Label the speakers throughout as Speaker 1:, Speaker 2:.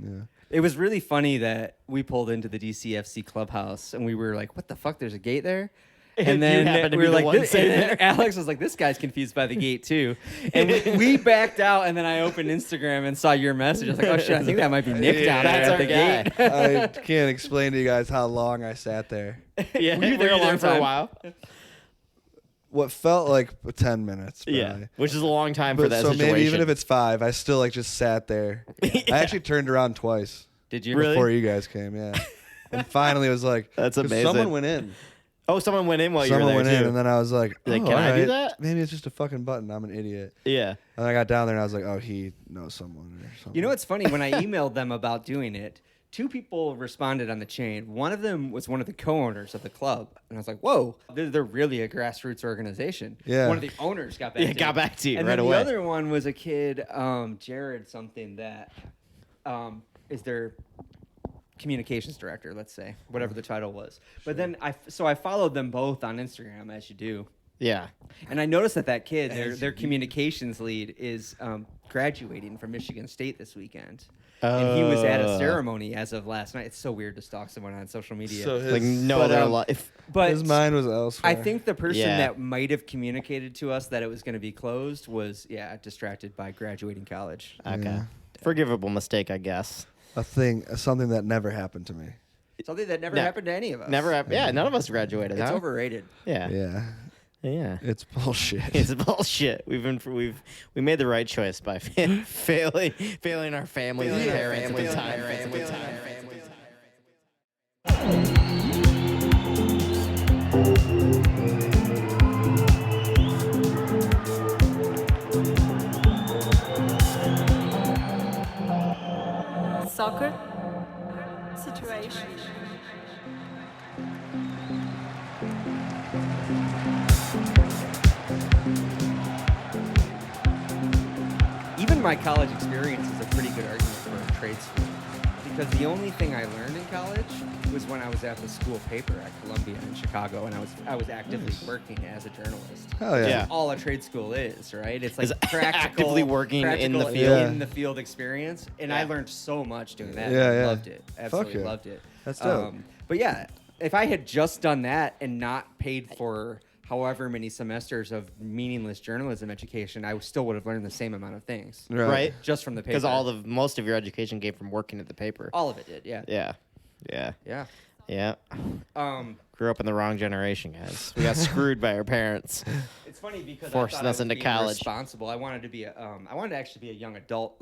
Speaker 1: Yeah.
Speaker 2: It was really funny that we pulled into the DCFC clubhouse and we were like, what the fuck? There's a gate there? And then we were like, Alex was like, this guy's confused by the gate too. And we backed out, and then I opened Instagram and saw your message. I was like, oh shit, I think that might be Nick down there at the gate.
Speaker 1: I can't explain to you guys how long I sat there.
Speaker 3: Yeah,
Speaker 2: were you there a long
Speaker 3: for
Speaker 2: time?
Speaker 3: a while?
Speaker 1: What felt like 10 minutes. Probably.
Speaker 3: Yeah, which is a long time for
Speaker 1: But
Speaker 3: that
Speaker 1: so
Speaker 3: situation.
Speaker 1: maybe even if it's 5, I still like just sat there. I actually turned around twice.
Speaker 2: Did you?
Speaker 3: Really?
Speaker 1: Before you guys came, yeah. And finally it was like,
Speaker 3: That's
Speaker 1: 'cause
Speaker 3: amazing.
Speaker 1: someone went in.
Speaker 3: Oh, someone went in while you were
Speaker 1: Someone
Speaker 3: there
Speaker 1: went in,
Speaker 3: too.
Speaker 1: and then I was like,
Speaker 3: You're like,
Speaker 1: oh,
Speaker 3: can I do
Speaker 1: alright.
Speaker 3: that?
Speaker 1: Maybe it's just a fucking button. I'm an idiot.
Speaker 3: Yeah.
Speaker 1: And I got down there, and I was like, oh, he knows someone or something.
Speaker 2: You know what's funny? When I emailed them about doing it, 2 people responded on the chain. One of them was one of the co-owners of the club. And I was like, whoa, they're really a grassroots organization.
Speaker 1: Yeah.
Speaker 2: One of the owners got back to you.
Speaker 3: got back to you
Speaker 2: and
Speaker 3: right
Speaker 2: then
Speaker 3: away.
Speaker 2: the other one was a kid, Jared something, that is their communications director, let's say, whatever the title was. But then I followed them both on Instagram, as you do.
Speaker 3: Yeah.
Speaker 2: And I noticed that kid, their communications lead, is graduating from Michigan State this weekend. And he was at a ceremony as of last night. It's so weird to stalk someone on social media.
Speaker 1: So his,
Speaker 3: Like no
Speaker 2: But,
Speaker 3: other
Speaker 2: um,
Speaker 3: life.
Speaker 2: but
Speaker 1: his mind was elsewhere.
Speaker 2: I think the person
Speaker 3: Yeah.
Speaker 2: that might have communicated to us that it was going to be closed was, distracted by graduating college.
Speaker 3: Okay.
Speaker 1: Yeah.
Speaker 3: Forgivable mistake, I guess.
Speaker 1: something that never happened to me.
Speaker 2: Something that never
Speaker 3: No.
Speaker 2: happened to any of us.
Speaker 3: Never happened. Yeah, none of us graduated.
Speaker 2: It's
Speaker 3: huh?
Speaker 2: overrated.
Speaker 3: Yeah.
Speaker 1: Yeah.
Speaker 3: Yeah.
Speaker 1: It's bullshit.
Speaker 3: It's bullshit. We made the right choice by failing our families and parents and time.
Speaker 4: Soccer situation.
Speaker 2: Even my college experience is a pretty good argument for a trade school. Because the only thing I learned in college was when I was at the school paper at Columbia in Chicago, and I was actively working as a journalist.
Speaker 1: Hell yeah.
Speaker 3: Yeah.
Speaker 2: All a trade school is, right? It's like
Speaker 3: Is
Speaker 2: practical,
Speaker 3: actively working in the
Speaker 2: practical
Speaker 3: field.
Speaker 2: in the field experience, and I
Speaker 3: Yeah.
Speaker 2: learned so much doing that.
Speaker 1: Yeah,
Speaker 2: I
Speaker 1: yeah.
Speaker 2: loved it. Absolutely
Speaker 1: yeah.
Speaker 2: loved it.
Speaker 1: That's dope.
Speaker 2: But yeah, if I had just done that and not paid for however many semesters of meaningless journalism education, I still would have learned the same amount of things.
Speaker 3: Right?
Speaker 2: Just from the paper.
Speaker 3: Because most of your education came from working at the paper.
Speaker 2: all of it did, yeah.
Speaker 3: Yeah. Yeah.
Speaker 2: Yeah.
Speaker 3: Yeah.
Speaker 2: Um,
Speaker 3: Grew up in the wrong generation, guys. We got screwed by our parents.
Speaker 2: it's funny because
Speaker 3: Forcing
Speaker 2: I thought
Speaker 3: us
Speaker 2: I was
Speaker 3: into
Speaker 2: being
Speaker 3: college.
Speaker 2: responsible. I wanted to be I wanted to actually be a young adult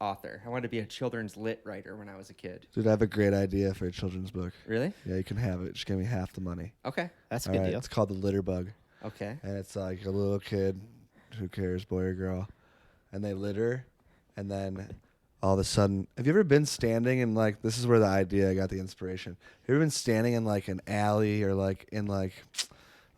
Speaker 2: author. I wanted to be a children's lit writer when I was a kid.
Speaker 1: Dude, I have a great idea for a children's book.
Speaker 2: Really?
Speaker 1: Yeah, you can have it. Just give me half the money.
Speaker 2: Okay.
Speaker 3: That's a
Speaker 1: All
Speaker 3: good
Speaker 1: right,
Speaker 3: deal.
Speaker 1: it's called The Litter Bug.
Speaker 2: Okay.
Speaker 1: And it's like a little kid, who cares, boy or girl, and they litter, and then all of a sudden, have you ever been standing in like, this is where the idea, I got the inspiration. Have you ever been standing in like an alley or like in like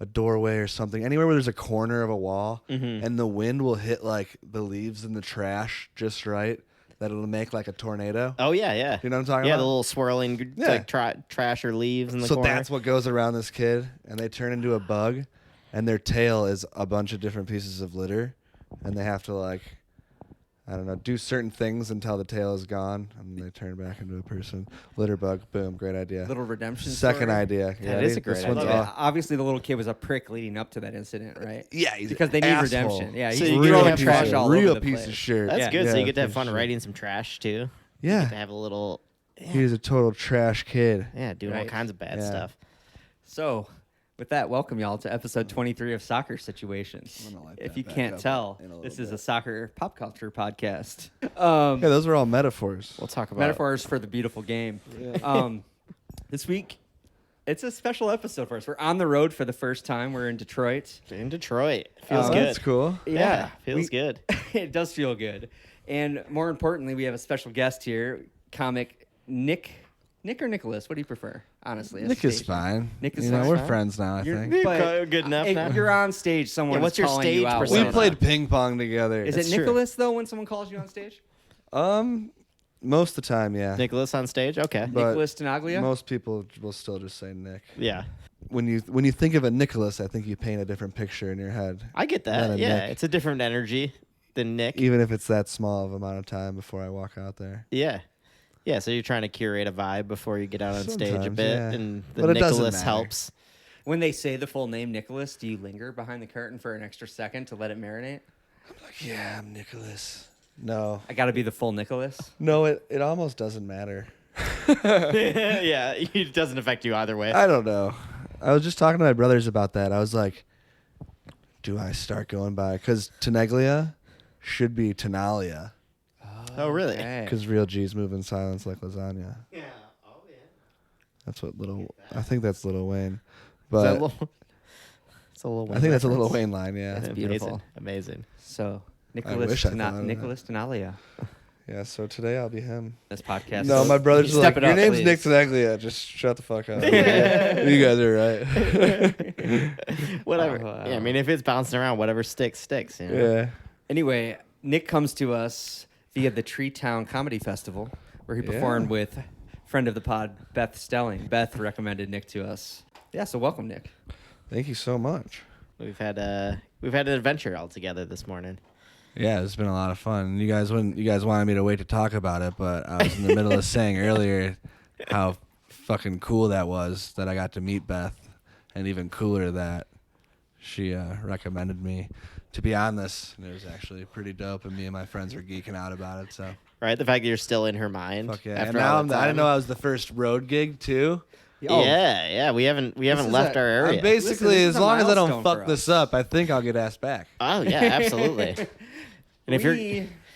Speaker 1: a doorway or something, anywhere where there's a corner of a wall, and the wind will hit like the leaves in the trash just right, that it'll make like a tornado?
Speaker 3: Oh, yeah, yeah.
Speaker 1: You know what I'm talking
Speaker 3: Yeah,
Speaker 1: about?
Speaker 3: the little swirling
Speaker 1: Yeah.
Speaker 3: like trash or leaves in the
Speaker 1: So
Speaker 3: corner.
Speaker 1: that's what goes around this kid, and they turn into a bug, and their tail is a bunch of different pieces of litter, and they have to like, I don't know, do certain things until the tail is gone, and they turn back into a person. Litter bug, boom, great idea.
Speaker 2: Little redemption
Speaker 1: Second
Speaker 2: story.
Speaker 1: idea.
Speaker 3: That
Speaker 1: Ready?
Speaker 3: is a great
Speaker 1: This
Speaker 3: idea.
Speaker 1: one's
Speaker 2: Love it.
Speaker 1: off.
Speaker 2: Obviously, the little kid was a prick leading up to that incident, right?
Speaker 1: Yeah, he's
Speaker 2: Because they
Speaker 1: an
Speaker 2: need
Speaker 1: asshole.
Speaker 2: redemption. Yeah,
Speaker 3: So
Speaker 2: he's
Speaker 3: you
Speaker 1: real
Speaker 3: can
Speaker 2: throwing
Speaker 3: have
Speaker 1: piece
Speaker 2: trash
Speaker 1: of,
Speaker 2: all
Speaker 1: real
Speaker 2: over the
Speaker 1: piece
Speaker 2: place.
Speaker 1: of shirt.
Speaker 3: That's
Speaker 2: Yeah.
Speaker 3: good. So
Speaker 1: Yeah,
Speaker 3: you get to have
Speaker 1: piece
Speaker 3: fun
Speaker 1: of
Speaker 3: writing some trash, too. To
Speaker 1: Yeah,
Speaker 3: have a little,
Speaker 1: he's a total trash kid.
Speaker 3: yeah, doing all
Speaker 2: Right.
Speaker 3: kinds of bad
Speaker 1: Yeah.
Speaker 3: stuff.
Speaker 2: So, with that, welcome y'all to episode 23 of Soccer Situations.
Speaker 1: I'm gonna light
Speaker 2: If
Speaker 1: that
Speaker 2: you
Speaker 1: back
Speaker 2: can't
Speaker 1: up
Speaker 2: tell,
Speaker 1: in a little
Speaker 2: this is
Speaker 1: bit.
Speaker 2: a soccer pop culture podcast.
Speaker 1: Yeah, those were all metaphors.
Speaker 3: We'll talk about
Speaker 2: Metaphors for the beautiful game. This week, it's a special episode for us. We're on the road for the first time. We're in Detroit.
Speaker 3: in Detroit. Feels
Speaker 1: Oh,
Speaker 3: good.
Speaker 1: that's cool.
Speaker 3: Yeah, feels good.
Speaker 2: It does feel good. And more importantly, we have a special guest here, comic Nick. Nick or Nicholas? What do you prefer, honestly? as
Speaker 1: Nick is
Speaker 2: stage?
Speaker 1: fine.
Speaker 2: Nick is
Speaker 1: you know,
Speaker 2: fine.
Speaker 1: we're friends now, I
Speaker 2: You're-
Speaker 1: think.
Speaker 2: but
Speaker 3: Good enough
Speaker 2: if
Speaker 3: now?
Speaker 2: you're on stage, someone
Speaker 3: Yeah, what's
Speaker 2: is
Speaker 3: your
Speaker 2: calling
Speaker 3: stage
Speaker 2: you out.
Speaker 3: persona?
Speaker 1: We played ping pong together.
Speaker 2: Is
Speaker 3: That's
Speaker 2: it
Speaker 3: true.
Speaker 2: Nicholas, though, when someone calls you on stage?
Speaker 1: Most of the time, yeah.
Speaker 3: Nicholas on stage? Okay.
Speaker 1: But
Speaker 2: Nicholas Tenaglia?
Speaker 1: most people will still just say Nick.
Speaker 3: Yeah.
Speaker 1: When you think of a Nicholas, I think you paint a different picture in your head.
Speaker 3: I get
Speaker 1: Not
Speaker 3: that.
Speaker 1: a
Speaker 3: Yeah,
Speaker 1: Nick.
Speaker 3: it's a different energy. Nick.
Speaker 1: even if it's that small of amount of time before I walk out there.
Speaker 3: Yeah. Yeah, so you're trying to curate a vibe before you get out on stage a
Speaker 1: Sometimes,
Speaker 3: bit,
Speaker 1: yeah.
Speaker 3: and the
Speaker 1: But it doesn't
Speaker 3: Nicholas
Speaker 1: matter.
Speaker 3: helps.
Speaker 2: When they say the full name Nicholas, do you linger behind the curtain for an extra second to let it marinate?
Speaker 1: Like, yeah, I'm Nicholas. No.
Speaker 2: I got to be the full Nicholas.
Speaker 1: No, it almost doesn't matter.
Speaker 3: Yeah, it doesn't affect you either way.
Speaker 1: I don't know. I was just talking to my brothers about that. I was like, do I start going by? Because Tenaglia should be Tenaglia.
Speaker 3: Oh, really?
Speaker 2: Okay.
Speaker 1: Because real G's move in silence like lasagna.
Speaker 3: Yeah. Oh, yeah.
Speaker 1: That's what I think that's Lil Wayne.
Speaker 3: It's a
Speaker 1: But
Speaker 3: little Wayne
Speaker 1: I think that's a Lil
Speaker 3: reference.
Speaker 1: Wayne line, yeah.
Speaker 2: That's
Speaker 3: Amazing.
Speaker 2: beautiful.
Speaker 3: Amazing.
Speaker 2: So
Speaker 1: wish
Speaker 2: Nicholas
Speaker 1: I thought of that.
Speaker 2: Nicholas Tenaglia.
Speaker 1: Yeah, so today I'll be him.
Speaker 2: This podcast.
Speaker 1: No, my brothers are
Speaker 2: Step
Speaker 1: like,
Speaker 2: it
Speaker 1: your
Speaker 2: up,
Speaker 1: name's
Speaker 2: please."
Speaker 1: Nick Tenaglia. Just shut the fuck up. You guys are right.
Speaker 3: Whatever.
Speaker 2: Oh, wow.
Speaker 3: Yeah, I mean, if it's bouncing around, whatever sticks, sticks. You know?
Speaker 1: Yeah.
Speaker 2: Anyway, Nick comes to us via the Tree Town Comedy Festival, where he performed with friend of the pod, Beth Stelling. Beth recommended Nick to us. Yeah, so welcome, Nick.
Speaker 1: Thank you so much.
Speaker 3: We've had an adventure all together this morning.
Speaker 1: Yeah, it's been a lot of fun. You guys wanted me to wait to talk about it, but I was in the middle of saying earlier how fucking cool that was that I got to meet Beth, and even cooler that she recommended me to be on this, and it was actually pretty dope, and me and my friends were geeking out about it. So
Speaker 3: Right, the fact that you're still in her mind.
Speaker 1: fuck yeah!
Speaker 3: After
Speaker 1: And
Speaker 3: all
Speaker 1: now
Speaker 3: the
Speaker 1: I didn't
Speaker 3: time.
Speaker 1: know I was the first road gig too.
Speaker 3: Yeah, we haven't
Speaker 2: is
Speaker 3: left
Speaker 2: a-
Speaker 3: our area.
Speaker 1: I'm basically,
Speaker 2: Listen, this
Speaker 1: as
Speaker 2: is a
Speaker 1: long as I
Speaker 2: milestone
Speaker 1: don't fuck
Speaker 2: for
Speaker 1: this
Speaker 2: us.
Speaker 1: up, I think I'll get asked back.
Speaker 3: Oh yeah, absolutely. And if you're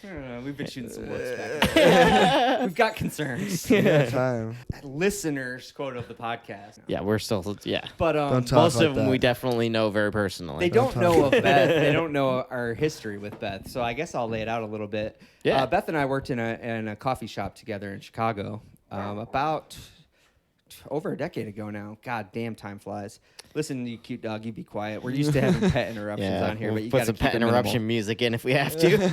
Speaker 2: I don't know, we've been shooting some looks back and forth. We've got concerns.
Speaker 1: Yeah, time.
Speaker 2: Listeners, quote of the podcast.
Speaker 3: yeah, we're still
Speaker 2: But
Speaker 1: Don't talk
Speaker 3: most
Speaker 1: like
Speaker 3: of them
Speaker 1: that.
Speaker 3: we definitely know very personally.
Speaker 2: they don't know of Beth. They don't know our history with Beth. So I guess I'll lay it out a little bit.
Speaker 3: Yeah.
Speaker 2: Beth and I worked in a coffee shop together in Chicago about over a decade ago now. God damn, time flies. Listen, you cute dog, you be quiet. We're used to having pet interruptions on here,
Speaker 3: we'll
Speaker 2: but you
Speaker 3: put
Speaker 2: got to
Speaker 3: some
Speaker 2: keep
Speaker 3: pet
Speaker 2: it minimal.
Speaker 3: interruption music in if we have to.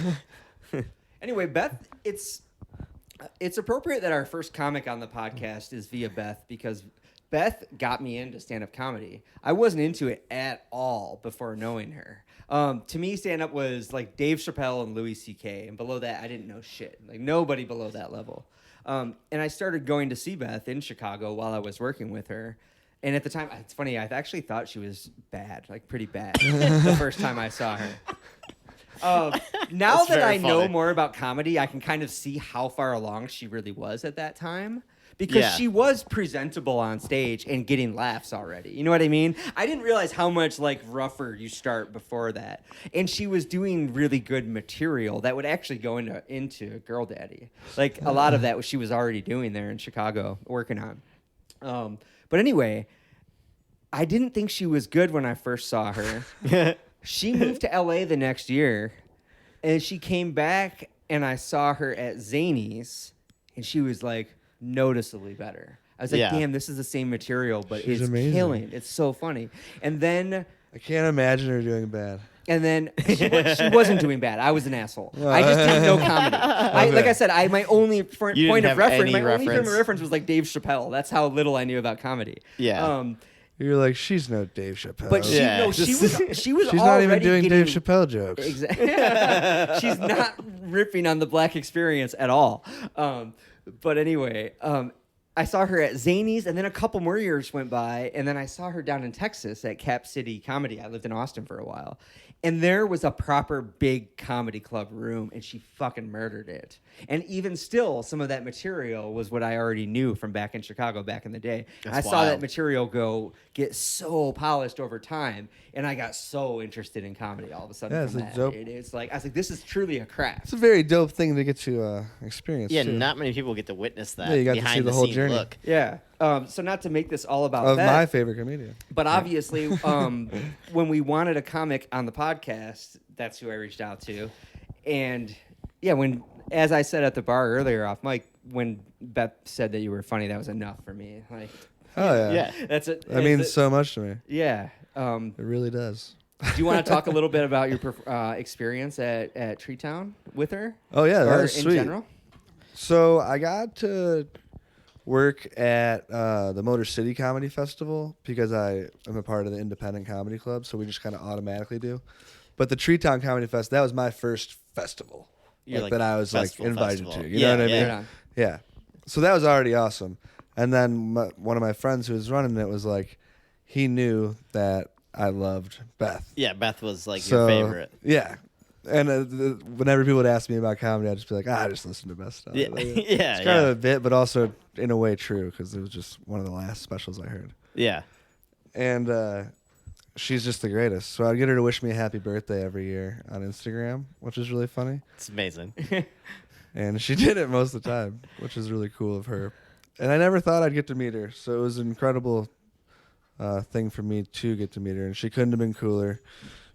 Speaker 2: Anyway, Beth, it's appropriate that our first comic on the podcast is via Beth because Beth got me into stand-up comedy. I wasn't into it at all before knowing her. To me, stand-up was like Dave Chappelle and Louis C.K., and below that, I didn't know shit. Like nobody below that level. And I started going to see Beth in Chicago while I was working with her. And at the time, it's funny, I actually thought she was bad, like pretty bad, the first time I saw her. Now
Speaker 3: That's
Speaker 2: that
Speaker 3: very
Speaker 2: I know
Speaker 3: funny.
Speaker 2: more about comedy, I can kind of see how far along she really was at that time. Because
Speaker 3: Yeah.
Speaker 2: she was presentable on stage and getting laughs already. You know what I mean? I didn't realize how much like rougher you start before that. And she was doing really good material that would actually go into Girl Daddy. Like a lot of that she was already doing there in Chicago, working on. But anyway, I didn't think she was good when I first saw her. She moved to LA the next year, and she came back, and I saw her at Zany's, and she was like noticeably better. I was like,
Speaker 3: Yeah.
Speaker 2: damn, this is the same material, but
Speaker 1: She's
Speaker 2: it's
Speaker 1: amazing.
Speaker 2: killing. It's so funny. And then
Speaker 1: I can't imagine her doing bad.
Speaker 2: she wasn't doing bad. I was an asshole. I just didn't know comedy. Like I said, my only point
Speaker 3: You didn't
Speaker 2: of
Speaker 3: have
Speaker 2: reference,
Speaker 3: any
Speaker 2: my only frame of
Speaker 3: reference.
Speaker 2: reference was like Dave Chappelle. That's how little I knew about comedy.
Speaker 3: Yeah.
Speaker 1: You're like, she's no Dave Chappelle.
Speaker 2: But she,
Speaker 3: Yeah.
Speaker 2: no, she was
Speaker 1: she's not
Speaker 2: already
Speaker 1: even doing
Speaker 2: getting,
Speaker 1: Dave Chappelle jokes.
Speaker 2: Exactly. She's not ripping on the black experience at all. But anyway, I saw her at Zany's, and then a couple more years went by, and then I saw her down in Texas at Cap City Comedy. I lived in Austin for a while. And there was a proper big comedy club room, and she fucking murdered it. And even still, some of that material was what I already knew from back in Chicago back in the day.
Speaker 3: That's
Speaker 2: I saw that
Speaker 3: wild.
Speaker 2: material get so polished over time, and I got so interested in comedy all of a sudden.
Speaker 1: Yeah,
Speaker 2: from
Speaker 1: it's a
Speaker 2: that.
Speaker 1: dope-
Speaker 2: It's like I was like, this is truly a craft.
Speaker 1: It's a very dope thing to get to experience.
Speaker 3: Yeah,
Speaker 1: too.
Speaker 3: not many people get to witness that.
Speaker 1: Yeah, you got to see
Speaker 3: behind
Speaker 1: the whole
Speaker 3: scene
Speaker 1: journey.
Speaker 3: Look.
Speaker 2: Yeah. So not to make this all about
Speaker 1: of
Speaker 2: Beth,
Speaker 1: my favorite comedian.
Speaker 2: but obviously, when we wanted a comic on the podcast, that's who I reached out to. And yeah, as I said at the bar earlier off mic, when Beth said that you were funny, that was enough for me. Like,
Speaker 1: Oh yeah,
Speaker 3: Yeah.
Speaker 2: that's it.
Speaker 1: That means so much to me.
Speaker 2: Yeah.
Speaker 1: It really does.
Speaker 2: Do you want to talk a little bit about your experience at Tree Town with her?
Speaker 1: Oh yeah, that
Speaker 2: or
Speaker 1: was
Speaker 2: in
Speaker 1: sweet.
Speaker 2: general?
Speaker 1: So I got to work at the Motor City Comedy Festival because I am a part of the independent comedy club, so we just kind of automatically do. But the Treetown Comedy Fest, that was my first festival. That I was invited to. You know what I mean?
Speaker 2: Yeah.
Speaker 1: Yeah. So that was already awesome. And then one of my friends who was running it was like, he knew that I loved Beth.
Speaker 3: Yeah, Beth was your favorite.
Speaker 1: Yeah. And whenever people would ask me about comedy, I'd just be like, I just listen to Beth stuff.
Speaker 3: Yeah,
Speaker 1: It's kind of a bit, but also in a way true, because it was just one of the last specials I heard.
Speaker 3: Yeah.
Speaker 1: And she's just the greatest. So I'd get her to wish me a happy birthday every year on Instagram, which is really funny.
Speaker 3: It's amazing.
Speaker 1: And she did it most of the time, which is really cool of her. And I never thought I'd get to meet her, so it was an incredible thing for me to get to meet her. And she couldn't have been cooler.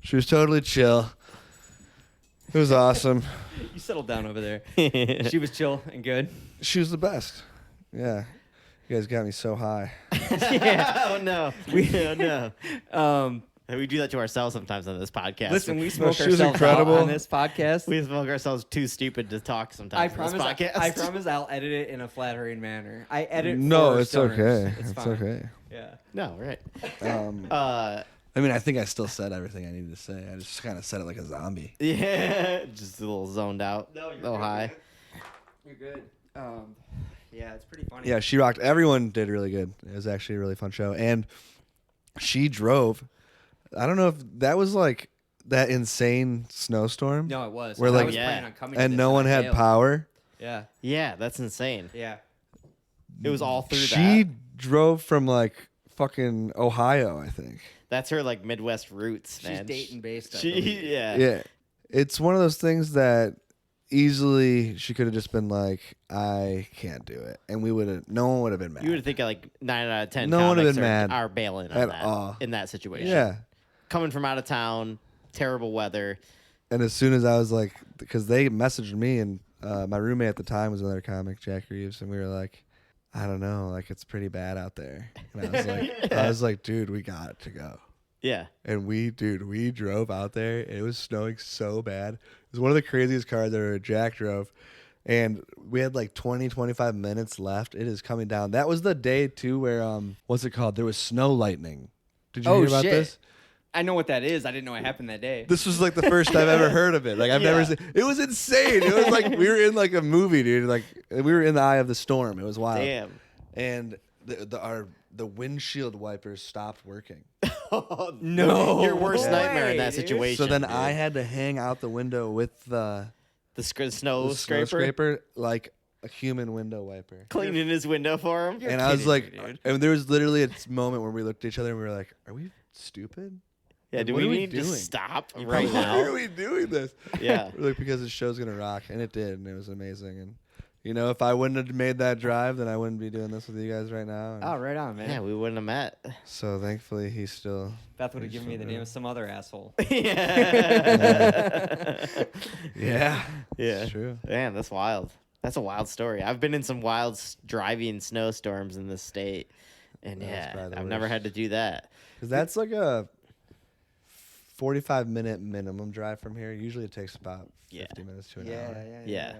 Speaker 1: She was totally chill. It was awesome.
Speaker 2: You settled down over there. She was chill and good.
Speaker 1: She was the best. Yeah. You guys got me so high.
Speaker 2: Yeah.
Speaker 3: Oh, no. Oh, no. We do that to ourselves sometimes on this podcast.
Speaker 2: Listen, we smoke
Speaker 1: she was
Speaker 2: ourselves
Speaker 1: incredible.
Speaker 2: out on this podcast.
Speaker 3: We smoke ourselves too stupid to talk sometimes on this podcast.
Speaker 2: I promise I'll edit it in a flattering manner. I edit
Speaker 1: No,
Speaker 2: for
Speaker 1: it's
Speaker 2: stoners.
Speaker 1: okay.
Speaker 2: It's
Speaker 1: It's
Speaker 2: fine.
Speaker 1: okay.
Speaker 2: Yeah.
Speaker 3: No, right.
Speaker 1: I mean, I think I still said everything I needed to say. I just kind of said it like a zombie.
Speaker 3: Yeah. Just a little zoned out.
Speaker 2: No,
Speaker 3: a little high.
Speaker 2: You're good. Yeah, it's pretty funny.
Speaker 1: Yeah, she rocked. Everyone did really good. It was actually a really fun show. And she drove. I don't know if that was like that insane snowstorm.
Speaker 2: No, it was.
Speaker 1: Where,
Speaker 2: I
Speaker 1: like-
Speaker 2: was
Speaker 3: Yeah.
Speaker 2: planning on coming to
Speaker 1: And
Speaker 2: this
Speaker 1: no one
Speaker 2: I
Speaker 1: had
Speaker 2: bailed.
Speaker 1: power.
Speaker 2: Yeah.
Speaker 3: Yeah, that's insane.
Speaker 2: Yeah.
Speaker 3: It was all through
Speaker 1: She
Speaker 3: that.
Speaker 1: drove from like fucking Ohio, I think.
Speaker 3: That's her Midwest roots,
Speaker 2: She's
Speaker 3: man.
Speaker 2: Dayton based. I
Speaker 3: She,
Speaker 2: believe.
Speaker 3: yeah.
Speaker 1: Yeah. It's one of those things that easily she could have just been like, I can't do it. And no one would have been mad.
Speaker 3: You would think 9 out of 10
Speaker 1: No one would've
Speaker 3: comics
Speaker 1: been mad
Speaker 3: are bailing on
Speaker 1: at
Speaker 3: that
Speaker 1: all.
Speaker 3: in that situation.
Speaker 1: Yeah.
Speaker 3: Coming from out of town, terrible weather.
Speaker 1: And as soon as I was like, because they messaged me, and my roommate at the time was another comic, Jack Reeves, and we were like, I don't know, like it's pretty bad out there. And I was like, dude, we got to go.
Speaker 3: Yeah.
Speaker 1: And we drove out there. It was snowing so bad. It was one of the craziest cars that Jack drove. And we had like 20, 25 minutes left. It is coming down. That was the day too where what's it called? There was snow lightning. Did you hear about this?
Speaker 2: I know what that is. I didn't know it happened that day.
Speaker 1: This was like the first I've ever heard of it. Like I've never seen. It was insane. It was like we were in like a movie, dude. Like we were in the eye of the storm. It was wild.
Speaker 3: Damn.
Speaker 1: And the windshield wipers stopped working.
Speaker 3: Oh,
Speaker 2: No
Speaker 3: Your worst
Speaker 2: way,
Speaker 3: nightmare in that
Speaker 2: dude.
Speaker 3: situation.
Speaker 1: So then
Speaker 3: dude.
Speaker 1: I had to hang out the window with the
Speaker 3: snow
Speaker 1: snow
Speaker 3: scraper
Speaker 1: scraper like a human window wiper.
Speaker 3: cleaning his window for him.
Speaker 1: And I was
Speaker 2: kidding
Speaker 1: like,
Speaker 2: me, dude.
Speaker 1: and there was literally a moment where we looked at each other and we were like, are we stupid?
Speaker 3: Yeah,
Speaker 1: Like,
Speaker 3: do
Speaker 1: what
Speaker 3: we
Speaker 1: are we
Speaker 3: need to
Speaker 1: doing?
Speaker 3: stop right
Speaker 1: Why are
Speaker 3: now?
Speaker 1: we doing this?
Speaker 3: Yeah.
Speaker 1: We're like, because the show's gonna rock, and it did, and it was amazing. And you know, if I wouldn't have made that drive, then I wouldn't be doing this with you guys right now. And
Speaker 2: Oh, right on, man.
Speaker 3: Yeah, we wouldn't have met.
Speaker 1: so thankfully, he's still.
Speaker 2: Beth would have given me the name of some other asshole.
Speaker 3: Yeah.
Speaker 1: Yeah,
Speaker 3: Yeah.
Speaker 1: it's true.
Speaker 3: Man, that's wild. That's a wild story. I've been in some wild driving snowstorms in this state. And
Speaker 1: That's
Speaker 3: yeah,
Speaker 1: probably the
Speaker 3: I've never
Speaker 1: worst.
Speaker 3: had to do that.
Speaker 1: Because that's like a 45-minute minimum drive from here. Usually, it takes about 50 minutes to an hour.
Speaker 3: Yeah.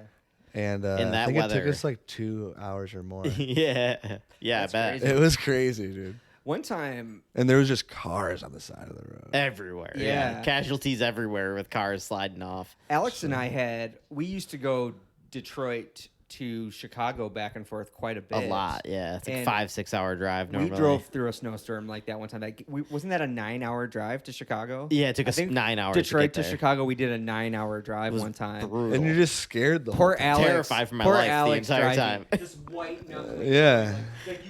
Speaker 1: And
Speaker 3: In that
Speaker 1: I think it
Speaker 3: weather.
Speaker 1: took us like 2 hours or more.
Speaker 3: Yeah. Yeah,
Speaker 2: That's
Speaker 3: I bet.
Speaker 2: crazy.
Speaker 1: It was crazy, dude.
Speaker 2: One time,
Speaker 1: And there was just cars on the side of the road.
Speaker 3: Everywhere.
Speaker 2: Yeah.
Speaker 3: Casualties everywhere with cars sliding off.
Speaker 2: Alex and I we used to go Detroit to Chicago back and forth quite a bit.
Speaker 3: A lot. Yeah. It's like
Speaker 2: And
Speaker 3: 5-6 hour drive normally.
Speaker 2: We drove through a snowstorm like that one time. Wasn't that a 9-hour drive to Chicago?
Speaker 3: Yeah, it took
Speaker 2: I
Speaker 3: us
Speaker 2: think
Speaker 3: 9 hours
Speaker 2: Detroit
Speaker 3: to,
Speaker 2: to
Speaker 3: get there.
Speaker 2: Chicago, we did a 9-hour drive
Speaker 3: It was
Speaker 2: one time.
Speaker 3: brutal.
Speaker 1: And you're just scared the whole
Speaker 2: Poor
Speaker 1: time.
Speaker 2: Alex.
Speaker 3: Terrified for my
Speaker 2: poor
Speaker 3: life the
Speaker 2: Alex
Speaker 3: entire
Speaker 2: driving,
Speaker 3: time.
Speaker 2: Just white knuckling.
Speaker 1: Yeah.
Speaker 2: Like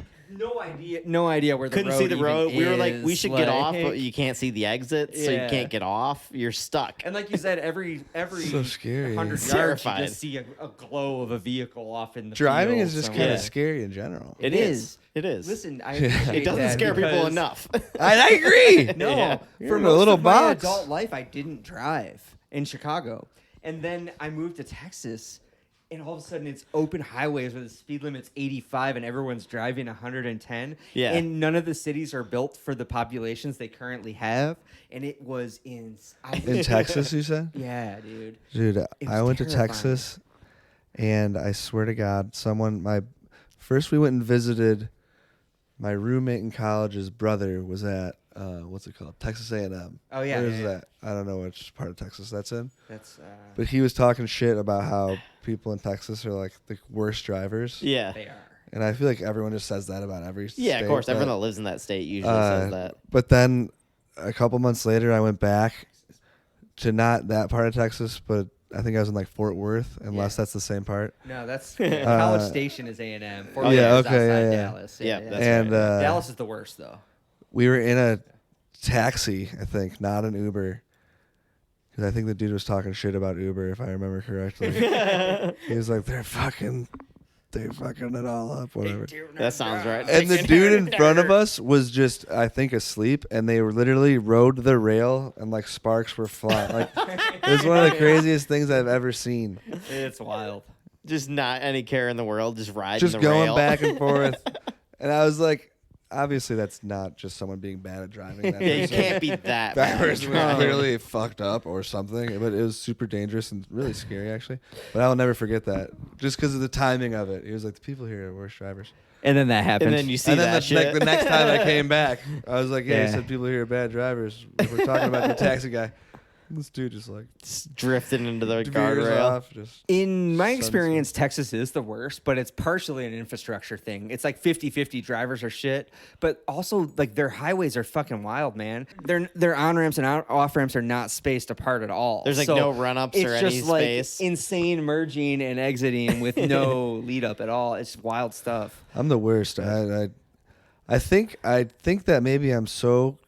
Speaker 2: no idea where the
Speaker 3: Couldn't
Speaker 2: road
Speaker 3: see the
Speaker 2: even
Speaker 3: road. We were like, we
Speaker 2: is,
Speaker 3: should get off,
Speaker 2: like-
Speaker 3: but you can't see the exits, so you
Speaker 2: Yeah.
Speaker 3: can't get off. You're stuck.
Speaker 2: And like you said, every
Speaker 1: So scary.
Speaker 2: 100 yards,
Speaker 3: Terrified.
Speaker 2: you just see a glow of a vehicle off in the
Speaker 1: Driving
Speaker 2: field
Speaker 1: is just
Speaker 2: somewhere.
Speaker 1: kind of scary in general.
Speaker 3: It is. It is.
Speaker 2: Listen, I
Speaker 1: Yeah.
Speaker 2: appreciate
Speaker 3: It doesn't
Speaker 2: that
Speaker 3: scare people
Speaker 2: because-
Speaker 3: enough.
Speaker 1: I agree.
Speaker 2: No,
Speaker 3: Yeah.
Speaker 1: You're
Speaker 2: for
Speaker 1: in a
Speaker 2: most
Speaker 1: little
Speaker 2: of my
Speaker 1: box.
Speaker 2: adult life, I didn't drive in Chicago, and then I moved to Texas, and all of a sudden it's open highways where the speed limit's 85 and everyone's driving 110.
Speaker 3: Yeah.
Speaker 2: And none of the cities are built for the populations they currently have, and it was
Speaker 1: In Texas, you said?
Speaker 2: Yeah, dude.
Speaker 1: Dude,
Speaker 2: was
Speaker 1: I went to
Speaker 2: terrifying.
Speaker 1: Texas, and I swear to God, first we went and visited my roommate in college's brother was at what's it called? Texas A&M.
Speaker 2: Oh, yeah.
Speaker 1: Where's
Speaker 2: yeah,
Speaker 1: that? I don't know which part of Texas that's in.
Speaker 2: That's
Speaker 1: But he was talking shit about how people in Texas are like the worst drivers.
Speaker 3: Yeah.
Speaker 2: they are.
Speaker 1: And I feel like everyone just says that about every state.
Speaker 3: Yeah, of course.
Speaker 1: but,
Speaker 3: Everyone that lives in that state usually says that.
Speaker 1: But then a couple months later, I went back to not that part of Texas, but I think I was in like Fort Worth, unless that's the same part.
Speaker 2: No, that's College Station is A&M. Fort
Speaker 1: Oh,
Speaker 2: Worth
Speaker 1: yeah,
Speaker 2: is
Speaker 1: okay,
Speaker 2: outside
Speaker 1: yeah, yeah.
Speaker 2: Dallas.
Speaker 3: Yeah,
Speaker 2: yeah.
Speaker 3: that's
Speaker 1: And
Speaker 2: Dallas is the worst though.
Speaker 1: we were in a taxi, I think, not an Uber. Because I think the dude was talking shit about Uber, if I remember correctly. He was like, they're fucking it all up, whatever.
Speaker 3: That sounds right.
Speaker 1: And the dude in front of us was just, I think, asleep, and they were literally rode the rail, and like sparks were flying. Like, it was one of the craziest things I've ever seen.
Speaker 2: It's wild.
Speaker 3: Just not any care in the world, just riding
Speaker 1: Just
Speaker 3: the
Speaker 1: going
Speaker 3: rail.
Speaker 1: back and forth. And I was like, obviously, that's not just someone being bad at driving. That
Speaker 3: Yeah, you
Speaker 1: person-
Speaker 3: can't be that
Speaker 1: That
Speaker 3: bad.
Speaker 1: person was clearly fucked up or something, but it was super dangerous and really scary, actually. But I'll never forget that, just because of the timing of it. He was like, the people here are worst drivers.
Speaker 2: And then that happened.
Speaker 3: And then you see
Speaker 1: And then
Speaker 3: that shit.
Speaker 1: the next time I came back, I was like, yeah,
Speaker 2: Yeah.
Speaker 1: he said people here are bad drivers. We're talking about the taxi guy. This dude just like
Speaker 3: Just drifting into the
Speaker 1: veers
Speaker 3: guardrail.
Speaker 1: off. Just
Speaker 2: In my
Speaker 1: Sunset.
Speaker 2: experience, Texas is the worst, but it's partially an infrastructure thing. It's like 50-50 drivers are shit, but also like their highways are fucking wild, man. Their on-ramps and off-ramps are not spaced apart at all.
Speaker 3: There's like
Speaker 2: So
Speaker 3: no run-ups
Speaker 2: it's
Speaker 3: or any
Speaker 2: just like
Speaker 3: space.
Speaker 2: insane merging and exiting with no lead up at all. It's wild stuff.
Speaker 1: I'm the worst. I think that maybe I'm so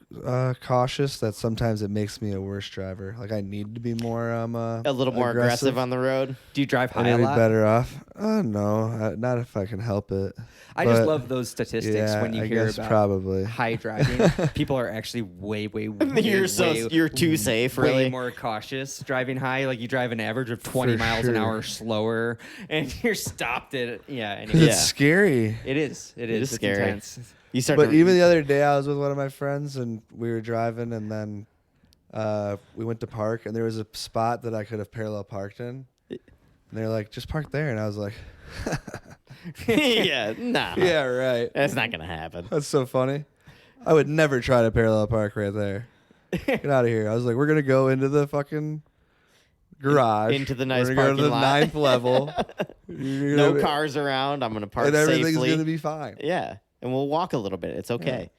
Speaker 1: cautious that sometimes it makes me a worse driver. Like I need to be more
Speaker 3: A little more aggressive on the road.
Speaker 2: Do you drive
Speaker 1: I'm
Speaker 2: high a
Speaker 1: gonna
Speaker 2: lot?
Speaker 1: be better off. No, not if I can help it.
Speaker 2: I just
Speaker 1: But,
Speaker 2: love those statistics
Speaker 1: yeah,
Speaker 2: when you
Speaker 1: I
Speaker 2: hear
Speaker 1: guess
Speaker 2: about
Speaker 1: probably.
Speaker 2: high driving. People are actually way
Speaker 3: You're too safe,
Speaker 2: way
Speaker 3: really.
Speaker 2: more cautious driving high. Like you drive an average of 20
Speaker 1: For
Speaker 2: miles an
Speaker 1: sure.
Speaker 2: hour slower, and you're stopped at Anyway.
Speaker 1: 'Cause
Speaker 3: Yeah.
Speaker 1: it's scary.
Speaker 2: It is. It
Speaker 3: is
Speaker 2: is. It's
Speaker 3: scary.
Speaker 2: intense.
Speaker 3: You start
Speaker 1: But
Speaker 3: to,
Speaker 1: even the other day, I was with one of my friends, and we were driving, and then we went to park, and there was a spot that I could have parallel parked in. And they were like, just park there. And I was like,
Speaker 3: yeah, nah.
Speaker 1: yeah, right.
Speaker 3: That's not gonna happen.
Speaker 1: That's so funny. I would never try to parallel park right there. Get out of here. I was like, we're going to go into the fucking garage.
Speaker 3: Into the nice
Speaker 1: We're gonna go to the
Speaker 3: parking lot.
Speaker 1: 9th level. You're
Speaker 3: No
Speaker 1: gonna-
Speaker 3: cars around. I'm gonna park
Speaker 1: And everything's
Speaker 3: safely.
Speaker 1: going to be fine.
Speaker 3: Yeah, and we'll walk a little bit. It's okay.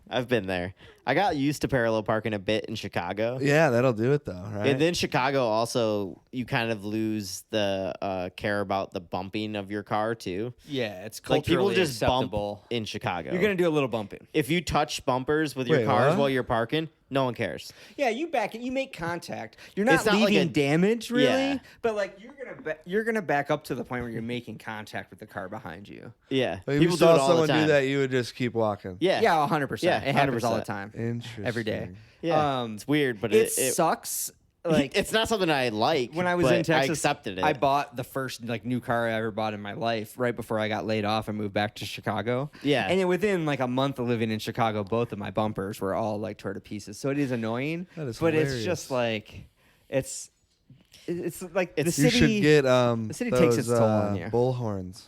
Speaker 3: I've been there. I got used to parallel parking a bit in Chicago.
Speaker 1: Yeah, that'll do it, though, right?
Speaker 3: And then Chicago also, you kind of lose the care about the bumping of your car too.
Speaker 2: Yeah, it's
Speaker 3: Like
Speaker 2: culturally
Speaker 3: people just
Speaker 2: acceptable.
Speaker 3: bump in Chicago.
Speaker 2: You're gonna do a little bumping.
Speaker 3: If you touch bumpers with your
Speaker 1: Wait,
Speaker 3: cars
Speaker 1: what?
Speaker 3: while you're parking, no one cares.
Speaker 2: Yeah, you back it. You make contact. You're not
Speaker 3: It's not like
Speaker 2: leaving
Speaker 3: a-
Speaker 2: damage really,
Speaker 3: Yeah.
Speaker 2: but like you're gonna back up to the point where you're making contact with the car behind you.
Speaker 3: Yeah,
Speaker 1: Like, if
Speaker 3: people
Speaker 1: you
Speaker 3: do it
Speaker 1: saw
Speaker 3: all the
Speaker 1: someone
Speaker 3: time.
Speaker 1: do that, you would just keep walking.
Speaker 3: Yeah,
Speaker 2: Yeah, 100%.
Speaker 3: Yeah,
Speaker 2: It happens all the
Speaker 3: 100%.
Speaker 2: time,
Speaker 1: Interesting.
Speaker 2: every day.
Speaker 3: Yeah, it's weird, but
Speaker 2: It sucks. Like
Speaker 3: it's not something I like.
Speaker 2: when I was
Speaker 3: but
Speaker 2: in Texas,
Speaker 3: I accepted it.
Speaker 2: I bought the first like new car I ever bought in my life right before I got laid off and moved back to Chicago.
Speaker 3: Yeah.
Speaker 2: and then within like a month of living in Chicago, both of my bumpers were all like tore to pieces. So it is annoying,
Speaker 1: That is
Speaker 2: but
Speaker 1: hilarious.
Speaker 2: it's just like it's like the
Speaker 3: It's-
Speaker 1: You
Speaker 2: city.
Speaker 1: should get
Speaker 2: the city takes its
Speaker 1: those,
Speaker 2: toll on you.
Speaker 1: bull horns.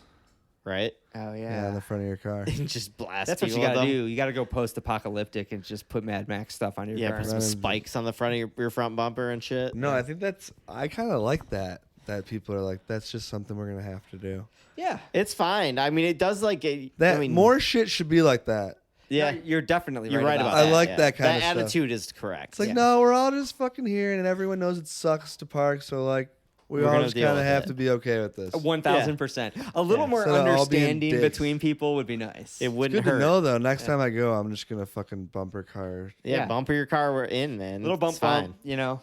Speaker 3: right.
Speaker 2: Oh
Speaker 1: Yeah, in the front of your car.
Speaker 3: Just blast.
Speaker 2: That's what you
Speaker 3: people with
Speaker 2: gotta
Speaker 3: them.
Speaker 2: do. You gotta go post-apocalyptic and just put Mad Max stuff on your
Speaker 3: Yeah,
Speaker 2: car.
Speaker 3: put some
Speaker 1: Right.
Speaker 3: spikes on the front of your front bumper and shit.
Speaker 1: No, I think I kind of like that. That people are like, that's just something we're gonna have to do.
Speaker 2: Yeah,
Speaker 3: It's fine. I mean, it does like it.
Speaker 1: That
Speaker 3: I mean,
Speaker 1: more shit should be like that.
Speaker 3: Yeah,
Speaker 2: No, you're definitely
Speaker 3: you're
Speaker 2: right
Speaker 3: right about
Speaker 1: I
Speaker 3: that.
Speaker 1: like
Speaker 3: yeah.
Speaker 1: that kind of
Speaker 3: That
Speaker 1: stuff.
Speaker 3: attitude is correct.
Speaker 1: It's like,
Speaker 2: Yeah.
Speaker 1: no, we're all just fucking here, and everyone knows it sucks to park. So like, we
Speaker 3: We're
Speaker 1: all
Speaker 3: gonna
Speaker 1: just
Speaker 3: deal
Speaker 1: kind of
Speaker 3: with
Speaker 1: have
Speaker 3: it.
Speaker 1: to be okay with this.
Speaker 2: 1,000%. A little
Speaker 3: Yeah.
Speaker 2: more
Speaker 1: Instead of all being
Speaker 2: understanding
Speaker 1: dicks.
Speaker 2: between people would be nice.
Speaker 3: It
Speaker 1: It's
Speaker 3: wouldn't
Speaker 1: good to
Speaker 3: hurt.
Speaker 1: know though. Next time I go, I'm just gonna fucking bumper car.
Speaker 3: Yeah,
Speaker 2: Yeah.
Speaker 3: bumper your car. We're in, man.
Speaker 2: little bump
Speaker 3: It's fine.
Speaker 2: bump, you know.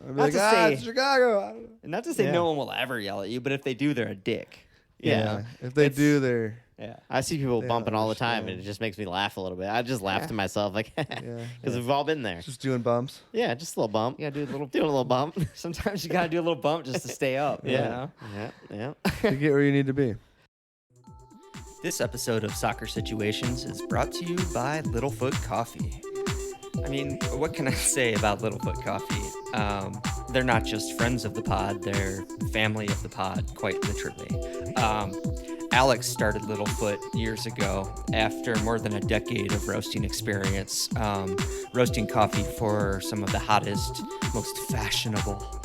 Speaker 1: I'll be
Speaker 2: Not
Speaker 1: like,
Speaker 2: to say-
Speaker 1: it's Chicago. I don't know.
Speaker 2: And not to say
Speaker 3: Yeah.
Speaker 2: no one will ever yell at you, but if they do, they're a dick. You
Speaker 3: Yeah.
Speaker 2: know?
Speaker 1: If they
Speaker 2: It's-
Speaker 1: do, they're
Speaker 2: Yeah.
Speaker 3: I see people
Speaker 1: They
Speaker 3: bumping all the time, and
Speaker 1: understand.
Speaker 3: it just makes me laugh a little bit. I just laugh
Speaker 2: Yeah.
Speaker 3: to myself, like, because
Speaker 1: yeah,
Speaker 3: we've all been there.
Speaker 1: just doing bumps.
Speaker 3: Yeah, just a little bump.
Speaker 2: You gotta do a little.
Speaker 3: Doing a little bump.
Speaker 2: Sometimes you gotta do a little bump just to stay up. You know?
Speaker 3: yeah.
Speaker 1: To get where you need to be.
Speaker 2: This episode of Soccer Situations is brought to you by Littlefoot Coffee. I mean, what can I say about Littlefoot Coffee? They're not just friends of the pod, they're family of the pod, quite literally. Alex started Littlefoot years ago after more than a decade of roasting experience, roasting coffee for some of the hottest, most fashionable,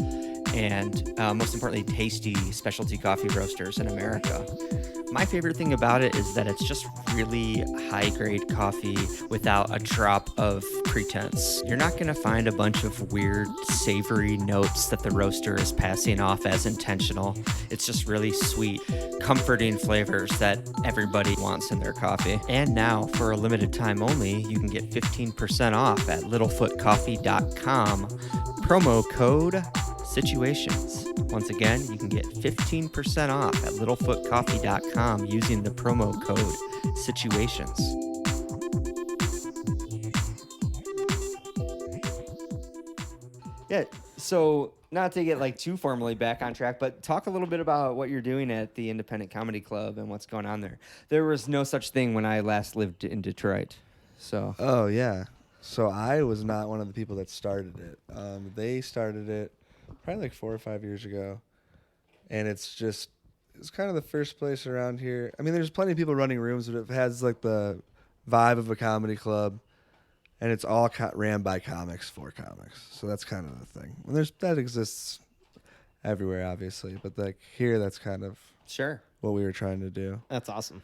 Speaker 2: and most importantly, tasty specialty coffee roasters in America. My favorite thing about it is that it's just really high-grade coffee without a drop of pretense. You're not going to find a bunch of weird, savory notes that the roaster is passing off as intentional. It's just really sweet, comforting flavors that everybody wants in their coffee. And now, for a limited time only, you can get 15% off at littlefootcoffee.com. Promo code situations. Once again, you can get 15% off at littlefootcoffee.com using the promo code situations. Yeah, so not to get like too formally back on track, but talk a little bit about what you're doing at the Independent Comedy Club and what's going on there. There was no such thing when I last lived in Detroit. So.
Speaker 1: Oh yeah. So I was not one of the people that started it. They started it probably like 4 or 5 years ago, and it's kind of the first place around here. I mean, there's plenty of people running rooms, but it has like the vibe of a comedy club, and it's all ran by comics for comics. So that's kind of the thing. And that exists everywhere, obviously, but like here, that's kind of what we were trying to do.
Speaker 3: That's awesome.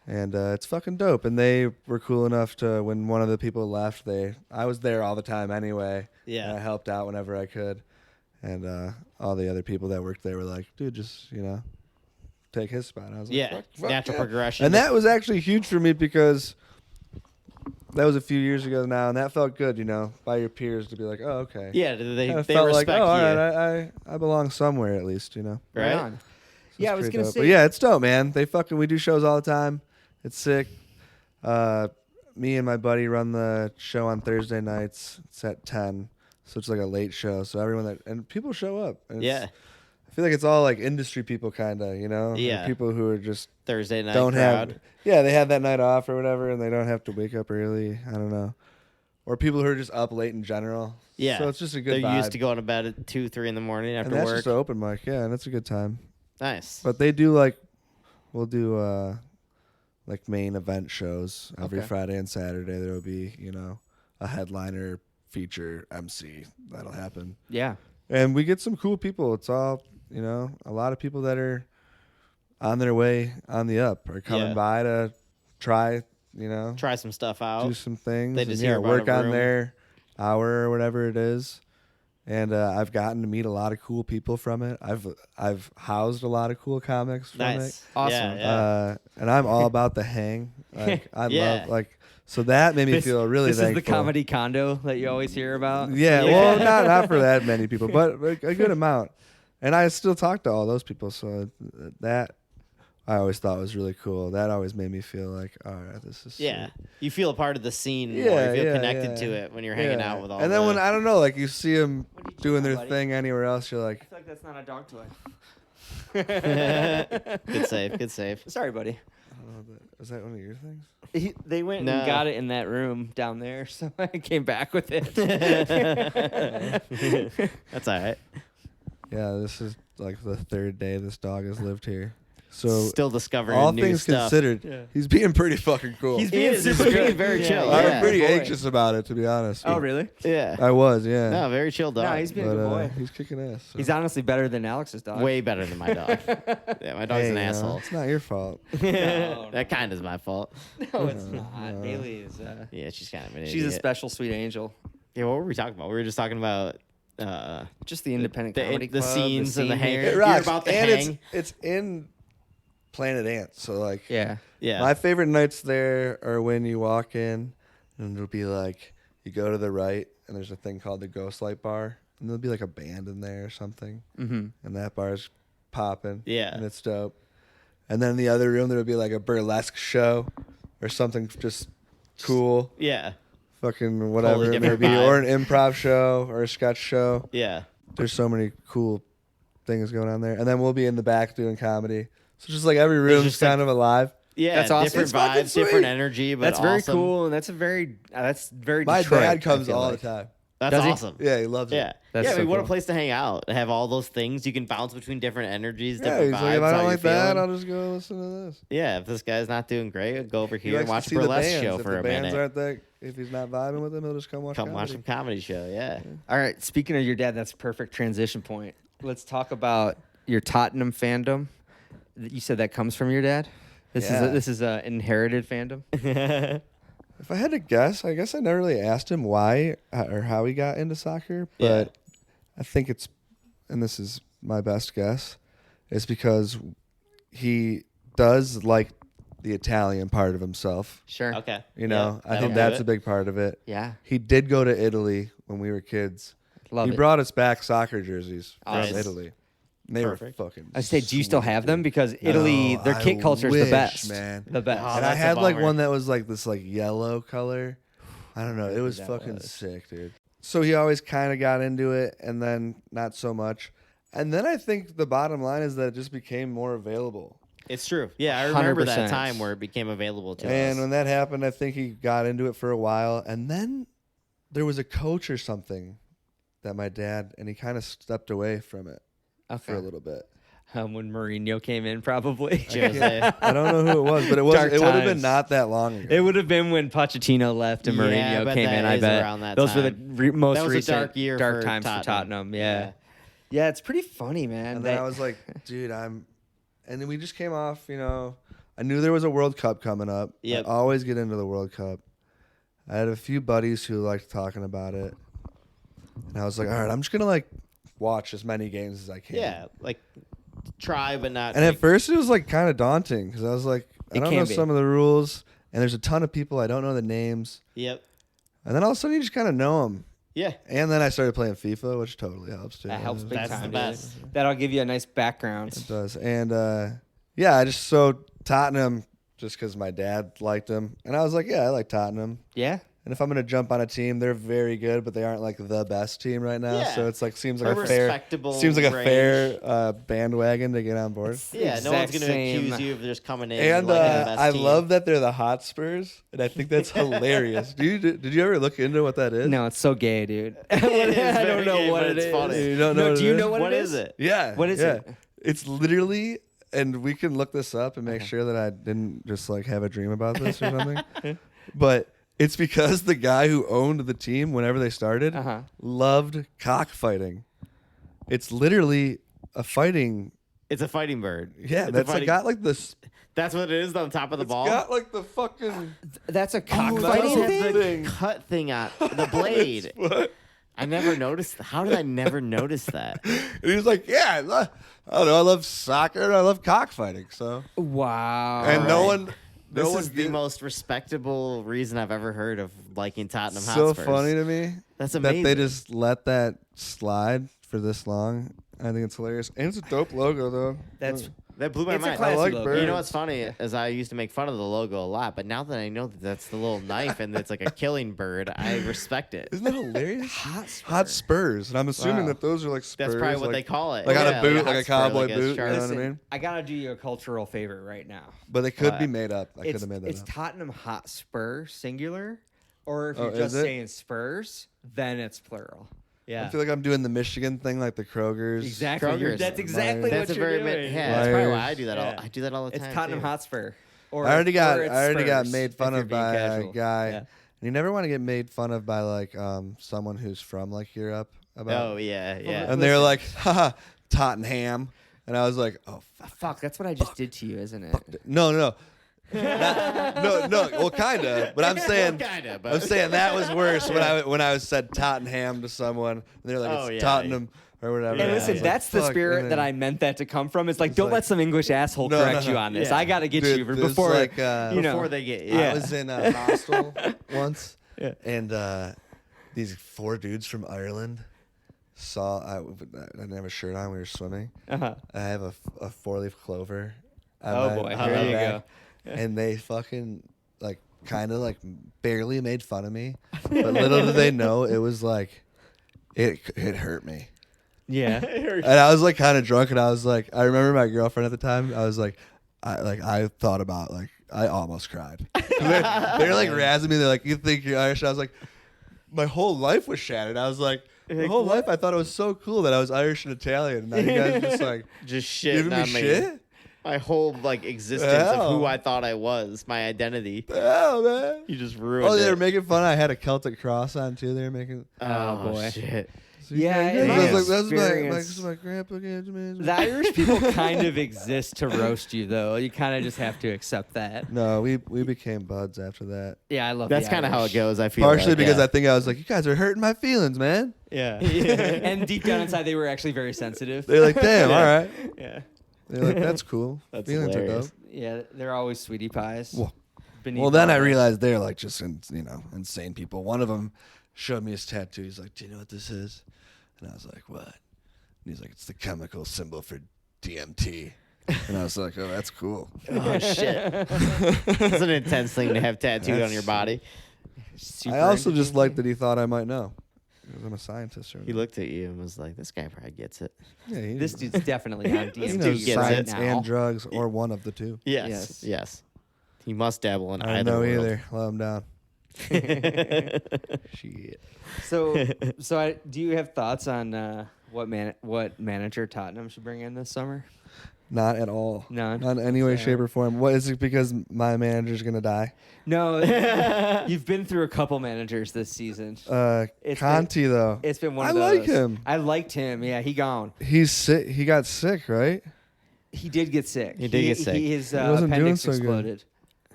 Speaker 1: And it's fucking dope. And they were cool enough to, when one of the people left, I was there all the time anyway.
Speaker 3: Yeah.
Speaker 1: And I helped out whenever I could. And all the other people that worked there were like, dude, just, take his spot. I was like, fuck
Speaker 3: natural
Speaker 1: yeah.
Speaker 3: progression.
Speaker 1: And that was actually huge for me because that was a few years ago now, and that felt good, by your peers to be like, oh, okay.
Speaker 3: Yeah, they
Speaker 1: felt
Speaker 3: respect
Speaker 1: like,
Speaker 3: you.
Speaker 1: All right, I belong somewhere at least,
Speaker 3: Right
Speaker 2: on.
Speaker 1: So
Speaker 2: Yeah, I was going to
Speaker 1: dope.
Speaker 2: say.
Speaker 1: But yeah, it's dope, man. We do shows all the time. It's sick. Me and my buddy run the show on Thursday nights. It's at 10, so it's like a late show. So and people show up. And
Speaker 3: Yeah.
Speaker 1: I feel like it's all like industry people, kind of,
Speaker 3: Yeah.
Speaker 1: Like people who are just
Speaker 3: Thursday night
Speaker 1: don't
Speaker 3: crowd.
Speaker 1: they have that night off or whatever, and they don't have to wake up early. I don't know, or people who are just up late in general.
Speaker 3: Yeah.
Speaker 1: So it's just a good
Speaker 3: They're
Speaker 1: vibe.
Speaker 3: used to going to bed at 2, 3 in the morning after
Speaker 1: and that's
Speaker 3: work.
Speaker 1: just an open mic, yeah, and it's a good time.
Speaker 3: Nice.
Speaker 1: But they do we'll do like main event shows every Friday and Saturday. There will be, a headliner, feature, MC. That'll happen.
Speaker 2: Yeah.
Speaker 1: And we get some cool people. It's all, a lot of people that are on their way on the up are coming by to try,
Speaker 3: Try some stuff out.
Speaker 1: do some things.
Speaker 3: They just
Speaker 1: and,
Speaker 3: hear about
Speaker 1: work
Speaker 3: a
Speaker 1: on
Speaker 3: room.
Speaker 1: their hour or whatever it is. And I've gotten to meet a lot of cool people from it. I've housed a lot of cool comics from it.
Speaker 3: Nice.
Speaker 2: Awesome.
Speaker 3: Yeah.
Speaker 1: And I'm all about the hang. I
Speaker 3: Yeah.
Speaker 1: love so that made me feel really
Speaker 2: This
Speaker 1: thankful.
Speaker 2: is the comedy condo that you always hear about.
Speaker 1: Yeah, well, not for that many people, but a good amount. And I still talk to all those people, so that I always thought was really cool. That always made me feel like, all right, this is
Speaker 3: Yeah.
Speaker 1: sweet.
Speaker 3: You feel a part of the scene more.
Speaker 1: Yeah,
Speaker 3: You feel
Speaker 1: yeah,
Speaker 3: connected
Speaker 1: yeah.
Speaker 3: to it when you're hanging out with all
Speaker 1: And then when I don't know, like you see them doing their
Speaker 2: buddy?
Speaker 1: thing anywhere else, you're like,
Speaker 2: I feel like that's not a dog toy.
Speaker 3: Good save. Good save.
Speaker 2: Sorry, buddy.
Speaker 1: I don't know, is that one of your things?
Speaker 2: They went
Speaker 3: No.
Speaker 2: and got it in that room down there, so I came back with it.
Speaker 3: That's all right.
Speaker 1: Yeah, this is like the third day this dog has lived here. So
Speaker 3: Still discovering
Speaker 1: all
Speaker 3: new
Speaker 1: things
Speaker 3: stuff.
Speaker 1: considered, he's being pretty fucking cool.
Speaker 2: He's
Speaker 3: He
Speaker 2: being
Speaker 3: is.
Speaker 2: super
Speaker 3: He's being
Speaker 2: good.
Speaker 3: very chill.
Speaker 1: I'm
Speaker 3: Yeah.
Speaker 1: pretty
Speaker 2: Boy.
Speaker 1: anxious about it, to be honest.
Speaker 2: Oh, really?
Speaker 3: Yeah.
Speaker 1: I was, yeah.
Speaker 3: No, very chill dog.
Speaker 2: No, he's being a
Speaker 1: But
Speaker 2: good boy.
Speaker 1: he's kicking ass. So.
Speaker 2: He's honestly better than Alex's dog.
Speaker 3: way better than my dog. Yeah, my dog's
Speaker 1: Hey,
Speaker 3: an asshole.
Speaker 1: It's not your fault.
Speaker 2: No,
Speaker 3: That kind of is my fault.
Speaker 2: No, it's not. Haley is.
Speaker 3: Yeah, she's kind of an
Speaker 2: She's a
Speaker 3: idiot.
Speaker 2: special sweet angel.
Speaker 3: Yeah, what were we talking about? We were just talking about
Speaker 2: Just the independent
Speaker 3: the
Speaker 2: comedy
Speaker 3: the
Speaker 2: club,
Speaker 3: scenes and the
Speaker 2: scene
Speaker 3: hang.
Speaker 2: here.
Speaker 1: It
Speaker 3: You're
Speaker 1: rocks.
Speaker 3: about the
Speaker 1: and
Speaker 3: hang.
Speaker 1: it's in Planet Ants. So like
Speaker 2: Yeah.
Speaker 3: Yeah.
Speaker 1: my favorite nights there are when you walk in and it'll be like you go to the right and there's a thing called the Ghost Light Bar and there'll be like a band in there or something.
Speaker 2: Mm-hmm.
Speaker 1: And that bar's popping.
Speaker 3: Yeah.
Speaker 1: And it's dope. And then in the other room there'll be like a burlesque show or something just cool.
Speaker 3: yeah.
Speaker 1: Fucking whatever it may
Speaker 3: different
Speaker 1: be.
Speaker 3: vibe.
Speaker 1: Or an improv show or a sketch show.
Speaker 3: Yeah.
Speaker 1: There's so many cool things going on there. And then we'll be in the back doing comedy. So just like every room's
Speaker 3: just,
Speaker 1: kind of alive.
Speaker 3: Yeah.
Speaker 2: That's awesome.
Speaker 3: Different
Speaker 1: It's fucking
Speaker 3: vibes, different
Speaker 1: sweet.
Speaker 3: energy, but
Speaker 2: That's very
Speaker 3: awesome.
Speaker 2: cool, and that's very
Speaker 1: My
Speaker 2: Detroit,
Speaker 1: dad
Speaker 2: I
Speaker 1: comes
Speaker 2: feel
Speaker 1: all
Speaker 2: like.
Speaker 1: the time.
Speaker 3: That's
Speaker 2: Does he?
Speaker 3: awesome.
Speaker 1: Yeah, he loves
Speaker 3: Yeah.
Speaker 1: it.
Speaker 2: That's
Speaker 3: yeah,
Speaker 2: so
Speaker 3: what a
Speaker 2: cool.
Speaker 3: place to hang out. Have all those things. You can bounce between different energies,
Speaker 1: Yeah,
Speaker 3: different
Speaker 1: he's
Speaker 3: vibes.
Speaker 1: like, if I
Speaker 3: how
Speaker 1: don't
Speaker 3: you're
Speaker 1: like that,
Speaker 3: feeling.
Speaker 1: I'll just go listen to this.
Speaker 3: Yeah, if this guy's not doing great, go over
Speaker 1: He
Speaker 3: here and
Speaker 1: likes
Speaker 3: watch
Speaker 1: to
Speaker 3: a
Speaker 1: see the
Speaker 3: burlesque
Speaker 1: bands.
Speaker 3: show
Speaker 1: If
Speaker 3: for
Speaker 1: the
Speaker 3: a
Speaker 1: bands
Speaker 3: minute.
Speaker 1: aren't that, if he's not vibing with them, he'll just come watch
Speaker 3: Come watch
Speaker 1: comedy.
Speaker 3: some comedy show. Yeah.
Speaker 2: All right. Speaking of your dad, that's a perfect transition point. Let's talk about your Tottenham fandom. You said that comes from your dad.
Speaker 1: Yeah.
Speaker 2: This is a inherited fandom.
Speaker 1: If I had to guess, I guess I never really asked him why or how he got into soccer, but I think it's, and this is my best guess, is because he does like the Italian part of himself.
Speaker 2: Sure.
Speaker 3: Okay.
Speaker 1: You know, I
Speaker 3: that'll
Speaker 1: think
Speaker 3: do
Speaker 1: that's
Speaker 3: it.
Speaker 1: a big part of it.
Speaker 2: Yeah.
Speaker 1: He did go to Italy when we were kids.
Speaker 2: Love
Speaker 1: he
Speaker 2: it.
Speaker 1: brought us back soccer jerseys from
Speaker 3: Nice.
Speaker 1: Italy. And they
Speaker 3: Perfect.
Speaker 1: were fucking.
Speaker 2: I say, do you still
Speaker 1: sweet,
Speaker 2: have them?
Speaker 1: dude.
Speaker 2: Because Italy,
Speaker 1: No,
Speaker 2: their
Speaker 1: I
Speaker 2: kit culture is the
Speaker 1: wish,
Speaker 2: best,
Speaker 1: man.
Speaker 2: The best.
Speaker 3: Oh,
Speaker 1: And I
Speaker 3: that's a
Speaker 1: had like
Speaker 3: bummer.
Speaker 1: one that was like this like yellow color. I don't know. It was
Speaker 2: that
Speaker 1: fucking
Speaker 2: was.
Speaker 1: sick, dude. So he always kind of got into it, and then not so much. And then I think the bottom line is that it just became more available.
Speaker 3: It's true. Yeah, I remember
Speaker 2: 100%.
Speaker 3: that time where it became available to
Speaker 1: And
Speaker 3: us.
Speaker 1: when that happened, I think he got into it for a while, and then there was a coach or something that my dad, and he kind of stepped away from it for a little bit.
Speaker 2: When Mourinho came in, probably.
Speaker 3: Jose.
Speaker 1: I don't know who it was, but it was.
Speaker 2: Dark
Speaker 1: It would have been
Speaker 2: times.
Speaker 1: not that long ago.
Speaker 2: It would have been when Pochettino left and
Speaker 3: Yeah, I
Speaker 2: Mourinho
Speaker 3: bet
Speaker 2: came
Speaker 3: that
Speaker 2: in. I
Speaker 3: is
Speaker 2: bet
Speaker 3: around that
Speaker 2: those were the
Speaker 3: time.
Speaker 2: most
Speaker 3: That was a
Speaker 2: recent
Speaker 3: dark year
Speaker 2: dark
Speaker 3: for
Speaker 2: times for
Speaker 3: Tottenham.
Speaker 2: Tottenham. Yeah. Yeah, it's pretty funny, man.
Speaker 1: And then I was like, dude, and then we just came off, you know, I knew there was a World Cup coming up.
Speaker 3: Yep.
Speaker 1: I always get into the World Cup. I had a few buddies who liked talking about it. And I was like, all right, I'm just going to like watch as many games as I can.
Speaker 3: Yeah, like try but not.
Speaker 1: And
Speaker 3: like,
Speaker 1: at first it was like kind of daunting because I was like, I
Speaker 2: It
Speaker 1: don't
Speaker 2: can
Speaker 1: know
Speaker 2: be.
Speaker 1: some of the rules. And there's a ton of people. I don't know the names.
Speaker 3: Yep.
Speaker 1: And then all of a sudden you just kind of know them.
Speaker 3: Yeah.
Speaker 1: And then I started playing FIFA, which totally helps too.
Speaker 2: that helps big
Speaker 3: That's
Speaker 2: time.
Speaker 3: the
Speaker 2: dude.
Speaker 3: best.
Speaker 2: That'll give you a nice background.
Speaker 1: It does. And yeah, I just so Tottenham just because my dad liked them. And I was like, yeah, I like Tottenham.
Speaker 2: Yeah.
Speaker 1: And if I'm going to jump on a team, they're very good, but they aren't like the best team right now.
Speaker 3: Yeah.
Speaker 1: So it's like seems like
Speaker 3: A
Speaker 1: a fair
Speaker 3: respectable
Speaker 1: fair bandwagon to get on board.
Speaker 3: Yeah, no one's
Speaker 2: Exact
Speaker 3: going to
Speaker 2: same.
Speaker 3: accuse you of just coming in
Speaker 1: And
Speaker 3: liking the best
Speaker 1: I
Speaker 3: team.
Speaker 1: love that they're the Hotspurs, and I think that's hilarious. Did you ever look into what that is?
Speaker 2: No, it's so gay, dude.
Speaker 3: is
Speaker 2: I don't
Speaker 3: very
Speaker 2: know
Speaker 3: gay,
Speaker 2: what
Speaker 3: but
Speaker 2: it
Speaker 3: it's
Speaker 2: is.
Speaker 3: funny.
Speaker 1: You don't know
Speaker 2: No,
Speaker 1: what
Speaker 2: do
Speaker 1: it
Speaker 2: you
Speaker 1: is?
Speaker 2: know
Speaker 3: What
Speaker 2: it
Speaker 3: is it?
Speaker 1: Yeah.
Speaker 2: What is
Speaker 1: yeah.
Speaker 2: it?
Speaker 1: It's literally, and we can look this up and make sure that I didn't just like have a dream about this or something. But it's because the guy who owned the team whenever they started
Speaker 2: Uh-huh.
Speaker 1: loved cockfighting. It's literally a fighting.
Speaker 3: It's a fighting bird.
Speaker 1: Yeah,
Speaker 3: It's a
Speaker 1: that's like
Speaker 3: fighting-
Speaker 1: got like this.
Speaker 3: That's what it is on top of the
Speaker 1: It's
Speaker 3: ball.
Speaker 1: got like the fucking
Speaker 2: That's a
Speaker 1: that's
Speaker 2: cockfighting
Speaker 1: a
Speaker 2: thing?
Speaker 1: thing.
Speaker 3: cut thing on the blade.
Speaker 1: What?
Speaker 3: I never noticed. How did I never notice that?
Speaker 1: And he was like, "Yeah, I don't know. I love soccer and I love cockfighting." So,
Speaker 2: Wow.
Speaker 1: and no
Speaker 3: right.
Speaker 1: one,
Speaker 3: This
Speaker 1: no one
Speaker 3: is the
Speaker 1: did-
Speaker 3: most respectable reason I've ever heard of liking Tottenham
Speaker 1: so
Speaker 3: Hotspurs.
Speaker 1: funny to me.
Speaker 3: That's
Speaker 1: that
Speaker 3: amazing.
Speaker 1: they just let that slide for this long. I think it's hilarious, and it's a dope logo though.
Speaker 2: That's
Speaker 3: That blew my
Speaker 2: it's a
Speaker 3: mind.
Speaker 2: classy
Speaker 1: like
Speaker 2: logo.
Speaker 1: birds.
Speaker 3: You know what's funny is I used to make fun of the logo a lot, but now that I know that that's the little knife and it's like a killing bird, I respect it.
Speaker 1: Isn't that hilarious?
Speaker 2: Hot
Speaker 1: Hot Spurs, and I'm assuming
Speaker 3: Wow.
Speaker 1: that those are like Spurs.
Speaker 3: That's probably what
Speaker 1: like,
Speaker 3: they call it.
Speaker 1: like on a
Speaker 3: Yeah,
Speaker 1: boot,
Speaker 3: hot
Speaker 1: like a
Speaker 3: spur,
Speaker 1: cowboy
Speaker 3: like a
Speaker 1: boot,
Speaker 3: sharp-
Speaker 1: you know what I
Speaker 2: Listen,
Speaker 1: mean?
Speaker 2: I gotta do you a cultural favor right now.
Speaker 1: But they could be
Speaker 3: What?
Speaker 1: made up. I could have made that
Speaker 2: It's
Speaker 1: up.
Speaker 2: Tottenham Hotspur singular, or if
Speaker 1: Oh,
Speaker 2: you're
Speaker 1: is
Speaker 2: just
Speaker 1: it?
Speaker 2: saying Spurs, then it's plural. Yeah,
Speaker 1: I feel like I'm doing the Michigan thing, like the Kroger's.
Speaker 2: exactly.
Speaker 3: Kroger's.
Speaker 2: That's exactly
Speaker 3: That's
Speaker 2: what
Speaker 3: a
Speaker 2: you're
Speaker 3: very
Speaker 2: doing.
Speaker 3: yeah. That's probably why
Speaker 1: Liars.
Speaker 3: I do that.
Speaker 2: Yeah.
Speaker 3: I do that all the
Speaker 2: It's
Speaker 3: time.
Speaker 2: Tottenham
Speaker 3: too.
Speaker 2: Hotspur. Or
Speaker 1: I already got
Speaker 2: Spurs,
Speaker 1: made fun
Speaker 2: if
Speaker 1: of
Speaker 2: you're being
Speaker 1: by a
Speaker 2: casual.
Speaker 1: guy.
Speaker 2: Yeah.
Speaker 1: And you never want to get made fun of by like someone who's from like Europe about.
Speaker 3: Oh yeah, yeah.
Speaker 1: And they're like, haha, Tottenham. And I was like, oh,
Speaker 2: Fuck, that's what I just did to you, isn't it?
Speaker 1: no. no. Well, kind of. But I'm saying,
Speaker 3: Kinda, but-
Speaker 1: I'm saying that was worse when I was said Tottenham to someone. And they're like,
Speaker 3: Oh,
Speaker 1: it's
Speaker 3: yeah.
Speaker 1: Tottenham or whatever.
Speaker 2: And
Speaker 3: Yeah,
Speaker 1: I
Speaker 2: listen,
Speaker 1: was
Speaker 2: that's
Speaker 1: like,
Speaker 2: the
Speaker 1: fuck,
Speaker 2: spirit
Speaker 1: and
Speaker 2: that
Speaker 1: then-
Speaker 2: I meant that to come from. It's like,
Speaker 1: It's
Speaker 2: don't
Speaker 1: like-
Speaker 2: let some English asshole
Speaker 1: No,
Speaker 2: correct
Speaker 1: no,
Speaker 2: you
Speaker 1: no.
Speaker 2: on this.
Speaker 3: Yeah.
Speaker 2: I gotta get
Speaker 1: Dude,
Speaker 2: you
Speaker 1: this is
Speaker 2: before,
Speaker 1: like,
Speaker 2: you know.
Speaker 3: Before they get
Speaker 2: Yeah.
Speaker 1: I was in a hostel once,
Speaker 2: Yeah.
Speaker 1: and these 4 dudes from Ireland saw. I didn't have a shirt on. We were swimming.
Speaker 2: Uh-huh.
Speaker 1: I have a 4-leaf clover. on
Speaker 2: Oh
Speaker 1: my-
Speaker 2: boy,
Speaker 1: on
Speaker 2: here
Speaker 1: my
Speaker 2: you
Speaker 1: back,
Speaker 2: go.
Speaker 1: And they fucking like kind of like barely made fun of me, but little did they know it was like it hurt me.
Speaker 2: Yeah.
Speaker 1: And I was like kind of drunk, and I was like, I remember my girlfriend at the time. I was like, I thought about like I almost cried. They're like razzing me. They're like, you think you're Irish? I was like, my whole life was shattered. I was like, my whole life I thought it was so cool that I was Irish and Italian. And now you guys are just like,
Speaker 3: just
Speaker 1: giving
Speaker 3: shitting
Speaker 1: me
Speaker 3: on me.
Speaker 1: shit?
Speaker 3: My whole like existence of who I thought I was, my identity.
Speaker 1: Oh, man.
Speaker 3: You just ruined it.
Speaker 1: Oh, they were making fun. I had a Celtic cross on, too. They were making...
Speaker 3: Oh, boy. Shit.
Speaker 2: Yeah,
Speaker 1: I was like,
Speaker 2: experience-
Speaker 1: that's my grandpa gave to me.
Speaker 2: The Irish people kind of exist to roast you, though. You kind of just have to accept that.
Speaker 1: No, we became buds after that.
Speaker 2: Yeah, I love
Speaker 3: That's
Speaker 2: the
Speaker 3: kind of how
Speaker 2: Irish.
Speaker 3: it goes, I feel
Speaker 1: Partially
Speaker 3: like,
Speaker 1: because
Speaker 3: yeah.
Speaker 1: I think I was like, you guys are hurting my feelings, man.
Speaker 3: Yeah.
Speaker 2: And deep down inside, they were actually very sensitive.
Speaker 1: They're like, damn, all right.
Speaker 2: Yeah.
Speaker 1: They're like, that's cool.
Speaker 3: That's
Speaker 1: feelings
Speaker 3: hilarious.
Speaker 1: are dope.
Speaker 2: Yeah, they're always sweetie pies.
Speaker 1: Well,
Speaker 2: Beneath
Speaker 1: Well, then
Speaker 2: all
Speaker 1: I
Speaker 2: that.
Speaker 1: realized they're like just, insane people. One of them showed me his tattoo. He's like, do you know what this is? And I was like, what? And he's like, it's the chemical symbol for DMT. And I was like, oh, that's cool.
Speaker 3: Oh, shit. It's an intense thing to have tattooed on your body.
Speaker 2: Super
Speaker 1: I also
Speaker 2: into
Speaker 1: just
Speaker 2: DMT.
Speaker 1: liked that he thought I might know. Because I'm a scientist. Or
Speaker 3: He looked at you and was like, this guy probably gets it.
Speaker 1: yeah, he,
Speaker 2: This dude's definitely on
Speaker 1: he
Speaker 2: DMT
Speaker 1: knows
Speaker 3: gets
Speaker 1: science
Speaker 2: right
Speaker 1: and
Speaker 2: now.
Speaker 1: drugs, or one of the two.
Speaker 3: Yes. He must dabble in
Speaker 1: I don't
Speaker 3: either
Speaker 1: know
Speaker 3: world.
Speaker 1: either. Let him down. Shit.
Speaker 2: So do you have thoughts on what manager Tottenham should bring in this summer?
Speaker 1: Not at all.
Speaker 2: None?
Speaker 1: Not in any way,
Speaker 2: Fair.
Speaker 1: shape, or form. What is it because my manager's going to die?
Speaker 2: No, you've been through a couple managers this season. It's
Speaker 1: Conti, though.
Speaker 2: It's been one
Speaker 1: I
Speaker 2: of those.
Speaker 1: like him.
Speaker 2: I liked him. Yeah, he gone.
Speaker 1: He's sick. He got sick, right?
Speaker 2: He did get sick.
Speaker 3: He did get sick.
Speaker 2: His
Speaker 1: He wasn't doing
Speaker 2: appendix
Speaker 1: so good.
Speaker 2: exploded.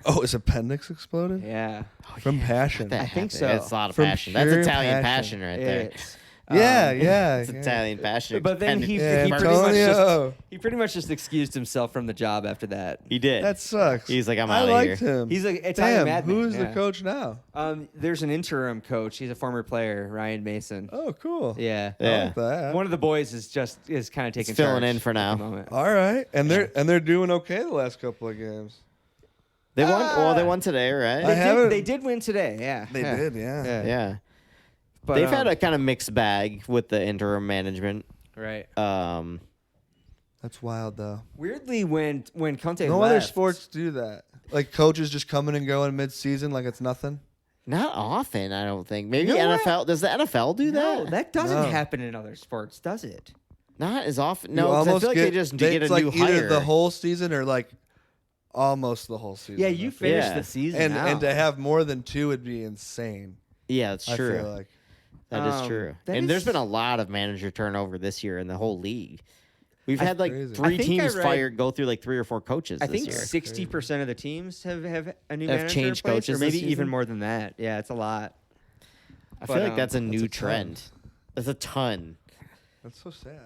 Speaker 1: Oh, his appendix exploded?
Speaker 2: Yeah.
Speaker 1: From passion.
Speaker 3: That
Speaker 2: I think
Speaker 3: happened.
Speaker 2: so.
Speaker 3: It's a lot of
Speaker 1: From
Speaker 3: passion. That's
Speaker 1: pure
Speaker 3: Italian
Speaker 1: passion.
Speaker 3: passion right there.
Speaker 2: It's,
Speaker 1: Yeah,
Speaker 2: um,
Speaker 1: yeah.
Speaker 3: It's
Speaker 1: yeah.
Speaker 3: Italian passion.
Speaker 2: But then he
Speaker 1: Yeah,
Speaker 2: pretty much
Speaker 1: Antonio.
Speaker 2: just he pretty much just excused himself from the job after that.
Speaker 3: He did.
Speaker 1: That sucks.
Speaker 3: He's like, I'm
Speaker 1: I
Speaker 3: outta
Speaker 1: liked
Speaker 3: here.
Speaker 1: him.
Speaker 2: He's like Italian
Speaker 1: Damn,
Speaker 2: madman.
Speaker 1: who's the
Speaker 2: yeah.
Speaker 1: coach now?
Speaker 2: There's an interim coach. He's a former player, Ryan Mason.
Speaker 1: Oh, cool.
Speaker 2: Yeah.
Speaker 1: I
Speaker 3: Yeah.
Speaker 1: like that.
Speaker 2: One of the boys is kind of taking
Speaker 3: filling
Speaker 2: charge
Speaker 3: in for
Speaker 2: at the
Speaker 3: now.
Speaker 2: moment.
Speaker 1: All right, and they're doing okay the last couple of games.
Speaker 3: They won. Well, they won today, right?
Speaker 2: They did win today. Yeah.
Speaker 1: They
Speaker 2: yeah.
Speaker 1: did, yeah.
Speaker 3: Yeah.
Speaker 2: But,
Speaker 3: They've had a kind of mixed bag with the interim management.
Speaker 2: right.
Speaker 1: That's wild though.
Speaker 2: Weirdly, when Conte
Speaker 1: No
Speaker 2: left,
Speaker 1: other sports do that. Like coaches just coming and going mid-season like it's nothing.
Speaker 3: Not often, I don't think. Maybe
Speaker 2: You know what?
Speaker 3: NFL. Does the NFL do
Speaker 2: No,
Speaker 3: that?
Speaker 2: that doesn't
Speaker 1: No.
Speaker 2: happen in other sports, does it?
Speaker 3: Not as often.
Speaker 1: You
Speaker 3: No, 'cause I
Speaker 1: almost
Speaker 3: feel like they just get
Speaker 1: it's
Speaker 3: a
Speaker 1: like
Speaker 3: new
Speaker 1: either
Speaker 3: hire.
Speaker 1: the whole season or like almost the whole season.
Speaker 2: Yeah, you finished
Speaker 3: Yeah.
Speaker 2: the season
Speaker 1: and
Speaker 2: now.
Speaker 1: and to have more than two would be insane.
Speaker 3: Yeah, that's
Speaker 1: I
Speaker 3: true.
Speaker 1: feel like.
Speaker 3: That is true.
Speaker 2: that
Speaker 3: And
Speaker 2: is-
Speaker 3: there's been a lot of manager turnover this year in the whole league. We've
Speaker 1: That's
Speaker 3: had like
Speaker 1: crazy.
Speaker 2: I
Speaker 3: three
Speaker 2: think I
Speaker 3: teams
Speaker 2: read-
Speaker 3: go through like 3 or 4 coaches
Speaker 2: I
Speaker 3: this
Speaker 2: think
Speaker 3: year.
Speaker 2: 60% of the teams have a new
Speaker 3: Have
Speaker 2: manager
Speaker 3: changed
Speaker 2: in place,
Speaker 3: coaches
Speaker 2: or maybe
Speaker 3: this
Speaker 2: even
Speaker 3: season?
Speaker 2: more than that. Yeah, it's a lot.
Speaker 3: I feel
Speaker 2: but,
Speaker 3: like that's a new
Speaker 1: a ton.
Speaker 3: trend. That's a ton.
Speaker 1: That's so sad.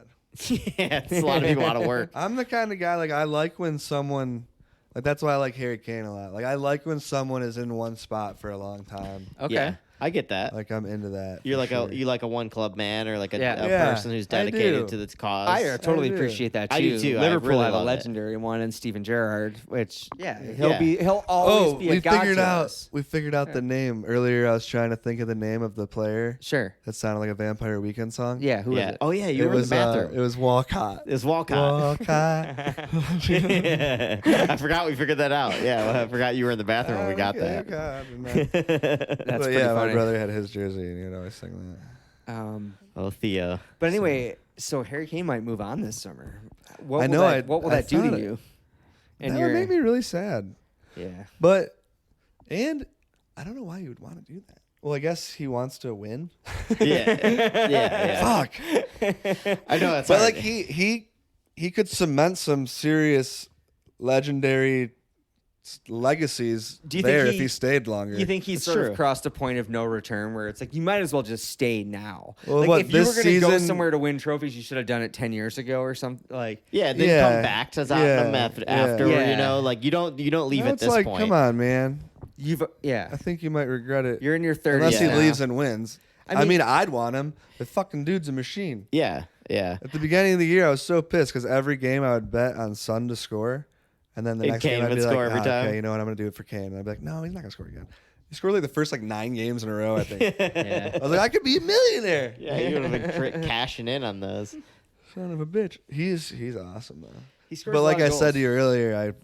Speaker 3: Yeah, it's a lot of people out of work.
Speaker 1: I'm the kind of guy like I like when someone like that's why I like Harry Kane a lot. Like I like when someone is in one spot for a long time.
Speaker 2: Okay.
Speaker 3: Yeah, I get that.
Speaker 1: Like I'm into that.
Speaker 3: You're
Speaker 1: for
Speaker 3: like
Speaker 1: sure.
Speaker 3: you like a one club man or like a,
Speaker 2: Yeah.
Speaker 3: a
Speaker 1: Yeah,
Speaker 3: person who's
Speaker 1: I
Speaker 3: dedicated
Speaker 1: do.
Speaker 3: to this cause.
Speaker 2: I totally
Speaker 1: do.
Speaker 2: appreciate that too.
Speaker 3: I do, too. I
Speaker 2: Liverpool
Speaker 3: really
Speaker 2: have a
Speaker 3: love it.
Speaker 2: legendary one in Steven Gerrard, which
Speaker 3: Yeah.
Speaker 2: he'll always be a
Speaker 1: we
Speaker 2: god
Speaker 1: figured
Speaker 2: to
Speaker 1: out
Speaker 2: us.
Speaker 1: we figured out the name earlier. I was trying to think of the name of the player
Speaker 2: Sure.
Speaker 1: that sounded like a Vampire Weekend song.
Speaker 2: Yeah. Who is
Speaker 3: yeah.
Speaker 2: it?
Speaker 3: Oh yeah, you
Speaker 1: it
Speaker 3: were in
Speaker 1: was
Speaker 3: the bathroom.
Speaker 1: it was Walcott.
Speaker 3: It's Walcott.
Speaker 1: Walcott.
Speaker 3: I forgot we figured that out. Yeah, well, I forgot you were in the bathroom when we got
Speaker 1: Okay,
Speaker 3: that.
Speaker 1: God,
Speaker 2: That's
Speaker 1: but
Speaker 2: pretty
Speaker 1: yeah,
Speaker 2: funny.
Speaker 1: my brother had his jersey, and he'd always sing that.
Speaker 3: Oh, Theo.
Speaker 2: But anyway, so Harry Kane might move on this summer. What
Speaker 1: I
Speaker 2: will
Speaker 1: know,
Speaker 2: That,
Speaker 1: I-
Speaker 2: what will
Speaker 1: I
Speaker 2: that do
Speaker 1: thought
Speaker 2: to
Speaker 1: it-
Speaker 2: you?
Speaker 1: That would make me really sad.
Speaker 2: Yeah.
Speaker 1: But and I don't know why you would want to do that. Well, I guess he wants to win.
Speaker 3: Yeah.
Speaker 1: Fuck.
Speaker 3: I know that's
Speaker 1: But
Speaker 3: hard.
Speaker 1: like he could cement some serious legendary legacies
Speaker 2: Do you
Speaker 1: there
Speaker 2: think
Speaker 1: if he stayed longer.
Speaker 2: You think he's
Speaker 3: That's
Speaker 2: sort
Speaker 3: true.
Speaker 2: of crossed a point of no return where it's like you might as well just stay now.
Speaker 1: Well,
Speaker 2: like
Speaker 1: what,
Speaker 2: if you were
Speaker 1: this
Speaker 2: going to go
Speaker 1: season-
Speaker 2: somewhere to win trophies, you should have done it 10 years ago or something. Like
Speaker 3: Yeah, then
Speaker 1: Yeah,
Speaker 3: come back to Tottenham
Speaker 1: yeah,
Speaker 3: after
Speaker 2: yeah.
Speaker 3: you know, like you don't leave
Speaker 1: No,
Speaker 3: at
Speaker 1: it's
Speaker 3: this
Speaker 1: like,
Speaker 3: point.
Speaker 1: come on, man.
Speaker 2: yeah,
Speaker 1: I think you might regret it.
Speaker 2: you're in your 30s
Speaker 1: Unless he
Speaker 2: now.
Speaker 1: leaves and wins.
Speaker 2: I
Speaker 1: I
Speaker 2: mean-
Speaker 1: mean, I'd want him. The fucking dude's a machine.
Speaker 3: Yeah.
Speaker 1: At the beginning of the year, I was so pissed because every game I would bet on Son to score, and then the
Speaker 3: And
Speaker 1: next
Speaker 3: Kane
Speaker 1: game I'd
Speaker 3: would
Speaker 1: be
Speaker 3: score
Speaker 1: like,
Speaker 3: every time.
Speaker 1: okay, you know what, I'm gonna do it for Kane. And I'd be like, no, he's not gonna score again. He scored like the first like 9 games in a row, I think.
Speaker 2: Yeah.
Speaker 1: I was like, I could be a millionaire.
Speaker 3: Yeah, you would have been cashing in on those.
Speaker 1: Son of a bitch. He's awesome though.
Speaker 2: He scores
Speaker 1: But
Speaker 2: a
Speaker 1: like
Speaker 2: lot
Speaker 1: I
Speaker 2: of
Speaker 1: said to
Speaker 2: goals.
Speaker 1: you earlier,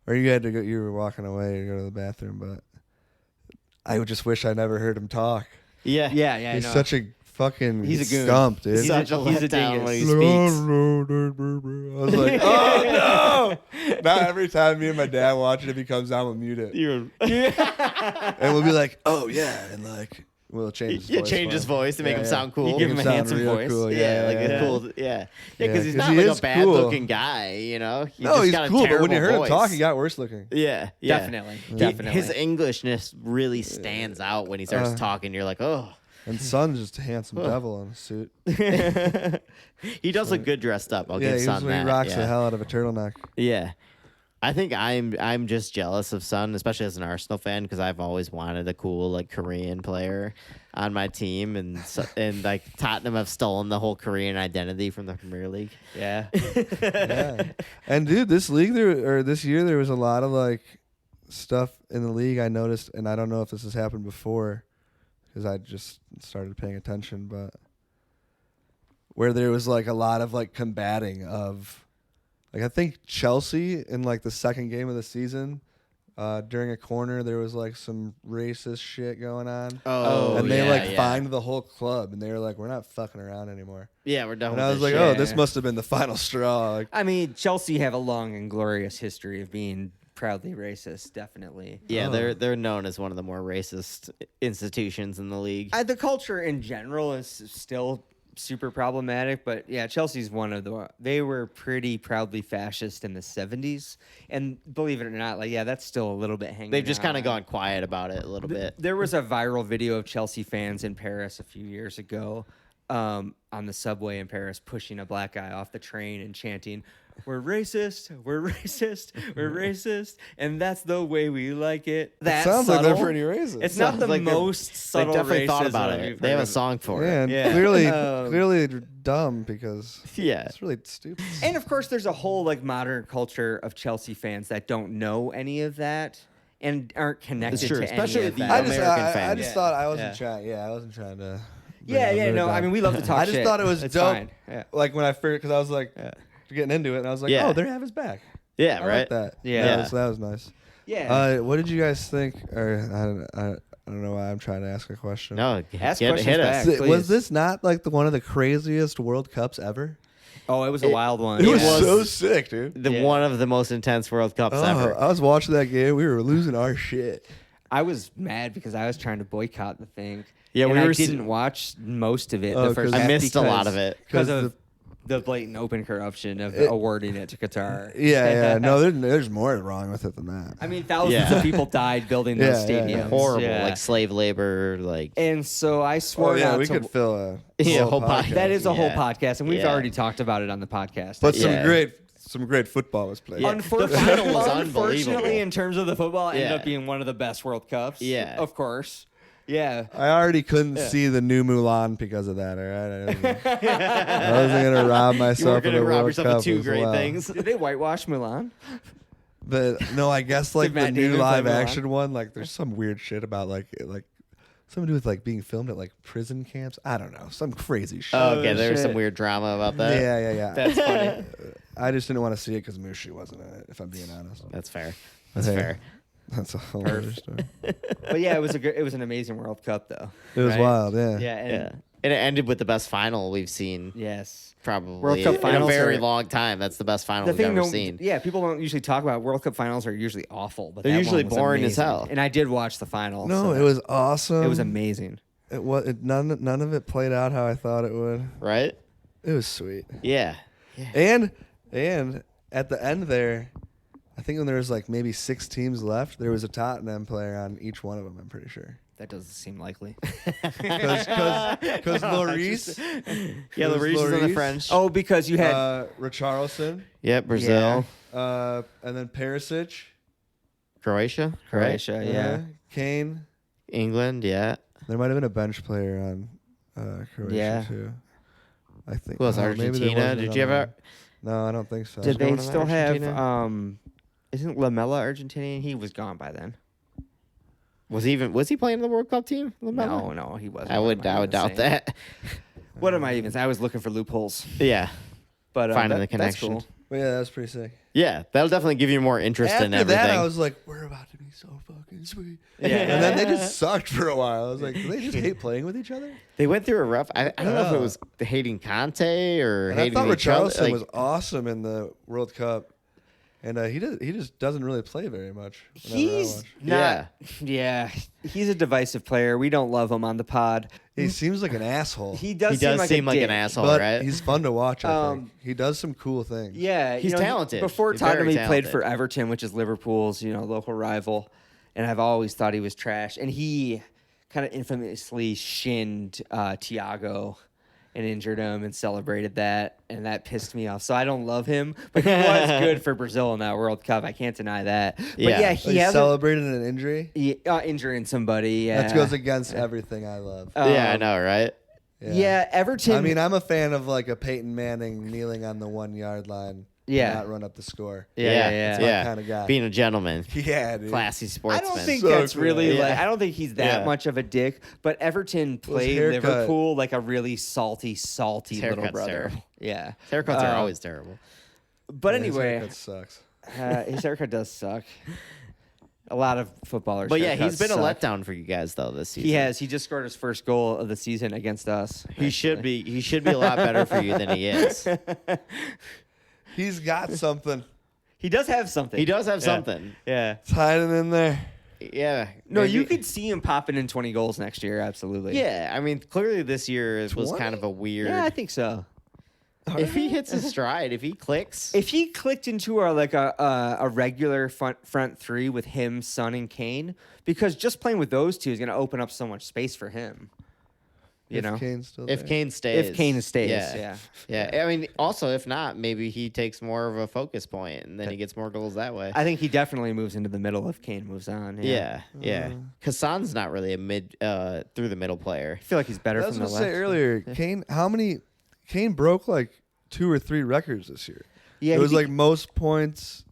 Speaker 1: or you had to go. You were walking away to go to the bathroom, but I would just wish I never heard him talk.
Speaker 3: Yeah.
Speaker 2: Yeah, yeah.
Speaker 1: He's
Speaker 2: I know.
Speaker 1: such a fucking
Speaker 2: He's a goon.
Speaker 1: stump, dude.
Speaker 3: He's such a
Speaker 2: he's a
Speaker 3: letdown when he
Speaker 2: dingus.
Speaker 3: speaks.
Speaker 1: I was like, oh no! Now every time me and my dad watch it, if he comes down, we'll mute it, and we'll be like, oh yeah, and like we'll change his voice.
Speaker 3: Change his voice to make him sound cool.
Speaker 2: You give him a
Speaker 1: sound
Speaker 2: handsome
Speaker 1: real
Speaker 2: voice.
Speaker 1: Cool.
Speaker 3: Yeah, like
Speaker 1: yeah.
Speaker 3: a cool. Yeah, because he's
Speaker 1: 'cause
Speaker 3: not
Speaker 1: he
Speaker 3: like
Speaker 1: is
Speaker 3: a bad
Speaker 1: cool.
Speaker 3: looking guy. You know,
Speaker 1: No, he's
Speaker 3: got a
Speaker 1: cool, but when you
Speaker 3: terrible
Speaker 1: heard
Speaker 3: voice.
Speaker 1: him talk, he got worse looking.
Speaker 3: Yeah.
Speaker 2: Definitely. Definitely.
Speaker 3: His Englishness really stands out when he starts talking. You're like, oh.
Speaker 1: And Son's just a handsome devil in a suit.
Speaker 3: He does look good dressed up. I'll
Speaker 1: Yeah,
Speaker 3: give
Speaker 1: he
Speaker 3: Son that.
Speaker 1: rocks
Speaker 3: yeah.
Speaker 1: the hell out of a turtleneck.
Speaker 3: Yeah. I think I'm just jealous of Son, especially as an Arsenal fan, because I've always wanted a cool like Korean player on my team, and like Tottenham have stolen the whole Korean identity from the Premier League.
Speaker 2: Yeah.
Speaker 1: Yeah. And dude, this year there was a lot of like stuff in the league I noticed, and I don't know if this has happened before because I just started paying attention, but where there was like a lot of like combating of like I think Chelsea in like the second game of the season during a corner there was like some racist shit going on.
Speaker 3: Oh,
Speaker 1: and they
Speaker 3: yeah.
Speaker 1: fined the whole club, and they were like, we're not fucking around anymore.
Speaker 3: Yeah, we're done
Speaker 1: And
Speaker 3: with
Speaker 1: I was
Speaker 3: this
Speaker 1: like,
Speaker 3: shit.
Speaker 1: oh, this must have been the final straw. Like,
Speaker 2: I mean, Chelsea have a long and glorious history of being proudly racist, definitely.
Speaker 3: Yeah,
Speaker 1: Oh.
Speaker 3: they're known as one of the more racist institutions in the league.
Speaker 2: The culture in general is still super problematic, but yeah, Chelsea's one of they were pretty proudly fascist in the 70s, and believe it or not, like that's still a little bit hanging.
Speaker 3: They've just kind of
Speaker 2: on.
Speaker 3: gone quiet about it a little bit.
Speaker 2: There was a viral video of Chelsea fans in Paris a few years ago on the subway in Paris pushing a black guy off the train and chanting, "We're racist, we're racist, we're racist, and that's the way we like it." That
Speaker 1: sounds like they're
Speaker 2: subtle.
Speaker 1: pretty racist.
Speaker 2: It's not the
Speaker 3: like they're-
Speaker 2: most subtle.
Speaker 3: They definitely thought
Speaker 2: racism
Speaker 3: about
Speaker 2: we've
Speaker 3: it. They have
Speaker 2: heard
Speaker 3: a
Speaker 2: of.
Speaker 3: song for
Speaker 1: yeah,
Speaker 3: it.
Speaker 1: and
Speaker 2: Yeah.
Speaker 1: clearly dumb because
Speaker 3: Yeah.
Speaker 1: it's really stupid.
Speaker 2: And of course, there's a whole like modern culture of Chelsea fans that don't know any of that and aren't connected
Speaker 3: true,
Speaker 2: to
Speaker 3: especially
Speaker 2: any of
Speaker 3: the
Speaker 2: that.
Speaker 1: I just,
Speaker 3: American
Speaker 1: I
Speaker 3: fans.
Speaker 1: just thought I wasn't
Speaker 2: Yeah.
Speaker 1: trying. Yeah, I wasn't trying to.
Speaker 2: I mean, we love to talk
Speaker 1: I just
Speaker 2: shit.
Speaker 1: thought it was
Speaker 2: It's
Speaker 1: dope.
Speaker 2: fine. Yeah.
Speaker 1: Like when I first, because I was like getting into it, and I was like,
Speaker 3: Yeah.
Speaker 1: oh, they have his back.
Speaker 3: Yeah,
Speaker 1: I
Speaker 3: right.
Speaker 1: like that.
Speaker 2: Yeah.
Speaker 1: that was nice.
Speaker 2: Yeah.
Speaker 1: What did you guys think? Or I don't know why I'm trying to ask a question.
Speaker 3: No,
Speaker 2: Ask
Speaker 3: hit
Speaker 2: questions
Speaker 3: us.
Speaker 2: back.
Speaker 1: Was
Speaker 2: please.
Speaker 1: this not like one of the craziest World Cups ever?
Speaker 2: Oh, it was a wild one.
Speaker 1: It was
Speaker 3: was-
Speaker 1: so sick, dude.
Speaker 3: The
Speaker 2: Yeah.
Speaker 3: one of the most intense World Cups
Speaker 1: Oh,
Speaker 3: ever.
Speaker 1: I was watching that game. We were losing our shit.
Speaker 2: I was mad because I was trying to boycott the thing.
Speaker 3: Yeah,
Speaker 2: and
Speaker 3: we
Speaker 2: I
Speaker 3: were
Speaker 2: didn't watch most of it.
Speaker 1: Oh,
Speaker 2: The first
Speaker 1: 'cause-
Speaker 3: I
Speaker 2: half
Speaker 3: missed a lot
Speaker 2: because-
Speaker 3: of it.
Speaker 2: because
Speaker 1: 'Cause
Speaker 2: of the blatant open corruption of
Speaker 1: It-
Speaker 2: awarding it to Qatar.
Speaker 1: Yeah. No, there's more wrong with it than that.
Speaker 2: I mean, thousands
Speaker 3: Yeah.
Speaker 2: of people died building those
Speaker 1: Yeah, yeah,
Speaker 2: stadiums.
Speaker 1: yeah.
Speaker 3: Horrible,
Speaker 2: Yeah.
Speaker 3: like slave labor, like
Speaker 2: And so I swore
Speaker 1: Oh yeah,
Speaker 2: not
Speaker 1: we
Speaker 2: to.
Speaker 1: could fill a
Speaker 3: Yeah,
Speaker 1: whole
Speaker 3: whole podcast.
Speaker 1: podcast.
Speaker 2: That is a whole
Speaker 3: Yeah.
Speaker 2: podcast, and we've
Speaker 3: Yeah.
Speaker 2: already talked about it on the podcast.
Speaker 1: But
Speaker 3: Yeah.
Speaker 1: some great football was played.
Speaker 3: Yeah. The final was
Speaker 2: Unfortunately,
Speaker 3: unbelievable.
Speaker 2: in terms of the football, it ended
Speaker 3: Yeah.
Speaker 2: up being one of the best World Cups.
Speaker 3: Yeah.
Speaker 2: Of course. Yeah.
Speaker 1: I already couldn't see the new Mulan because of that. All right, I wasn't gonna rob
Speaker 3: you
Speaker 1: myself
Speaker 3: weren't
Speaker 1: of
Speaker 3: going
Speaker 1: the
Speaker 3: to rob
Speaker 1: World
Speaker 3: yourself
Speaker 1: Cup
Speaker 3: of two
Speaker 1: as
Speaker 3: great
Speaker 1: well.
Speaker 3: things.
Speaker 2: Did they whitewash Mulan?
Speaker 1: But no, I guess like
Speaker 2: Did
Speaker 1: the
Speaker 2: Matt
Speaker 1: new
Speaker 2: Damon play
Speaker 1: live
Speaker 2: Mulan?
Speaker 1: action one, like there's some weird shit about like something to do with like being filmed at like prison camps. I don't know, some crazy shit.
Speaker 3: Oh, okay, there was
Speaker 2: shit.
Speaker 3: some weird drama about that.
Speaker 1: Yeah.
Speaker 2: That's funny.
Speaker 1: I just didn't want to see it because Mushi wasn't in it. If I'm being honest,
Speaker 3: That's fair. That's
Speaker 1: Hey,
Speaker 3: fair.
Speaker 1: That's a whole other story.
Speaker 2: But yeah, it was an amazing World Cup, though.
Speaker 1: It was
Speaker 2: right?
Speaker 1: wild, yeah.
Speaker 2: Yeah. And
Speaker 3: Yeah. And it ended with the best final we've seen
Speaker 2: Yes.
Speaker 3: probably
Speaker 2: World Cup
Speaker 3: in a
Speaker 2: finals
Speaker 3: very
Speaker 2: are-
Speaker 3: long time. That's the best final
Speaker 2: The
Speaker 3: we've
Speaker 2: thing,
Speaker 3: ever
Speaker 2: no,
Speaker 3: seen.
Speaker 2: yeah, people don't usually talk about World Cup finals are usually awful, but
Speaker 3: They're
Speaker 2: that
Speaker 3: usually
Speaker 2: one was
Speaker 3: boring as
Speaker 2: amazing.
Speaker 3: hell.
Speaker 2: And I did watch the final.
Speaker 1: No,
Speaker 2: so
Speaker 1: it was awesome.
Speaker 2: It was amazing.
Speaker 1: It was none of it played out how I thought it would.
Speaker 3: Right?
Speaker 1: It was sweet.
Speaker 3: Yeah.
Speaker 1: And at the end there, I think when there was like maybe 6 teams left, there was a Tottenham player on each one of them. I'm pretty sure.
Speaker 2: That doesn't seem likely.
Speaker 1: Because Lloris,
Speaker 3: Yeah, Lloris is on the
Speaker 1: Lloris.
Speaker 3: French.
Speaker 2: Oh, because you had
Speaker 1: Richarlison,
Speaker 3: Yep, Brazil.
Speaker 1: and then Perisic,
Speaker 3: Croatia.
Speaker 2: Croatia,
Speaker 3: Right?
Speaker 2: yeah.
Speaker 1: Kane.
Speaker 3: England, yeah.
Speaker 1: There might have been a bench player on Croatia
Speaker 2: Yeah.
Speaker 1: too. I think.
Speaker 3: Who else?
Speaker 1: maybe there
Speaker 3: Argentina.
Speaker 1: wasn't
Speaker 3: Did you
Speaker 1: another
Speaker 3: ever?
Speaker 1: one. No, I don't think so.
Speaker 2: Did
Speaker 3: going
Speaker 2: they
Speaker 3: on
Speaker 2: still have?
Speaker 3: Argentina?
Speaker 2: Isn't Lamella Argentinian? He was gone by then.
Speaker 3: Was he playing in the World Cup team? Lamella?
Speaker 2: No, he wasn't.
Speaker 3: I
Speaker 2: What
Speaker 3: would
Speaker 2: am even
Speaker 3: doubt
Speaker 2: saying?
Speaker 3: that.
Speaker 2: What am I even saying? I was looking for loopholes.
Speaker 3: Yeah.
Speaker 2: But
Speaker 3: Finding the
Speaker 2: that's
Speaker 3: connection.
Speaker 2: cool.
Speaker 1: But yeah, that was pretty sick.
Speaker 3: Yeah, that'll definitely give you more interest in
Speaker 1: After
Speaker 3: everything.
Speaker 1: that, I was like, we're about to be he's so fucking sweet.
Speaker 2: Yeah.
Speaker 1: And then they just sucked for a while. I was like, do they just hate playing with each other?
Speaker 3: They went through a rough. I don't know if it was hating Conte or
Speaker 1: And I
Speaker 3: hating
Speaker 1: thought
Speaker 3: each other.
Speaker 1: Richarlison
Speaker 3: Like,
Speaker 1: was awesome in the World Cup. And he just doesn't really play very much.
Speaker 2: He's not. Yeah, he's a divisive player. We don't love him on the pod.
Speaker 1: He seems like an asshole.
Speaker 2: He does
Speaker 3: seem like
Speaker 2: a
Speaker 3: an
Speaker 2: dick.
Speaker 3: asshole,
Speaker 1: but
Speaker 3: right?
Speaker 1: he's fun to watch, I think. He does some cool things.
Speaker 2: Yeah,
Speaker 3: He's talented.
Speaker 2: Before
Speaker 3: He's
Speaker 2: Tottenham,
Speaker 3: very
Speaker 2: he played
Speaker 3: talented.
Speaker 2: for Everton, which is Liverpool's local rival, and I've always thought he was trash. And he kind of infamously shinned Thiago and injured him and celebrated that, and that pissed me off. So I don't love him, but he was good for Brazil in that World Cup. I can't deny that. But yeah, he hasn't
Speaker 1: celebrated an injury.
Speaker 2: Injuring somebody. Yeah.
Speaker 1: That goes against everything I love.
Speaker 3: yeah, I know, right?
Speaker 2: Yeah, Everton.
Speaker 1: I mean, I'm a fan of like a Peyton Manning kneeling on the 1 yard line.
Speaker 2: Yeah.
Speaker 1: Not run up the score.
Speaker 2: Yeah.
Speaker 1: That's my kind of guy.
Speaker 3: Being a gentleman,
Speaker 1: Yeah, dude.
Speaker 3: classy
Speaker 2: I
Speaker 3: sportsman.
Speaker 2: don't think
Speaker 1: So
Speaker 2: that's
Speaker 1: cool.
Speaker 2: really
Speaker 3: Yeah.
Speaker 2: like. I don't think he's that
Speaker 3: Yeah.
Speaker 2: much of a dick. But Everton played
Speaker 1: haircut-
Speaker 2: Liverpool like a really salty
Speaker 3: His
Speaker 2: little
Speaker 3: haircut's
Speaker 2: brother.
Speaker 3: terrible.
Speaker 2: Yeah,
Speaker 3: Haircuts are always terrible.
Speaker 2: But
Speaker 1: Yeah, his
Speaker 2: anyway,
Speaker 1: haircut sucks.
Speaker 2: his haircut does suck. A lot of footballers.
Speaker 3: But yeah, he's
Speaker 2: haircuts
Speaker 3: been a
Speaker 2: suck.
Speaker 3: letdown for you guys though this season.
Speaker 2: He has. He just scored his first goal of the season against us.
Speaker 3: He should be. He should be a lot better for you than he is.
Speaker 1: He's got something.
Speaker 2: He does have something.
Speaker 3: He does have
Speaker 2: Yeah.
Speaker 3: something.
Speaker 2: Yeah.
Speaker 1: It's hiding in there.
Speaker 3: Yeah.
Speaker 2: No,
Speaker 3: maybe-
Speaker 2: you could see him popping in 20 goals next year. Absolutely.
Speaker 3: Yeah, I mean, clearly this year was
Speaker 1: 20?
Speaker 3: kind of a weird.
Speaker 2: Yeah, I think so.
Speaker 3: If he hits his stride, if he clicks,
Speaker 2: If he clicked into a regular front three with him, Son, and Kane, because just playing with those two is going to open up so much space for him. You know,
Speaker 1: Kane's still
Speaker 3: if
Speaker 1: there.
Speaker 3: Kane stays,
Speaker 2: if Kane stays, yeah.
Speaker 3: yeah. I mean, also if not, maybe he takes more of a focus point and then he gets more goals that way.
Speaker 2: I think he definitely moves into the middle if Kane moves on.
Speaker 3: yeah. Because Son's not really a mid through the middle player.
Speaker 2: I feel like he's better
Speaker 1: I was
Speaker 2: from the
Speaker 1: gonna
Speaker 2: left.
Speaker 1: say earlier, Kane broke like 2 or 3 records this year.
Speaker 2: Yeah,
Speaker 1: it
Speaker 2: he
Speaker 1: was
Speaker 2: be-
Speaker 1: like most points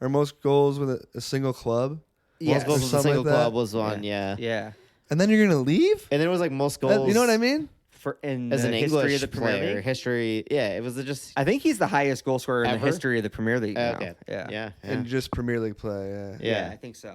Speaker 1: or most goals with a single club.
Speaker 2: Yeah.
Speaker 3: Most goals
Speaker 1: or
Speaker 3: with a
Speaker 1: something
Speaker 3: single
Speaker 1: like that.
Speaker 3: club was one, yeah.
Speaker 2: Yeah.
Speaker 1: And then you're gonna leave?
Speaker 3: And then it was like most goals.
Speaker 1: You know what I mean?
Speaker 2: For in
Speaker 3: As
Speaker 2: the
Speaker 3: an
Speaker 2: history
Speaker 3: English
Speaker 2: of the Premier
Speaker 3: player,
Speaker 2: League.
Speaker 3: history, yeah, it was just
Speaker 2: I think he's the highest goal scorer in the
Speaker 3: Ever?
Speaker 2: history of the Premier League. now.
Speaker 3: okay,
Speaker 2: Yeah.
Speaker 3: yeah.
Speaker 1: In just Premier League play, yeah.
Speaker 2: Yeah,
Speaker 3: Yeah.
Speaker 2: I think so.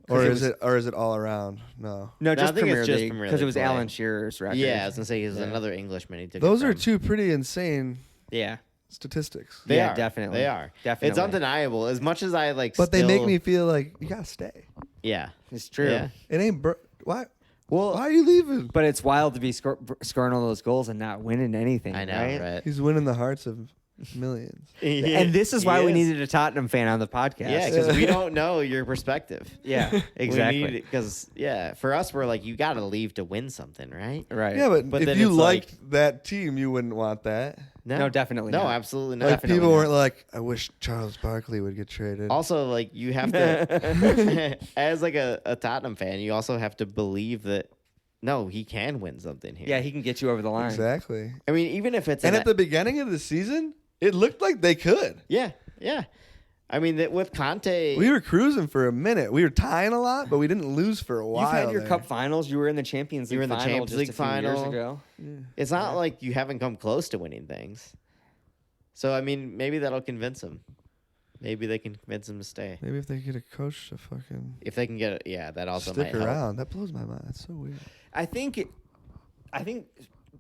Speaker 1: Or
Speaker 2: it
Speaker 1: is it all around? No.
Speaker 2: No,
Speaker 3: I
Speaker 2: just
Speaker 3: think it's
Speaker 2: Premier
Speaker 3: just
Speaker 2: League
Speaker 3: Premier
Speaker 2: because it
Speaker 3: League
Speaker 2: was
Speaker 3: play.
Speaker 2: Alan Shearer's record.
Speaker 3: Yeah, I was gonna say he's
Speaker 2: Yeah.
Speaker 3: another Englishman. He took it
Speaker 1: Those are
Speaker 3: from.
Speaker 1: 2 pretty insane
Speaker 2: Yeah.
Speaker 1: statistics.
Speaker 3: They
Speaker 2: Yeah,
Speaker 3: are
Speaker 2: definitely.
Speaker 3: They are.
Speaker 2: Definitely.
Speaker 3: It's undeniable. As much as I like,
Speaker 1: But they make
Speaker 3: still-
Speaker 1: me feel like you gotta stay.
Speaker 3: Yeah,
Speaker 2: It's true.
Speaker 3: Yeah.
Speaker 1: It ain't why
Speaker 2: Well,
Speaker 1: why are you leaving?
Speaker 2: but it's wild to be scoring all those goals and not winning anything.
Speaker 3: I know, right?
Speaker 1: He's winning the hearts of millions.
Speaker 2: And this is why
Speaker 3: He
Speaker 2: we
Speaker 3: is.
Speaker 2: needed a Tottenham fan on the podcast.
Speaker 3: Yeah, because we don't know your perspective.
Speaker 2: Yeah, exactly.
Speaker 3: Because for us, we're like, you got to leave to win something, right?
Speaker 2: Right.
Speaker 1: Yeah, but
Speaker 3: But then
Speaker 1: if you
Speaker 3: it's
Speaker 1: liked
Speaker 3: like-
Speaker 1: that team, you wouldn't want that.
Speaker 2: No, definitely
Speaker 3: no,
Speaker 2: not.
Speaker 3: absolutely not.
Speaker 1: Like
Speaker 2: Definitely
Speaker 1: people
Speaker 2: not.
Speaker 1: weren't like, I wish Charles Barkley would get traded.
Speaker 3: Also, like you have to, as like a Tottenham fan, you also have to believe that no, he can win something here.
Speaker 2: Yeah, he can get you over the line.
Speaker 1: Exactly.
Speaker 3: I mean, even if it's
Speaker 1: And at the beginning of the season, it looked like they could.
Speaker 3: yeah. I mean, that with Conte,
Speaker 1: We were cruising for a minute. We were tying a lot, but we didn't lose for a while.
Speaker 2: You've had your
Speaker 1: there.
Speaker 2: cup finals. You were in the Champions League
Speaker 3: You were in the
Speaker 2: final
Speaker 3: Champions
Speaker 2: just
Speaker 3: League
Speaker 2: a few years
Speaker 3: final.
Speaker 2: ago.
Speaker 3: it's not like you haven't come close to winning things. So I mean, maybe that'll convince him. Maybe they can convince him to stay
Speaker 1: Maybe if they get a coach to fucking
Speaker 3: if they can get it. Yeah, that also
Speaker 1: stick
Speaker 3: might help.
Speaker 1: around. That blows my mind. That's so weird.
Speaker 2: I think.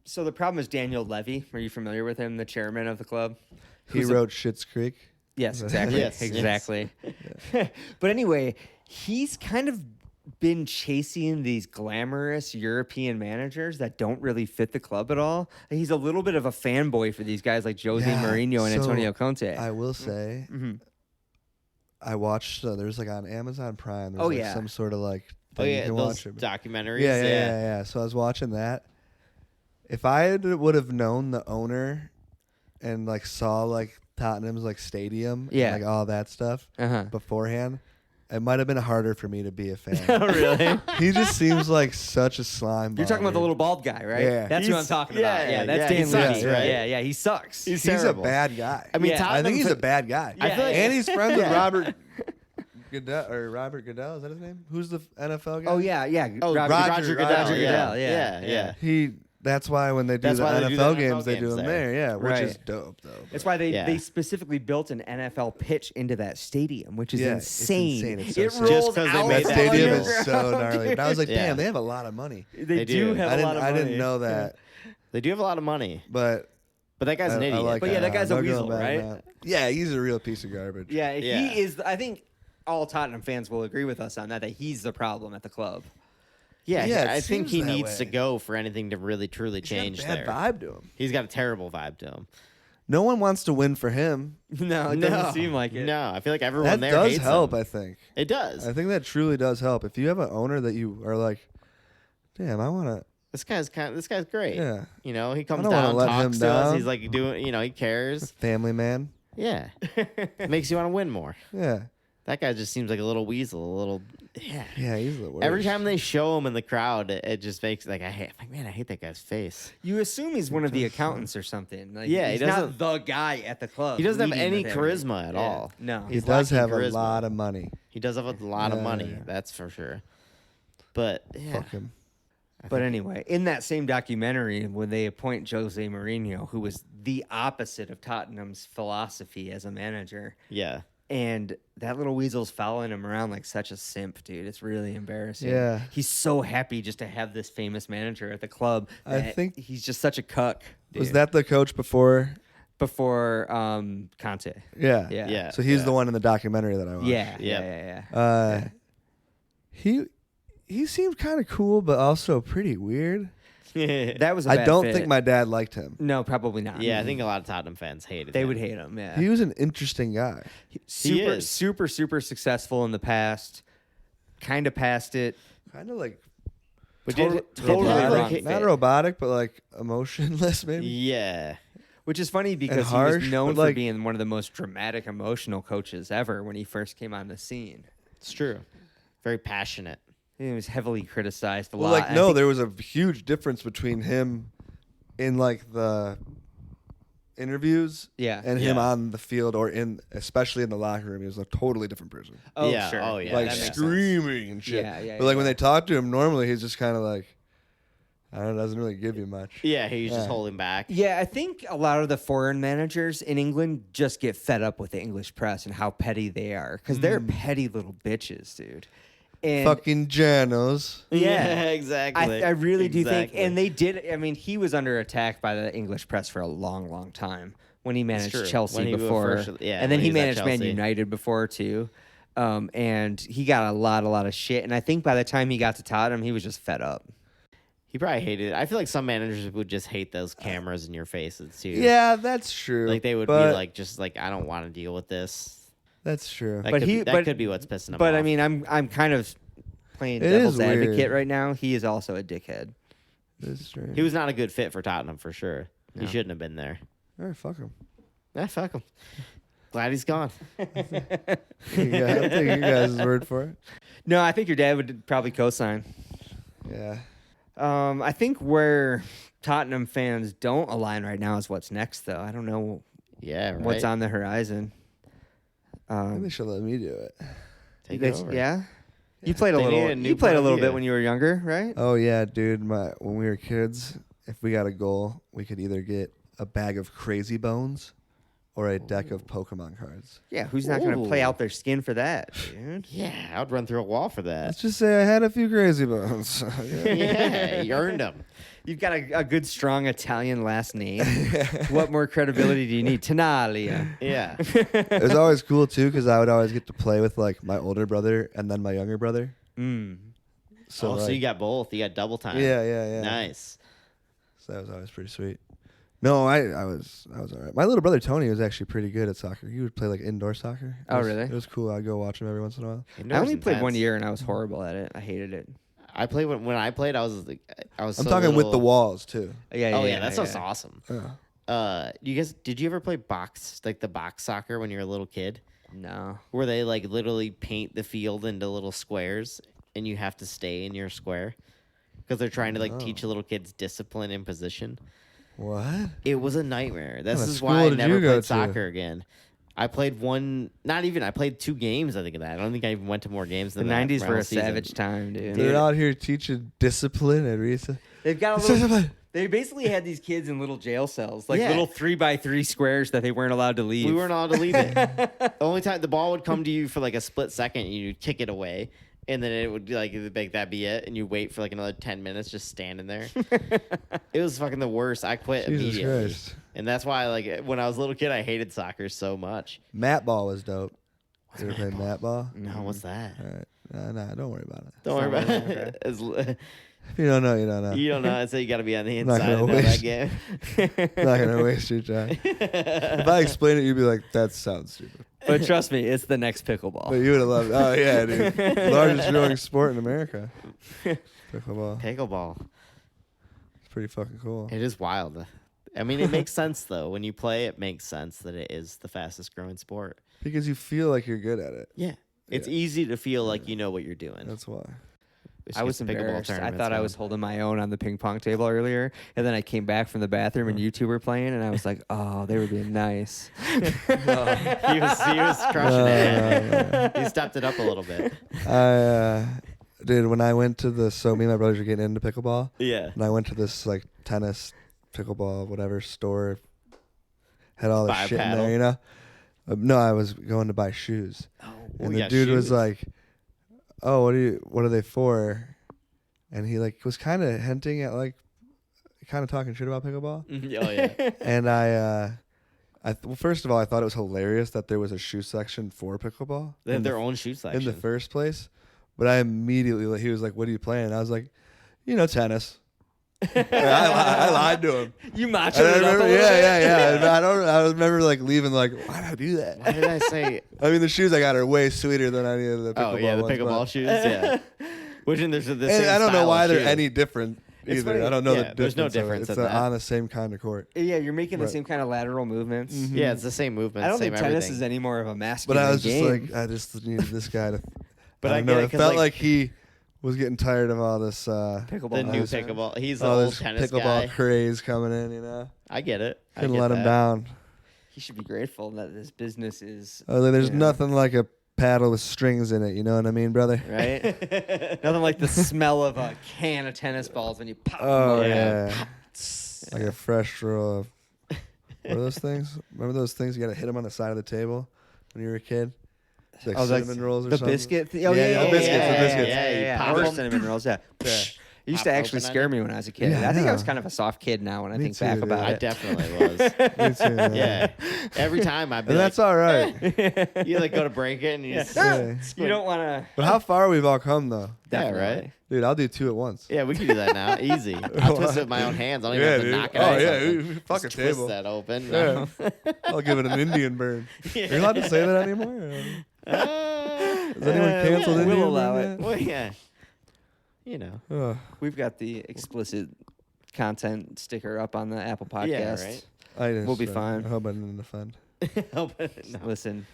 Speaker 2: So the problem is Daniel Levy. Are you familiar with him, the chairman of the club?
Speaker 1: He
Speaker 2: Who's a-
Speaker 1: wrote Schitt's Creek.
Speaker 2: Yes, exactly.
Speaker 3: Yes,
Speaker 2: exactly. But anyway, he's kind of been chasing these glamorous European managers that don't really fit the club at all. He's a little bit of a fanboy for these guys like Jose
Speaker 1: Yeah,
Speaker 2: Mourinho and
Speaker 1: so
Speaker 2: Antonio Conte.
Speaker 1: I will say,
Speaker 2: Mhm.
Speaker 1: I watched. There's like on Amazon Prime. There's
Speaker 2: Oh,
Speaker 1: like
Speaker 2: yeah.
Speaker 1: some sort of like.
Speaker 3: Oh
Speaker 1: thing you
Speaker 3: yeah,
Speaker 1: can
Speaker 3: those
Speaker 1: watch it.
Speaker 3: documentaries.
Speaker 1: Yeah. So I was watching that. If I would have known the owner, and like saw like Tottenham's like stadium, and,
Speaker 2: Yeah.
Speaker 1: like all that stuff
Speaker 2: Uh-huh.
Speaker 1: beforehand, it might have been harder for me to be a fan.
Speaker 2: Oh, really?
Speaker 1: He just seems like such a slime.
Speaker 2: You're talking about the
Speaker 1: ball,
Speaker 2: little bald guy, right?
Speaker 1: Yeah.
Speaker 2: That's who I'm
Speaker 3: He's-
Speaker 2: talking
Speaker 3: yeah,
Speaker 2: about. Yeah,
Speaker 3: yeah,
Speaker 2: that's
Speaker 3: he
Speaker 2: Dan
Speaker 3: sucks,
Speaker 2: Levy.
Speaker 3: right?
Speaker 2: Yeah, he sucks.
Speaker 3: He's
Speaker 1: dude. He's a
Speaker 3: terrible.
Speaker 1: bad guy.
Speaker 3: I mean,
Speaker 2: Yeah.
Speaker 1: I think he's
Speaker 3: Tottenham's
Speaker 1: a bad guy.
Speaker 2: I feel like-
Speaker 1: and he's friends with
Speaker 3: Yeah.
Speaker 1: Robert Goodell or Robert Goodell. Is that his name? Who's the NFL guy?
Speaker 2: Oh yeah.
Speaker 3: Oh,
Speaker 2: Roger
Speaker 1: Roger
Speaker 2: Goodell.
Speaker 1: Goodell,
Speaker 2: Yeah.
Speaker 3: yeah.
Speaker 1: He That's why when they do
Speaker 3: That's
Speaker 1: the
Speaker 3: why they do
Speaker 1: NFL
Speaker 3: the
Speaker 1: games,
Speaker 3: NFL
Speaker 1: they do
Speaker 3: games
Speaker 1: them
Speaker 3: there.
Speaker 1: there. Yeah, which is
Speaker 2: Right.
Speaker 1: dope, though.
Speaker 2: That's why
Speaker 3: Yeah.
Speaker 2: they specifically built an NFL pitch into that stadium, which is
Speaker 1: Yeah, it's
Speaker 2: insane.
Speaker 1: insane. It's so
Speaker 2: It
Speaker 1: sick.
Speaker 2: rolls
Speaker 3: Just 'cause they
Speaker 2: out
Speaker 3: made
Speaker 1: that
Speaker 3: that
Speaker 1: stadium
Speaker 3: field.
Speaker 1: is so gnarly. But I was like,
Speaker 3: Yeah.
Speaker 1: damn, they have a lot of money.
Speaker 2: They
Speaker 3: do.
Speaker 2: do have
Speaker 1: I
Speaker 2: a lot of money.
Speaker 1: didn't know that,
Speaker 3: They do have a lot of money,
Speaker 1: but
Speaker 3: but that guy's an
Speaker 1: I
Speaker 3: idiot.
Speaker 1: like
Speaker 2: But yeah, that guy's a
Speaker 1: no going
Speaker 2: weasel,
Speaker 1: back
Speaker 2: right?
Speaker 1: now. Yeah, he's a real piece of garbage.
Speaker 2: Yeah,
Speaker 3: Yeah.
Speaker 2: he is. I think all Tottenham fans will agree with us on that. That he's the problem at the club.
Speaker 3: Yeah,
Speaker 1: Yeah, it
Speaker 3: I think
Speaker 1: seems
Speaker 3: he
Speaker 1: that
Speaker 3: needs to
Speaker 1: way.
Speaker 3: go for anything to really truly
Speaker 1: He's got a
Speaker 3: change
Speaker 1: bad
Speaker 3: there.
Speaker 1: vibe to him.
Speaker 3: He's got a terrible vibe to him.
Speaker 1: No one wants to win for him.
Speaker 2: No, it doesn't seem like it.
Speaker 3: No, I feel like everyone
Speaker 1: That
Speaker 3: there
Speaker 1: does
Speaker 3: hates
Speaker 1: help,
Speaker 3: him.
Speaker 1: I think.
Speaker 3: It does.
Speaker 1: I think that truly does help. If you have an owner that you are like, damn, I want to.
Speaker 3: This guy's great.
Speaker 1: Yeah.
Speaker 3: You know, he comes
Speaker 1: don't wanna
Speaker 3: down,
Speaker 1: let him
Speaker 3: talks to us.
Speaker 1: down.
Speaker 3: He's like doing, he cares.
Speaker 1: Family man.
Speaker 3: Yeah. Makes you want to win more.
Speaker 1: Yeah.
Speaker 3: That guy just seems like a little weasel, a little. Yeah.
Speaker 1: Yeah, he's the worst.
Speaker 3: Every time they show him in the crowd, it just makes like I'm like, man, I hate that guy's face.
Speaker 2: You assume he's one of the accountants or something. Like,
Speaker 3: Yeah, he
Speaker 2: he's not
Speaker 3: doesn't-
Speaker 2: the guy at the club.
Speaker 3: He doesn't have
Speaker 2: leading
Speaker 3: any
Speaker 2: with everything.
Speaker 3: charisma at
Speaker 2: Yeah.
Speaker 3: all.
Speaker 2: No,
Speaker 1: he
Speaker 3: He's
Speaker 1: does
Speaker 3: lacking
Speaker 1: have a
Speaker 3: charisma.
Speaker 1: lot of money.
Speaker 3: He does have a lot of
Speaker 1: Yeah,
Speaker 3: money,
Speaker 1: yeah.
Speaker 3: that's for sure. But yeah,
Speaker 1: Fuck him.
Speaker 2: But anyway, in that same documentary, when they appoint Jose Mourinho, who was the opposite of Tottenham's philosophy as a manager,
Speaker 3: yeah.
Speaker 2: and that little weasel's following him around like such a simp, dude. It's really embarrassing.
Speaker 1: Yeah.
Speaker 2: He's so happy just to have this famous manager at the club.
Speaker 1: I
Speaker 2: that
Speaker 1: think-
Speaker 2: he's just such a cuck.
Speaker 1: Was
Speaker 2: dude.
Speaker 1: that the coach before?
Speaker 2: before Conte?
Speaker 1: Yeah.
Speaker 2: Yeah.
Speaker 3: Yeah.
Speaker 1: So he's the one in the documentary that I watched.
Speaker 2: Yeah.
Speaker 3: Yeah.
Speaker 2: Yeah.
Speaker 1: He seemed kind of cool, but also pretty weird.
Speaker 2: That was. A
Speaker 1: I
Speaker 2: bad
Speaker 1: don't
Speaker 2: fit.
Speaker 1: think my dad liked him.
Speaker 2: No, probably not.
Speaker 3: Yeah, I think a lot of Tottenham fans hated
Speaker 2: they
Speaker 3: him.
Speaker 2: would hate him. Yeah.
Speaker 1: He was an interesting guy.
Speaker 2: super,
Speaker 3: is.
Speaker 2: super successful in the past. Kind of past it.
Speaker 1: Kind of like
Speaker 3: But
Speaker 2: Totally
Speaker 3: did
Speaker 2: wrong
Speaker 3: like,
Speaker 2: fit.
Speaker 1: not robotic, but like emotionless, maybe.
Speaker 3: yeah.
Speaker 2: Which is funny because he
Speaker 1: harsh,
Speaker 2: was known
Speaker 1: but,
Speaker 2: for
Speaker 1: like-
Speaker 2: being one of the most dramatic, emotional coaches ever when he first came on the scene.
Speaker 3: It's true. Very passionate.
Speaker 2: He was heavily criticized a
Speaker 1: Well,
Speaker 2: lot.
Speaker 1: like
Speaker 2: I
Speaker 1: no,
Speaker 2: think-
Speaker 1: there was a huge difference between him in like the interviews,
Speaker 2: Yeah.
Speaker 1: and him
Speaker 3: Yeah.
Speaker 1: on the field or especially in the locker room. He was a totally different person,
Speaker 2: Oh,
Speaker 3: Yeah,
Speaker 2: sure.
Speaker 3: oh, yeah,
Speaker 1: like
Speaker 3: that makes sense.
Speaker 1: screaming and shit.
Speaker 2: Yeah,
Speaker 1: But like when they talk to him normally, he's just kind of like, I don't know, doesn't really give you much.
Speaker 3: Yeah, he was just
Speaker 1: Yeah.
Speaker 3: holding back.
Speaker 2: Yeah, I think a lot of the foreign managers in England just get fed up with the English press and how petty they are because they're petty little bitches, dude. And
Speaker 1: Fucking journos.
Speaker 2: Yeah.
Speaker 3: exactly.
Speaker 2: I really do think,
Speaker 3: Exactly.
Speaker 2: and they did. I mean, he was under attack by the English press for a long time when he managed
Speaker 3: true.
Speaker 2: Chelsea
Speaker 3: When he
Speaker 2: before,
Speaker 3: first- yeah,
Speaker 2: and then
Speaker 3: when
Speaker 2: he
Speaker 3: he was at
Speaker 2: managed Man
Speaker 3: Chelsea.
Speaker 2: United before too. And he got a lot of shit. And I think by the time he got to Tottenham, he was just fed up.
Speaker 3: He probably hated it. I feel like some managers would just hate those cameras in your faces too.
Speaker 1: Yeah, that's true.
Speaker 3: Like they would be
Speaker 1: but
Speaker 3: like, just like, I don't want to deal with this.
Speaker 1: that's true.
Speaker 3: That
Speaker 2: But
Speaker 3: could could be what's pissing him
Speaker 2: But
Speaker 3: off.
Speaker 2: I mean, I'm kind of playing
Speaker 1: It
Speaker 2: devil's
Speaker 1: is
Speaker 2: advocate
Speaker 1: weird.
Speaker 2: right now. He is also a dickhead.
Speaker 1: That's true.
Speaker 3: he was not a good fit for Tottenham for sure.
Speaker 2: No.
Speaker 3: He shouldn't have been there.
Speaker 1: All right, fuck him.
Speaker 3: Fuck him. Glad he's gone.
Speaker 1: Yeah, I'll take your guys' word for it.
Speaker 2: No, I think your dad would probably co-sign.
Speaker 1: Yeah.
Speaker 2: I think where Tottenham fans don't align right now is what's next, though. I don't know
Speaker 3: Yeah, right.
Speaker 2: what's on the horizon.
Speaker 1: I think they should let me do it.
Speaker 3: Take it over.
Speaker 2: Yeah. You played a
Speaker 3: They need
Speaker 2: little.
Speaker 3: a new
Speaker 2: You played a
Speaker 3: point
Speaker 2: little
Speaker 3: of
Speaker 2: bit
Speaker 3: view.
Speaker 2: when you were younger, right?
Speaker 1: Oh yeah, dude. When we were kids, if we got a goal, we could either get a bag of Crazy Bones or a deck of Pokemon cards.
Speaker 2: Yeah. Who's not going to play
Speaker 3: Ooh.
Speaker 2: out their skin for that, dude?
Speaker 3: Yeah, I would run through a wall for that.
Speaker 1: Let's just say I had a few Crazy Bones.
Speaker 3: Yeah, you earned them.
Speaker 2: You've got a good, strong Italian last name. What more credibility do you need? Tenaglia.
Speaker 3: Yeah.
Speaker 1: It was always cool too because I would always get to play with like my older brother and then my younger brother.
Speaker 2: Mm.
Speaker 3: So
Speaker 1: like,
Speaker 3: you got both. You got double time.
Speaker 1: yeah.
Speaker 3: Nice.
Speaker 1: So that was always pretty sweet. No, I was all right. My little brother Tony was actually pretty good at soccer. He would play like indoor soccer.
Speaker 2: Oh,
Speaker 1: It
Speaker 2: really?
Speaker 1: was cool. I'd go watch him every once in a while.
Speaker 2: I only played 1 year and I was horrible at it. I hated it.
Speaker 3: I played when I played. I was
Speaker 1: I'm
Speaker 3: so
Speaker 1: talking with the
Speaker 3: little.
Speaker 1: walls too.
Speaker 2: Yeah.
Speaker 3: Oh yeah, that sounds awesome.
Speaker 1: Yeah.
Speaker 3: You guys, did you ever play the box soccer when you were a little kid?
Speaker 2: No.
Speaker 3: Where they like literally paint the field into little squares and you have to stay in your square because they're trying to like teach little kids discipline and position.
Speaker 1: What?
Speaker 3: It was a nightmare. This
Speaker 1: What
Speaker 3: is
Speaker 1: school
Speaker 3: why I
Speaker 1: did
Speaker 3: never
Speaker 1: you go
Speaker 3: played
Speaker 1: to?
Speaker 3: soccer again. I played I played 2 games, I think, of that. I don't think I even went to more games
Speaker 2: The
Speaker 3: than that.
Speaker 2: 90s
Speaker 3: for
Speaker 2: were
Speaker 3: all
Speaker 2: a
Speaker 3: season.
Speaker 2: savage time, dude.
Speaker 1: They're out here teaching discipline at Risa.
Speaker 2: They've got a little. They basically had these kids in little jail cells, like
Speaker 3: Yeah.
Speaker 2: little 3x3 squares that they weren't allowed to leave.
Speaker 3: We weren't allowed to leave it. The only time the ball would come to you for like a split second, and you'd kick it away, and then it would be like that'd be it, and you wait for like another 10 minutes just standing there. It was fucking the worst. I quit
Speaker 1: Jesus
Speaker 3: immediately,
Speaker 1: Christ.
Speaker 3: and that's why like when I was a little kid, I hated soccer so much.
Speaker 1: Mat ball was dope. You ever play mat ball?
Speaker 3: No, what's that?
Speaker 1: All right. No, don't worry about it.
Speaker 3: Don't worry about it.
Speaker 1: If you don't know, you don't know.
Speaker 3: You don't know. I say you got to be on the
Speaker 1: not
Speaker 3: inside
Speaker 1: gonna
Speaker 3: of that
Speaker 1: waste-
Speaker 3: game.
Speaker 1: Not gonna waste your time. If I explain it, you'd be like, "That sounds stupid."
Speaker 2: But trust me, it's the next pickleball.
Speaker 1: But you would have loved. Oh yeah, dude. Largest growing sport in America. Pickleball.
Speaker 3: Pickleball.
Speaker 1: It's pretty fucking cool.
Speaker 3: It is wild. I mean, it makes sense though. When you play, it makes sense that it is the fastest growing sport.
Speaker 1: Because you feel like you're good at it.
Speaker 3: Yeah. It's
Speaker 1: Yeah.
Speaker 3: easy to feel like you know what you're doing.
Speaker 1: That's why.
Speaker 2: I was embarrassed. I thought I was holding my own on the ping pong table earlier, and then I came back from the bathroom and you two were playing, and I was like, "Oh, they were being nice."
Speaker 3: he was crushing it. He stepped it up a little bit.
Speaker 1: Dude, when I went to me and my brothers were getting into pickleball,
Speaker 3: Yeah.
Speaker 1: and I went to this like tennis, pickleball, whatever store, had all this
Speaker 3: Buy a
Speaker 1: shit in
Speaker 3: paddle.
Speaker 1: there, you know. No, I was going to buy shoes, and
Speaker 3: we
Speaker 1: the
Speaker 3: got
Speaker 1: dude was
Speaker 3: shoes.
Speaker 1: like, "Oh, what are they for?" And he like was kind of hinting at like, kind of talking shit about pickleball.
Speaker 3: Oh yeah.
Speaker 1: And well, first of all, I thought it was hilarious that there was a shoe section for pickleball
Speaker 3: They have
Speaker 1: in
Speaker 3: their
Speaker 1: the-
Speaker 3: own shoe section.
Speaker 1: in the first place. But I immediately, he was like, "What are you playing?" And I was like, tennis. I lied to him.
Speaker 2: You machoed
Speaker 1: And I
Speaker 2: it up a
Speaker 1: remember,
Speaker 2: little bit?
Speaker 1: yeah. I remember like leaving like, why did I do that?
Speaker 3: Why did I say?
Speaker 1: I mean, the shoes I got are way sweeter than any of the pickleball
Speaker 3: Oh yeah, the
Speaker 1: ones,
Speaker 3: pickleball
Speaker 1: but-
Speaker 3: shoes. Yeah. Which and there's the
Speaker 1: And
Speaker 3: same
Speaker 1: I don't know
Speaker 3: style
Speaker 1: why
Speaker 3: of
Speaker 1: they're
Speaker 3: shoe.
Speaker 1: any different
Speaker 3: It's
Speaker 1: either.
Speaker 3: funny.
Speaker 1: I don't know the
Speaker 3: Yeah,
Speaker 1: difference.
Speaker 3: there's no
Speaker 1: of it.
Speaker 3: difference
Speaker 1: It's
Speaker 3: in that.
Speaker 1: on the same kind of court.
Speaker 2: Yeah, you're making the
Speaker 1: Right.
Speaker 2: same kind of lateral movements.
Speaker 3: Yeah, it's the same movement.
Speaker 2: I don't
Speaker 3: same
Speaker 2: think tennis
Speaker 3: everything.
Speaker 2: is any more of a masculine
Speaker 1: But I was just
Speaker 2: game.
Speaker 1: like, I just needed this guy to.
Speaker 3: But
Speaker 1: I
Speaker 3: I
Speaker 1: don't
Speaker 3: get
Speaker 1: know.
Speaker 3: it,
Speaker 1: It
Speaker 3: 'cause,
Speaker 1: felt
Speaker 3: like,
Speaker 1: like he was getting tired of all this.
Speaker 2: pickleball.
Speaker 3: the new
Speaker 2: nonsense.
Speaker 3: pickleball. He's the
Speaker 1: all
Speaker 3: old
Speaker 1: this
Speaker 3: tennis
Speaker 1: pickleball
Speaker 3: guy.
Speaker 1: craze coming in. You know,
Speaker 3: I get it. I
Speaker 1: couldn't
Speaker 3: get
Speaker 1: let him
Speaker 3: that.
Speaker 1: down.
Speaker 2: He should be grateful that this business is
Speaker 1: There's
Speaker 2: Yeah.
Speaker 1: nothing like a paddle with strings in it. You know what I mean, brother?
Speaker 2: right. Nothing like the smell of a can of tennis balls when you pop.
Speaker 1: Oh
Speaker 2: them.
Speaker 1: yeah, like a fresh roll of. What are those things? Remember those things you got to hit them on the side of the table when you were a kid? It's like
Speaker 2: Oh, that's
Speaker 1: cinnamon rolls or
Speaker 2: the
Speaker 1: something.
Speaker 2: biscuit. Oh
Speaker 1: Yeah,
Speaker 2: yeah,
Speaker 1: the biscuits, the biscuits.
Speaker 3: Yeah, you pop
Speaker 2: Or
Speaker 3: them.
Speaker 2: cinnamon rolls. Yeah.
Speaker 1: Yeah.
Speaker 2: It used
Speaker 3: Pop
Speaker 2: to actually
Speaker 3: open on
Speaker 2: scare
Speaker 3: it.
Speaker 2: me when I was a kid.
Speaker 1: Yeah,
Speaker 2: I think I
Speaker 1: yeah.
Speaker 2: was kind of a soft kid now when I
Speaker 1: Me
Speaker 2: think
Speaker 1: too,
Speaker 2: back
Speaker 1: dude.
Speaker 2: about
Speaker 3: I
Speaker 2: it.
Speaker 3: definitely was.
Speaker 1: Me too, man.
Speaker 3: Yeah. Every time I'd be
Speaker 1: And
Speaker 3: like,
Speaker 1: that's all right.
Speaker 3: you like go to break it and you just,
Speaker 1: Yeah.
Speaker 2: You don't want to.
Speaker 1: But how far we've all come though,
Speaker 3: yeah, right.
Speaker 1: dude. I'll do two at once.
Speaker 3: Yeah, we can do that now. Easy. I'll twist it with my own hands. I don't even have to
Speaker 1: dude.
Speaker 3: knock it
Speaker 1: Oh
Speaker 3: out.
Speaker 1: yeah,
Speaker 3: something.
Speaker 1: we fuck a
Speaker 3: Just twist
Speaker 1: table.
Speaker 3: that open.
Speaker 1: Yeah. I'll give it an Indian burn. Are you allowed to say that anymore? Has anyone canceled
Speaker 2: we'll
Speaker 1: Indian
Speaker 2: allow
Speaker 1: burn
Speaker 2: it.
Speaker 3: Well, yeah. You know.
Speaker 1: yet? Ugh.
Speaker 2: We've got the explicit content sticker up on the Apple Podcast.
Speaker 3: Yeah, right.
Speaker 2: We'll be fine.
Speaker 1: I hope I didn't offend.
Speaker 3: No.
Speaker 2: Listen,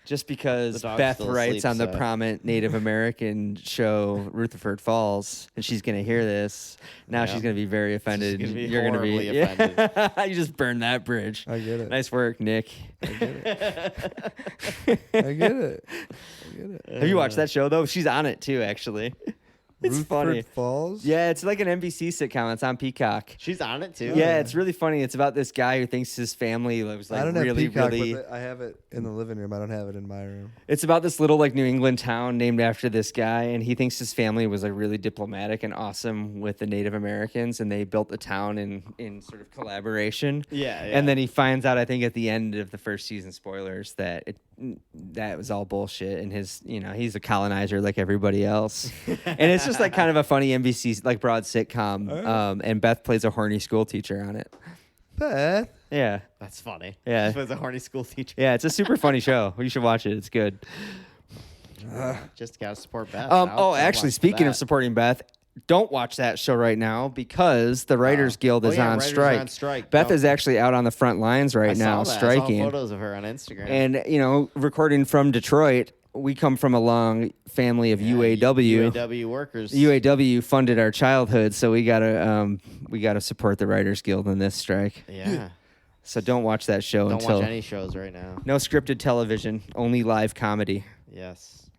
Speaker 2: just
Speaker 3: The
Speaker 2: because
Speaker 3: dog's
Speaker 2: Beth
Speaker 3: still
Speaker 2: writes
Speaker 3: asleep,
Speaker 2: on the
Speaker 3: so-
Speaker 2: prominent Native American show Rutherford Falls, and she's gonna hear this, now
Speaker 3: Yeah.
Speaker 2: she's gonna be very offended.
Speaker 3: gonna be
Speaker 2: You're gonna be
Speaker 3: horribly offended.
Speaker 2: you just burned that bridge.
Speaker 1: I get it.
Speaker 2: Nice work, Nick.
Speaker 1: I get it. I get it.
Speaker 2: Have you watched that show though? She's on it too, actually. It's
Speaker 1: Rutherford
Speaker 2: funny.
Speaker 1: Falls.
Speaker 2: Yeah, it's like an NBC sitcom. It's on Peacock.
Speaker 3: She's on it too.
Speaker 2: Yeah, it's really funny. It's about this guy who thinks his family was like
Speaker 1: I don't
Speaker 2: really,
Speaker 1: have Peacock,
Speaker 2: really.
Speaker 1: but I have it in the living room. I don't have it in my room.
Speaker 2: It's about this little like New England town named after this guy, and he thinks his family was like really diplomatic and awesome with the Native Americans, and they built the town in sort of collaboration.
Speaker 3: Yeah,
Speaker 2: And then he finds out, I think, at the end of the first season, spoilers, that that was all bullshit, and he's a colonizer like everybody else, and it's just like kind of a funny NBC like broad sitcom. And Beth plays a horny school teacher on it.
Speaker 1: Beth.
Speaker 2: Yeah.
Speaker 3: That's funny.
Speaker 2: Yeah.
Speaker 3: She was a horny school teacher.
Speaker 2: Yeah, it's a super funny show. You should watch it. It's good.
Speaker 3: Just gotta support Beth.
Speaker 2: Actually, speaking of supporting Beth, don't watch that show right now because the Writers Guild is on
Speaker 3: Writers are
Speaker 2: strike.
Speaker 3: on strike.
Speaker 2: Beth
Speaker 3: Don't-
Speaker 2: is actually out on the front lines right
Speaker 3: I
Speaker 2: now,
Speaker 3: saw that.
Speaker 2: striking.
Speaker 3: I saw photos of her on Instagram.
Speaker 2: And recording from Detroit, we come from a long family of UAW.
Speaker 3: UAW workers.
Speaker 2: UAW funded our childhood, so we gotta support the Writers Guild in this strike.
Speaker 3: Yeah.
Speaker 2: So don't watch that show
Speaker 3: Don't
Speaker 2: until
Speaker 3: watch any shows right now.
Speaker 2: no scripted television, only live comedy.
Speaker 3: Yes.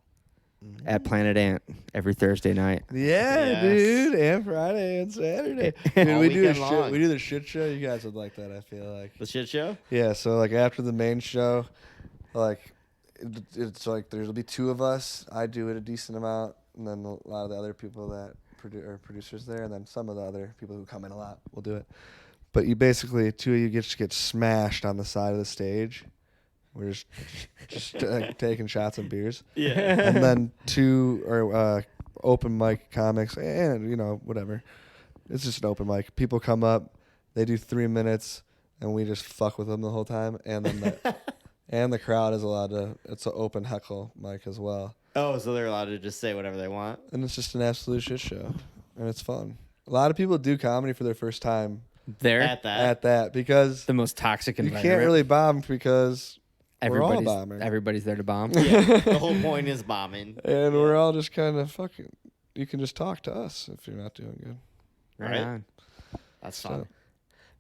Speaker 2: at Planet Ant every Thursday night.
Speaker 1: Yeah,
Speaker 3: Yes.
Speaker 1: dude, and Friday and Saturday. Dude,
Speaker 3: All
Speaker 1: we do
Speaker 3: weekend long.
Speaker 1: we do the shit show. You guys would like that, I feel like.
Speaker 3: The shit show?
Speaker 1: Yeah, so like after the main show, like it's like there'll be 2 of us. I do it a decent amount, and then a lot of the other people that are producers there, and then some of the other people who come in a lot will do it. But you basically 2 of you get smashed on the side of the stage. We're just taking shots and beers.
Speaker 3: Yeah.
Speaker 1: And then 2 are open mic comics, and whatever. It's just an open mic. People come up, they do 3 minutes, and we just fuck with them the whole time. And then and the crowd is allowed to. It's an open heckle mic as well.
Speaker 3: Oh, so they're allowed to just say whatever they want?
Speaker 1: And it's just an absolute shit show, and it's fun. A lot of people do comedy for their first time
Speaker 2: There,
Speaker 3: At that?
Speaker 1: at that because
Speaker 2: the most toxic
Speaker 1: you
Speaker 2: environment.
Speaker 1: can't really bomb because we're all bombing.
Speaker 2: Everybody's there to bomb.
Speaker 3: Yeah. The whole point is bombing.
Speaker 1: And we're all just kind of fucking. You can just talk to us if you're not doing good.
Speaker 2: Right
Speaker 3: Right.
Speaker 2: on.
Speaker 3: That's fun.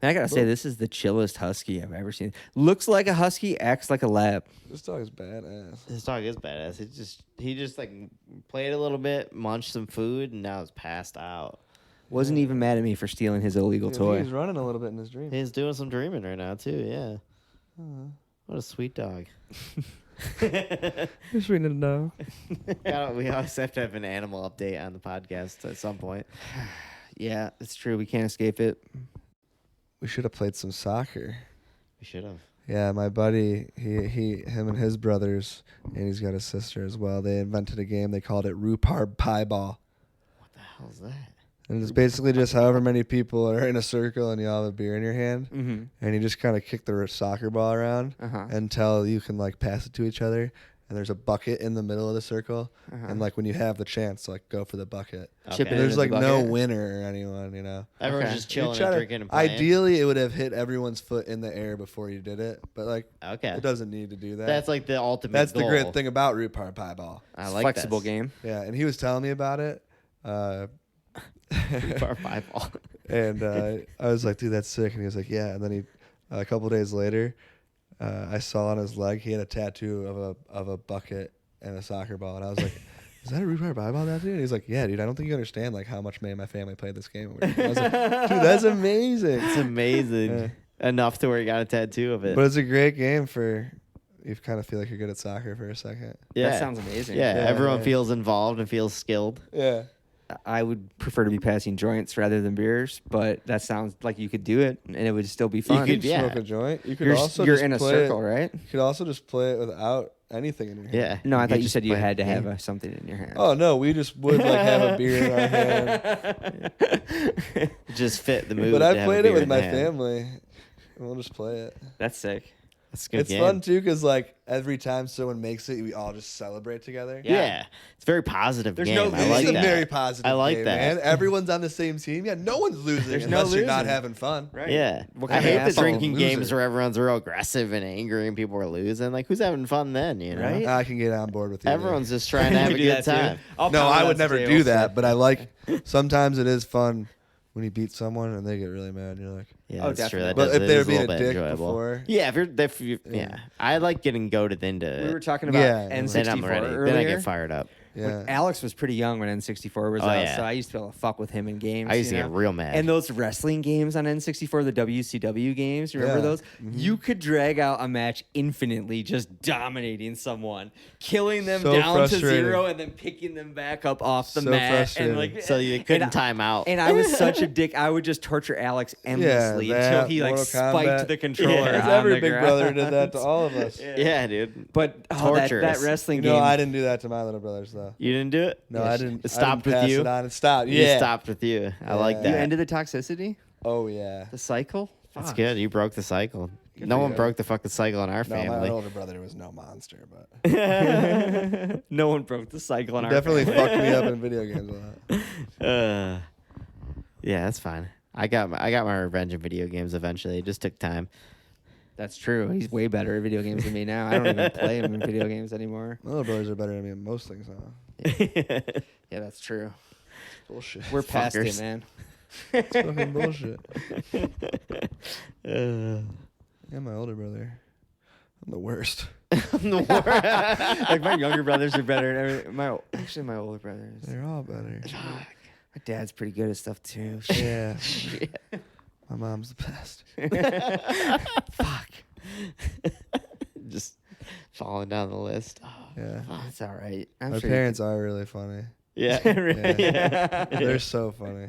Speaker 2: Man, I gotta say, this is the chillest husky I've ever seen. Looks like a husky, acts like a lab.
Speaker 1: This dog is badass.
Speaker 3: His dog is badass. He just like played a little bit, munched some food, and now is passed out.
Speaker 2: Wasn't even mad at me for stealing his illegal
Speaker 1: Dude,
Speaker 2: toy.
Speaker 1: he's running a little bit in his dream.
Speaker 3: He's doing some dreaming right now too. Yeah. What a sweet dog.
Speaker 1: He's reading it now.
Speaker 3: We always have to have an animal update on the podcast at some point.
Speaker 2: Yeah, it's true. We can't escape it.
Speaker 1: We should have played some soccer.
Speaker 3: We should have.
Speaker 1: Yeah, my buddy, him and his brothers, and he's got a sister as well. They invented a game. They called it rhubarb pie ball.
Speaker 3: What the hell is that?
Speaker 1: And it's basically just however many people are in a circle and you all have a beer in your hand.
Speaker 2: Mm-hmm.
Speaker 1: And you just kind of kick the soccer ball around
Speaker 2: Uh-huh.
Speaker 1: until you can like pass it to each other. And there's a bucket in the middle of the circle.
Speaker 2: Uh-huh.
Speaker 1: And like when you have the chance to like go for the bucket.
Speaker 2: Chip
Speaker 3: Okay.
Speaker 2: it
Speaker 1: There's
Speaker 2: into
Speaker 1: like
Speaker 2: the
Speaker 1: no
Speaker 2: bucket.
Speaker 1: winner or anyone,
Speaker 3: Everyone's
Speaker 2: Okay.
Speaker 3: just
Speaker 1: You
Speaker 3: chilling
Speaker 1: try
Speaker 3: and
Speaker 1: to-
Speaker 3: drinking and playing.
Speaker 1: Ideally, it would have hit everyone's foot in the air before you did it. But like,
Speaker 3: Okay.
Speaker 1: it doesn't need to do that.
Speaker 3: That's like the ultimate
Speaker 1: That's the
Speaker 3: goal.
Speaker 1: great thing about rhubarb pie ball.
Speaker 3: I
Speaker 2: It's
Speaker 3: like
Speaker 2: flexible
Speaker 3: this.
Speaker 2: game.
Speaker 1: Yeah, and he was telling me about it.
Speaker 3: Rhubarb pie ball.
Speaker 1: And I was like, dude, that's sick. And he was like, yeah. And then he, a couple days later, I saw on his leg he had a tattoo of a bucket and a soccer ball. And I was like, is that a rhubarb pie ball tattoo? And he's like, yeah, dude, I don't think you understand like how much me and my family played this game. And I was like, dude, that's amazing.
Speaker 3: It's amazing. Enough to where you got a tattoo of it.
Speaker 1: But it's a great game for, you kind of feel like you're good at soccer for a second.
Speaker 3: yeah.
Speaker 2: That sounds amazing.
Speaker 3: Yeah,
Speaker 1: Yeah,
Speaker 3: everyone
Speaker 1: yeah.
Speaker 3: feels involved and feels skilled.
Speaker 1: Yeah.
Speaker 2: I would prefer to be passing joints rather than beers, but that sounds like you could do it and it would still be fun.
Speaker 3: could- yeah.
Speaker 1: Smoke a joint. You could
Speaker 2: You're,
Speaker 1: also
Speaker 2: you're
Speaker 1: just
Speaker 2: in a
Speaker 1: play
Speaker 2: circle,
Speaker 1: it,
Speaker 2: right?
Speaker 1: You could also just play it without anything in your hand.
Speaker 3: Yeah.
Speaker 2: No, I thought you
Speaker 3: just
Speaker 2: said you
Speaker 3: play
Speaker 2: had to
Speaker 3: the
Speaker 2: have
Speaker 3: game.
Speaker 2: something in your hand.
Speaker 1: Oh no, we just would like have a beer in our hand.
Speaker 3: Just fit the mood.
Speaker 1: But
Speaker 3: to
Speaker 1: I
Speaker 3: have a
Speaker 1: played it
Speaker 3: beer
Speaker 1: with
Speaker 3: in
Speaker 1: my
Speaker 3: hand.
Speaker 1: family. We'll just play it.
Speaker 2: That's sick.
Speaker 3: That's a good
Speaker 1: It's
Speaker 3: game.
Speaker 1: fun too because like every time someone makes it, we all just celebrate together.
Speaker 3: Yeah. It's a very positive
Speaker 2: There's
Speaker 3: game.
Speaker 2: no
Speaker 3: I
Speaker 1: It's
Speaker 3: like
Speaker 1: a
Speaker 3: that.
Speaker 1: very positive
Speaker 3: I like
Speaker 1: game,
Speaker 3: that.
Speaker 1: man. Everyone's on the same team. Yeah, no one's losing
Speaker 2: There's no
Speaker 1: unless you're not
Speaker 2: losing.
Speaker 1: having fun.
Speaker 2: Right.
Speaker 3: Yeah.
Speaker 2: What
Speaker 3: I
Speaker 2: kind of
Speaker 3: hate the
Speaker 2: asshole
Speaker 3: drinking
Speaker 1: loser?
Speaker 3: games where everyone's real aggressive and angry and people are losing. Like, who's having fun then, you know?
Speaker 2: Right?
Speaker 1: I can get on board with you.
Speaker 3: Everyone's just trying to have
Speaker 2: You
Speaker 3: a
Speaker 2: do
Speaker 3: good
Speaker 2: that too?
Speaker 3: time.
Speaker 2: I'll
Speaker 1: No,
Speaker 2: pound
Speaker 1: I
Speaker 2: out
Speaker 1: would
Speaker 2: some
Speaker 1: never
Speaker 2: tails.
Speaker 1: do that, but I like sometimes it is fun when you beat someone and they get really mad. You're like,
Speaker 3: Yeah,
Speaker 2: Oh,
Speaker 3: that's true.
Speaker 2: definitely.
Speaker 3: That
Speaker 1: but
Speaker 3: does,
Speaker 1: if
Speaker 3: it
Speaker 1: they were
Speaker 3: is a
Speaker 1: being
Speaker 3: little
Speaker 1: a
Speaker 3: bit
Speaker 1: dick
Speaker 3: enjoyable.
Speaker 1: before,
Speaker 3: Yeah, if you, yeah. I like getting goaded into.
Speaker 2: We were talking about
Speaker 1: Yeah.
Speaker 2: N64
Speaker 3: then I'm ready.
Speaker 2: earlier.
Speaker 3: Then I get fired up.
Speaker 1: yeah.
Speaker 2: When Alex was pretty young when N64 was
Speaker 3: Oh,
Speaker 2: out,
Speaker 3: yeah.
Speaker 2: so I used to be able to fuck with him in games.
Speaker 3: I used to
Speaker 2: you
Speaker 3: get
Speaker 2: know?
Speaker 3: real mad.
Speaker 2: And those wrestling games on N64, the WCW games, you remember
Speaker 1: Yeah.
Speaker 2: those? You could drag out a match infinitely, just dominating someone, killing them
Speaker 1: So
Speaker 2: down to
Speaker 1: frustrating.
Speaker 2: 0, and then picking them back up off the
Speaker 1: So
Speaker 2: mat.
Speaker 1: frustrating.
Speaker 2: And like,
Speaker 3: so you couldn't
Speaker 2: and
Speaker 3: time out.
Speaker 2: And I was such a dick. I would just torture Alex endlessly until
Speaker 1: that,
Speaker 2: he like
Speaker 1: Mortal
Speaker 2: spiked
Speaker 1: Kombat.
Speaker 2: the controller.
Speaker 3: Yeah,
Speaker 2: on
Speaker 1: every
Speaker 2: the
Speaker 1: big
Speaker 2: ground.
Speaker 1: brother did that to all of us.
Speaker 3: yeah, dude.
Speaker 2: But that
Speaker 3: Torturous.
Speaker 2: wrestling
Speaker 1: You know,
Speaker 2: game.
Speaker 1: I didn't do that to my little brothers though.
Speaker 3: You didn't do it?
Speaker 1: No, I didn't.
Speaker 3: It stopped
Speaker 1: I didn't
Speaker 3: with
Speaker 1: pass
Speaker 3: you.
Speaker 1: It on. It stopped.
Speaker 3: You
Speaker 1: Yeah.
Speaker 3: stopped with you. I like
Speaker 1: Yeah.
Speaker 3: that.
Speaker 2: You ended the toxicity,
Speaker 1: Oh yeah.
Speaker 2: the cycle.
Speaker 3: That's
Speaker 2: Fuck.
Speaker 3: good. You broke the cycle.
Speaker 1: Good
Speaker 3: No
Speaker 1: for
Speaker 3: one
Speaker 1: you.
Speaker 3: broke the fucking cycle in our
Speaker 1: No, my
Speaker 3: family.
Speaker 1: older brother was no monster, but
Speaker 2: No one broke the cycle in
Speaker 1: he
Speaker 2: our
Speaker 1: definitely
Speaker 2: family.
Speaker 1: fucked me up in video games a lot.
Speaker 3: Yeah, that's fine. I got my revenge in video games eventually. It just took time.
Speaker 2: That's true. He's way better at video games than me now. I don't even play him in video games anymore.
Speaker 1: My little brothers are better than me in most things now.
Speaker 2: Yeah, that's true.
Speaker 1: Bullshit.
Speaker 2: We're past it,
Speaker 3: Fuckers.
Speaker 2: man.
Speaker 1: It's fucking bullshit.
Speaker 3: Uh,
Speaker 1: Yeah, my older brother. I'm the worst.
Speaker 2: Like my younger brothers are better. And everything. My older brothers.
Speaker 1: They're all better.
Speaker 2: My dad's pretty good at stuff too.
Speaker 1: Yeah. My mom's the best.
Speaker 2: Fuck.
Speaker 3: Just falling down the list. Oh,
Speaker 1: Yeah.
Speaker 2: That's all right. I'm
Speaker 1: My
Speaker 2: sure
Speaker 1: parents are really funny.
Speaker 3: yeah.
Speaker 1: Yeah. They're so funny.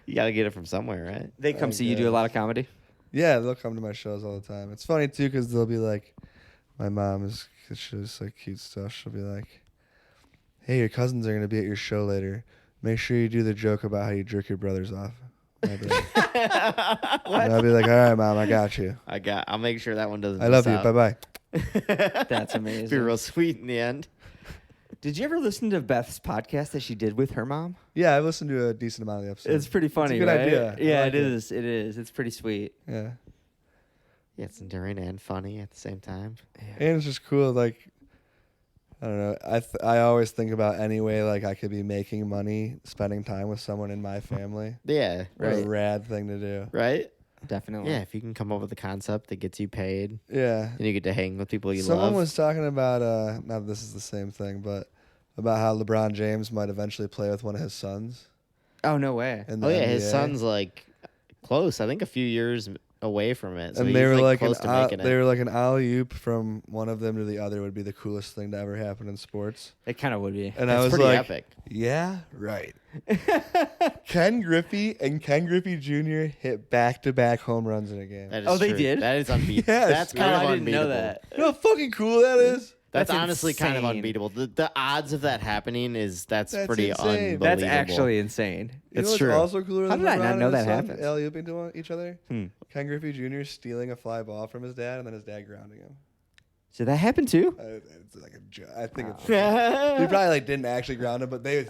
Speaker 3: You got to get it from somewhere, right?
Speaker 2: They come see you do a lot of comedy.
Speaker 1: Yeah, they'll come to my shows all the time. It's funny too because they'll be like, my mom is, she's like cute stuff. She'll be like, "Hey, your cousins are gonna be at your show later. Make sure you do the joke about how you jerk your brothers off." And I'll be like, "All right, mom, I got you.
Speaker 3: I'll make sure that one doesn't.
Speaker 1: I love you.
Speaker 3: miss
Speaker 1: Bye bye."
Speaker 3: out.
Speaker 2: That's amazing.
Speaker 3: Be real sweet in the end.
Speaker 2: Did you ever listen to Beth's podcast that she did with her mom?
Speaker 1: Yeah, I've listened to a decent amount of the episodes.
Speaker 2: It's pretty funny.
Speaker 1: good
Speaker 2: right?
Speaker 1: idea.
Speaker 2: Yeah,
Speaker 1: I like
Speaker 2: it
Speaker 1: it.
Speaker 2: is. It is. It's pretty sweet.
Speaker 1: Yeah,
Speaker 3: Yeah, it's enduring and funny at the same time.
Speaker 1: and it's just cool. Like, I don't know. I always think about any way like I could be making money spending time with someone in my family.
Speaker 3: Yeah,
Speaker 1: What a
Speaker 3: right.
Speaker 1: rad thing to do.
Speaker 3: Right?
Speaker 2: Definitely.
Speaker 3: Yeah, if you can come up with a concept that gets you paid
Speaker 1: Yeah.
Speaker 3: and you get to hang with people you
Speaker 1: Someone
Speaker 3: love.
Speaker 1: was talking about not that this is the same thing, but about how LeBron James might eventually play with one of his sons.
Speaker 2: Oh no way.
Speaker 1: In the
Speaker 3: Oh yeah, his
Speaker 1: NBA.
Speaker 3: son's like close. I think a few years away from it. So
Speaker 1: And
Speaker 3: he's
Speaker 1: they were like
Speaker 3: close to making
Speaker 1: they
Speaker 3: it.
Speaker 1: were like an alley oop from one of them to the other would be the coolest thing to ever happen in sports.
Speaker 2: It kind of would be.
Speaker 1: And
Speaker 3: That's
Speaker 1: I was
Speaker 3: pretty
Speaker 1: like,
Speaker 3: epic.
Speaker 1: yeah, right. Ken Griffey and Ken Griffey Jr. hit back-to-back home runs in a game.
Speaker 3: That is
Speaker 2: Oh, they
Speaker 3: true.
Speaker 2: did?
Speaker 3: That is unbeatable.
Speaker 1: Yes.
Speaker 3: That's kind
Speaker 2: Oh,
Speaker 3: of
Speaker 2: I didn't know
Speaker 3: unbeatable.
Speaker 2: that.
Speaker 1: You know how fucking cool that is?
Speaker 3: That's
Speaker 2: That's
Speaker 3: honestly kind of
Speaker 2: insane.
Speaker 3: unbeatable. The odds of that happening that's
Speaker 1: That's
Speaker 3: pretty
Speaker 1: insane.
Speaker 3: unbelievable.
Speaker 2: That's actually insane.
Speaker 1: You know
Speaker 2: It's
Speaker 1: what's
Speaker 2: true.
Speaker 1: also cooler
Speaker 2: How
Speaker 1: than
Speaker 2: did I not
Speaker 1: LeBron and
Speaker 2: know
Speaker 1: his
Speaker 2: that
Speaker 1: son
Speaker 2: happens?
Speaker 1: alley-ooping to each other?
Speaker 2: Hmm.
Speaker 1: Ken Griffey Jr. stealing a fly ball from his dad and then his dad grounding him.
Speaker 2: Did that happen too?
Speaker 1: It's like a joke. I think it's.
Speaker 3: Oh.
Speaker 1: He probably like didn't actually ground him, but they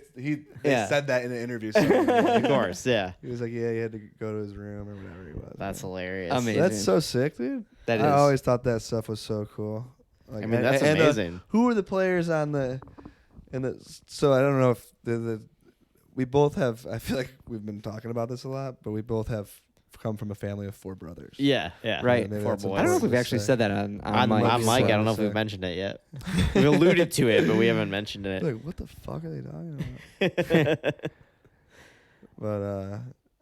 Speaker 2: Yeah.
Speaker 1: said that in an interview. somewhere.
Speaker 3: Of course, yeah.
Speaker 1: He was like, yeah, he had to go to his room or whatever he was.
Speaker 3: That's hilarious.
Speaker 2: Amazing.
Speaker 1: That's so sick, dude.
Speaker 2: That
Speaker 1: I
Speaker 2: is.
Speaker 1: always thought that stuff was so cool. Like,
Speaker 3: I mean, that's amazing.
Speaker 1: who were the players on the? So I don't know if we both have. I feel like we've been talking about this a lot, but we both have come from a family of 4 brothers.
Speaker 3: Yeah, yeah.
Speaker 2: Right.
Speaker 1: Maybe
Speaker 3: 4
Speaker 1: that's
Speaker 3: boys.
Speaker 2: I don't know if we've
Speaker 1: to
Speaker 2: actually
Speaker 1: say.
Speaker 2: said that on
Speaker 3: On
Speaker 2: mic.
Speaker 3: Mike, I don't know if
Speaker 1: Say.
Speaker 3: we've mentioned it yet. We alluded to it, but we haven't mentioned it.
Speaker 1: Like, what the fuck are they talking about? But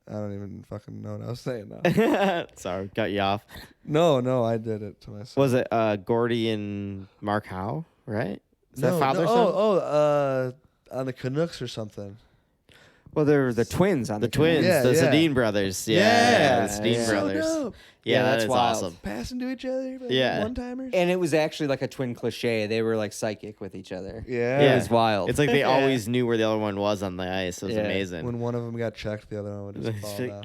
Speaker 1: I don't even fucking know what I was saying now.
Speaker 3: Sorry, got you off.
Speaker 1: No, I did it to myself.
Speaker 3: Was it Gordy and Mark Howe, right? Is that father son?
Speaker 1: On the Canucks or something.
Speaker 2: Well, they're the twins on
Speaker 3: The
Speaker 2: the
Speaker 3: twins,
Speaker 1: Yeah,
Speaker 3: the
Speaker 1: yeah.
Speaker 3: Sedin brothers. Yeah,
Speaker 1: Yeah,
Speaker 3: the Sedin
Speaker 2: yeah.
Speaker 3: brothers.
Speaker 1: So dope.
Speaker 3: Yeah,
Speaker 2: Yeah,
Speaker 3: that
Speaker 2: that's
Speaker 3: is
Speaker 2: wild.
Speaker 3: awesome.
Speaker 1: Passing to each other, like
Speaker 3: Yeah.
Speaker 1: one-timers.
Speaker 2: And it was actually like a twin cliche. They were like psychic with each other.
Speaker 1: Yeah.
Speaker 2: It was wild.
Speaker 3: It's like they
Speaker 2: Yeah.
Speaker 3: always knew where the other one was on the ice. It was
Speaker 2: Yeah.
Speaker 3: amazing.
Speaker 1: When one of them got checked, the other one would just fall
Speaker 3: Like,
Speaker 1: down.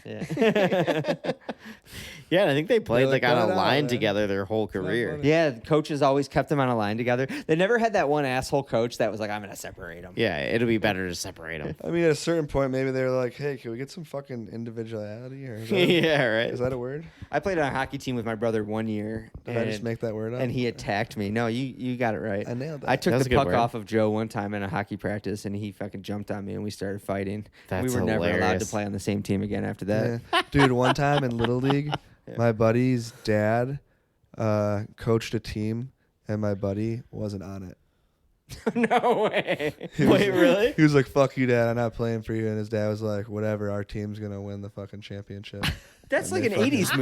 Speaker 2: Yeah.
Speaker 3: Yeah, and I think they played
Speaker 1: like,
Speaker 3: like on
Speaker 1: "Cut
Speaker 3: a
Speaker 1: it out,
Speaker 3: line
Speaker 1: man."
Speaker 3: together their whole
Speaker 1: not
Speaker 3: career.
Speaker 1: funny.
Speaker 2: Yeah, coaches always kept them on a line together. They never had that one asshole coach that was like, I'm going to separate them.
Speaker 3: Yeah, it'll be better to separate them.
Speaker 1: I mean, at a certain point, maybe they were like, "Hey, can we get some fucking individuality here?" Is that,
Speaker 3: Yeah, right.
Speaker 1: is that a word?
Speaker 2: I played on a hockey team with my brother one year.
Speaker 1: Did I just make that word up?
Speaker 2: And he attacked me. No, you got it right.
Speaker 1: I nailed that.
Speaker 2: I took
Speaker 3: That's a
Speaker 2: the
Speaker 3: good
Speaker 2: puck
Speaker 3: word.
Speaker 2: off of Joe one time in a hockey practice, and he fucking jumped on me, and we started fighting.
Speaker 3: That's
Speaker 2: we were never allowed to
Speaker 3: hilarious.
Speaker 2: play on the same team again after that.
Speaker 1: Yeah. Dude, one time in Little League, my buddy's dad coached a team, and my buddy wasn't on it.
Speaker 2: No way.
Speaker 1: He was-
Speaker 3: Wait, really?
Speaker 1: He was like, "Fuck you, Dad. I'm not playing for you." And his dad was like, "Whatever. Our team's gonna win the fucking championship."
Speaker 2: That's
Speaker 1: And
Speaker 2: like
Speaker 1: they
Speaker 2: an
Speaker 1: fucking-
Speaker 2: 80s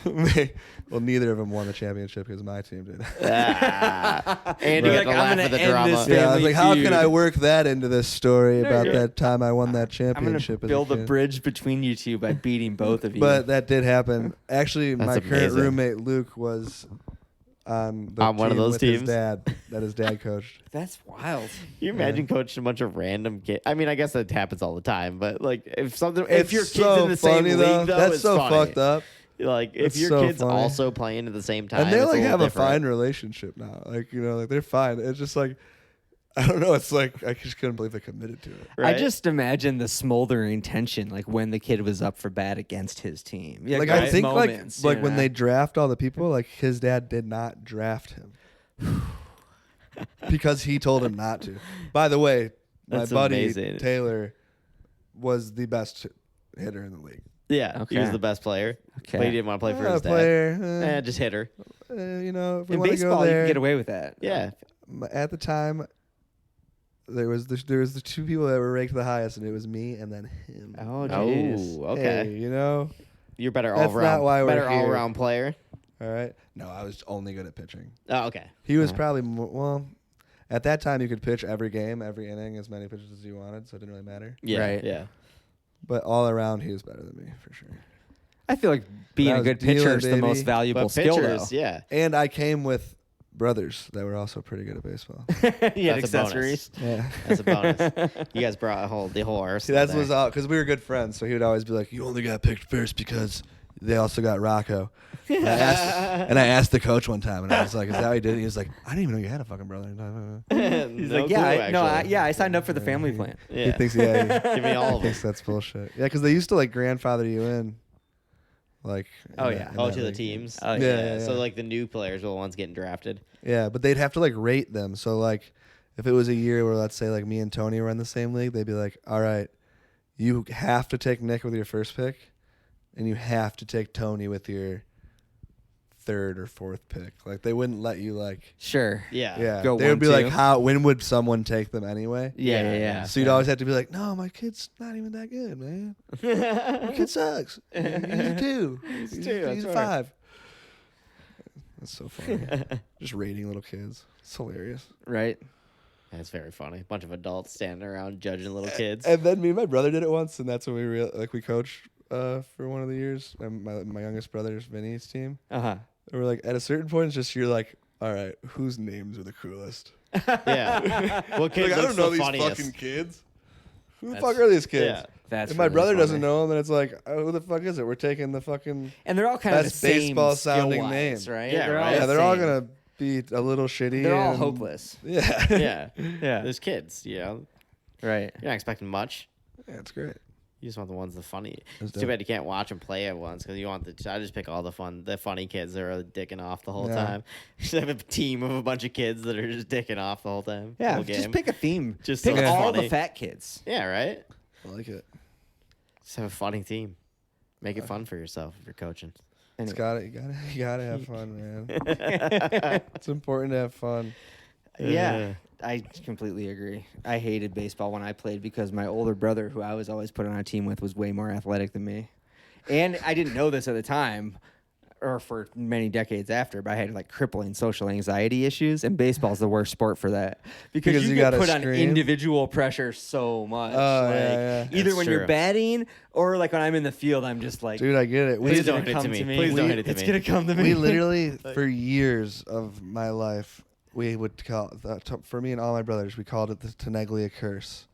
Speaker 2: movie.
Speaker 1: Well, neither of them won the championship because my team did.
Speaker 3: And you
Speaker 2: You're
Speaker 3: get
Speaker 2: like,
Speaker 3: to
Speaker 2: "I'm
Speaker 3: laugh
Speaker 2: gonna
Speaker 3: at the
Speaker 2: end
Speaker 3: drama.
Speaker 2: this
Speaker 1: Yeah, I was
Speaker 2: Family
Speaker 1: like, "How
Speaker 2: Feud.
Speaker 1: can I work that into this story about
Speaker 2: you're-
Speaker 1: that time I won that
Speaker 2: I'm going
Speaker 1: championship?"
Speaker 2: to
Speaker 1: as
Speaker 2: build a
Speaker 1: kid?"
Speaker 2: bridge between you two by beating both of you.
Speaker 1: But that did happen. Actually,
Speaker 3: That's
Speaker 1: my current
Speaker 3: amazing.
Speaker 1: roommate Luke was on the
Speaker 3: On one of
Speaker 1: team
Speaker 3: those
Speaker 1: with
Speaker 3: teams?
Speaker 1: his dad that his dad coached.
Speaker 2: That's wild.
Speaker 3: You imagine coaching a bunch of random kids. I mean, I guess that happens all the time, but like if your
Speaker 1: It's
Speaker 3: kid's
Speaker 1: so
Speaker 3: in the same
Speaker 1: funny,
Speaker 3: league,
Speaker 1: though.
Speaker 3: though,
Speaker 1: That's
Speaker 3: it's
Speaker 1: so
Speaker 3: funny.
Speaker 1: fucked up.
Speaker 3: Like if
Speaker 1: That's
Speaker 3: your
Speaker 1: so
Speaker 3: kid's
Speaker 1: funny.
Speaker 3: also playing at the same time,
Speaker 1: And they
Speaker 3: it's
Speaker 1: like
Speaker 3: little
Speaker 1: have a
Speaker 3: different.
Speaker 1: fine relationship now. Like, you know, like they're fine. It's just like, I don't know. It's like I just couldn't believe they committed to it.
Speaker 3: Right?
Speaker 2: I just imagine the smoldering tension, like when the kid was up for bat against his team. Yeah,
Speaker 1: Like
Speaker 2: great
Speaker 1: I think
Speaker 2: moments,
Speaker 1: like
Speaker 2: you
Speaker 1: when
Speaker 2: know?
Speaker 1: they draft all the people, like his dad did not draft him because he told him not to. By the way, my
Speaker 3: That's
Speaker 1: buddy
Speaker 3: amazing.
Speaker 1: Taylor was the best hitter in the league.
Speaker 3: Yeah, he was
Speaker 2: Okay.
Speaker 3: the best player.
Speaker 2: Okay.
Speaker 3: But he didn't want to play for his dad.
Speaker 1: Player,
Speaker 3: Just hit her.
Speaker 1: you know, if we
Speaker 2: In
Speaker 1: want to go
Speaker 2: baseball, you
Speaker 1: there.
Speaker 2: can get away with that.
Speaker 3: Yeah.
Speaker 1: At the time, there was the two people that were ranked the highest, and it was me and then him.
Speaker 2: Oh, jeez.
Speaker 3: Oh, okay.
Speaker 1: Hey, you know,
Speaker 3: You're better
Speaker 1: That's
Speaker 3: all
Speaker 1: not
Speaker 3: around.
Speaker 1: why we're
Speaker 3: better
Speaker 1: here.
Speaker 3: all around player.
Speaker 1: all right. No, I was only good at pitching.
Speaker 3: Oh, okay.
Speaker 1: He was
Speaker 3: Uh-huh.
Speaker 1: probably well. At that time, you could pitch every game, every inning, as many pitches as you wanted, so it didn't really matter.
Speaker 3: Yeah.
Speaker 2: Right.
Speaker 3: Yeah.
Speaker 1: But all around, he was better than me for sure.
Speaker 2: I feel like being
Speaker 1: I
Speaker 2: a
Speaker 1: was
Speaker 2: good pitcher
Speaker 1: dealing,
Speaker 2: is the
Speaker 1: baby.
Speaker 2: most valuable
Speaker 3: But
Speaker 2: skill,
Speaker 3: pitchers,
Speaker 2: though.
Speaker 3: yeah.
Speaker 1: And I came with brothers that were also pretty good at baseball.
Speaker 2: You had
Speaker 3: That's a bonus.
Speaker 2: accessories.
Speaker 1: Yeah.
Speaker 3: That's a bonus. You guys brought the whole
Speaker 1: See,
Speaker 3: arsenal.
Speaker 1: that
Speaker 3: there.
Speaker 1: was all because we were good friends. So he would always be like, "You only got picked first because they also got Rocco." And I asked the coach one time, and I was like, "Is that how he did it?" He was like, "I didn't even know you had a fucking brother."
Speaker 2: He's
Speaker 3: No
Speaker 2: like, yeah,
Speaker 3: clue, actually.
Speaker 2: I signed up for the family plan.
Speaker 3: Yeah.
Speaker 1: He thinks,
Speaker 3: Give me all
Speaker 1: he
Speaker 3: of them.
Speaker 1: thinks that's bullshit. Yeah, because they used to like grandfather you in, like.
Speaker 2: Oh,
Speaker 1: in
Speaker 2: yeah.
Speaker 1: that- in
Speaker 3: Oh,
Speaker 1: that
Speaker 3: to the
Speaker 1: league.
Speaker 3: teams.
Speaker 2: Oh,
Speaker 1: yeah.
Speaker 3: So like the new players were the ones getting drafted.
Speaker 1: Yeah, but they'd have to like rate them. So like, if it was a year where let's say like me and Tony were in the same league, they'd be like, "All right, you have to take Nick with your first pick, and you have to take Tony with your third or fourth pick." Like they wouldn't let you like.
Speaker 2: Sure.
Speaker 3: Yeah.
Speaker 1: Yeah,
Speaker 2: Go
Speaker 1: they would
Speaker 2: 1,
Speaker 1: be
Speaker 2: 2.
Speaker 1: like, "How? When would someone take them anyway?"
Speaker 2: Yeah.
Speaker 1: So you'd always have to be like, "No, my kid's not even that good, man. My kid sucks. He's a 2. He's
Speaker 3: two, that's
Speaker 1: He's a
Speaker 3: right.
Speaker 1: 5." That's so funny. Just rating little kids. It's hilarious.
Speaker 2: Right.
Speaker 3: That's very funny. Bunch of adults standing around judging little kids.
Speaker 1: And then me and my brother did it once, and that's when we coached for one of the years. And my youngest brother's Vinny's team.
Speaker 2: Uh-huh.
Speaker 1: And we're like, at a certain point, it's just you're like, all right, whose names are the coolest?
Speaker 3: Yeah. What kid
Speaker 1: Like, I
Speaker 3: looks
Speaker 1: don't know
Speaker 3: the
Speaker 1: these
Speaker 3: funniest?
Speaker 1: fucking kids. Who the
Speaker 3: That's-
Speaker 1: fuck are these kids?
Speaker 3: Yeah.
Speaker 2: That's
Speaker 1: If my
Speaker 2: really
Speaker 1: brother
Speaker 2: funny.
Speaker 1: doesn't know them, then it's like, oh, who the fuck is it? We're taking the fucking.
Speaker 2: And they're all kind of the
Speaker 1: Best
Speaker 2: same
Speaker 1: baseball-sounding
Speaker 2: skill-wise,
Speaker 1: name.
Speaker 2: right?
Speaker 3: Yeah,
Speaker 2: They're
Speaker 3: right.
Speaker 2: all
Speaker 1: Yeah,
Speaker 2: the
Speaker 1: they're all
Speaker 2: same.
Speaker 1: gonna be a little shitty.
Speaker 2: They're all
Speaker 1: and-
Speaker 2: hopeless.
Speaker 1: Yeah.
Speaker 3: Yeah.
Speaker 2: Yeah.
Speaker 3: There's kids, you know.
Speaker 2: Right.
Speaker 3: You're not expecting much.
Speaker 1: Yeah, it's great.
Speaker 3: You just want the ones the funny.
Speaker 1: That's
Speaker 3: It's too
Speaker 1: dope.
Speaker 3: bad you can't watch them play at once because you want the. I just pick all the funny kids that are dicking off the whole
Speaker 1: Yeah.
Speaker 3: time. Just have a team of a bunch of kids that are just dicking off the whole time.
Speaker 2: Yeah,
Speaker 3: whole
Speaker 2: just
Speaker 3: game.
Speaker 2: pick a theme.
Speaker 3: Just
Speaker 2: pick
Speaker 3: so it's
Speaker 2: all
Speaker 3: funny.
Speaker 2: the fat kids.
Speaker 3: Yeah, right.
Speaker 1: I like it.
Speaker 3: Just have a funny team. Make it fun for yourself if you're coaching.
Speaker 1: It's
Speaker 2: Anyway.
Speaker 1: you gotta have fun, man. It's important to have fun.
Speaker 2: Yeah, I completely agree. I hated baseball when I played because my older brother, who I was always put on a team with, was way more athletic than me. And I didn't know this at the time, or for many decades after, but I had like crippling social anxiety issues, and baseball's the worst sport for that because
Speaker 1: Because
Speaker 2: you
Speaker 1: you
Speaker 2: get
Speaker 1: gotta
Speaker 2: put on
Speaker 1: scream?
Speaker 2: individual pressure so much.
Speaker 1: Oh,
Speaker 2: like,
Speaker 1: yeah.
Speaker 2: Either
Speaker 3: That's
Speaker 2: when
Speaker 3: true.
Speaker 2: you're batting or like when I'm in the field, I'm just like,
Speaker 1: Dude, I get it.
Speaker 3: Please
Speaker 2: it's
Speaker 3: don't
Speaker 2: gonna
Speaker 3: hit it
Speaker 2: come
Speaker 3: to me. Please
Speaker 2: We-
Speaker 3: don't hit it to
Speaker 2: it's
Speaker 3: me.
Speaker 2: gonna come to me.
Speaker 1: We literally, for years of my life, we would call for me and all my brothers, we called it the Tenaglia curse.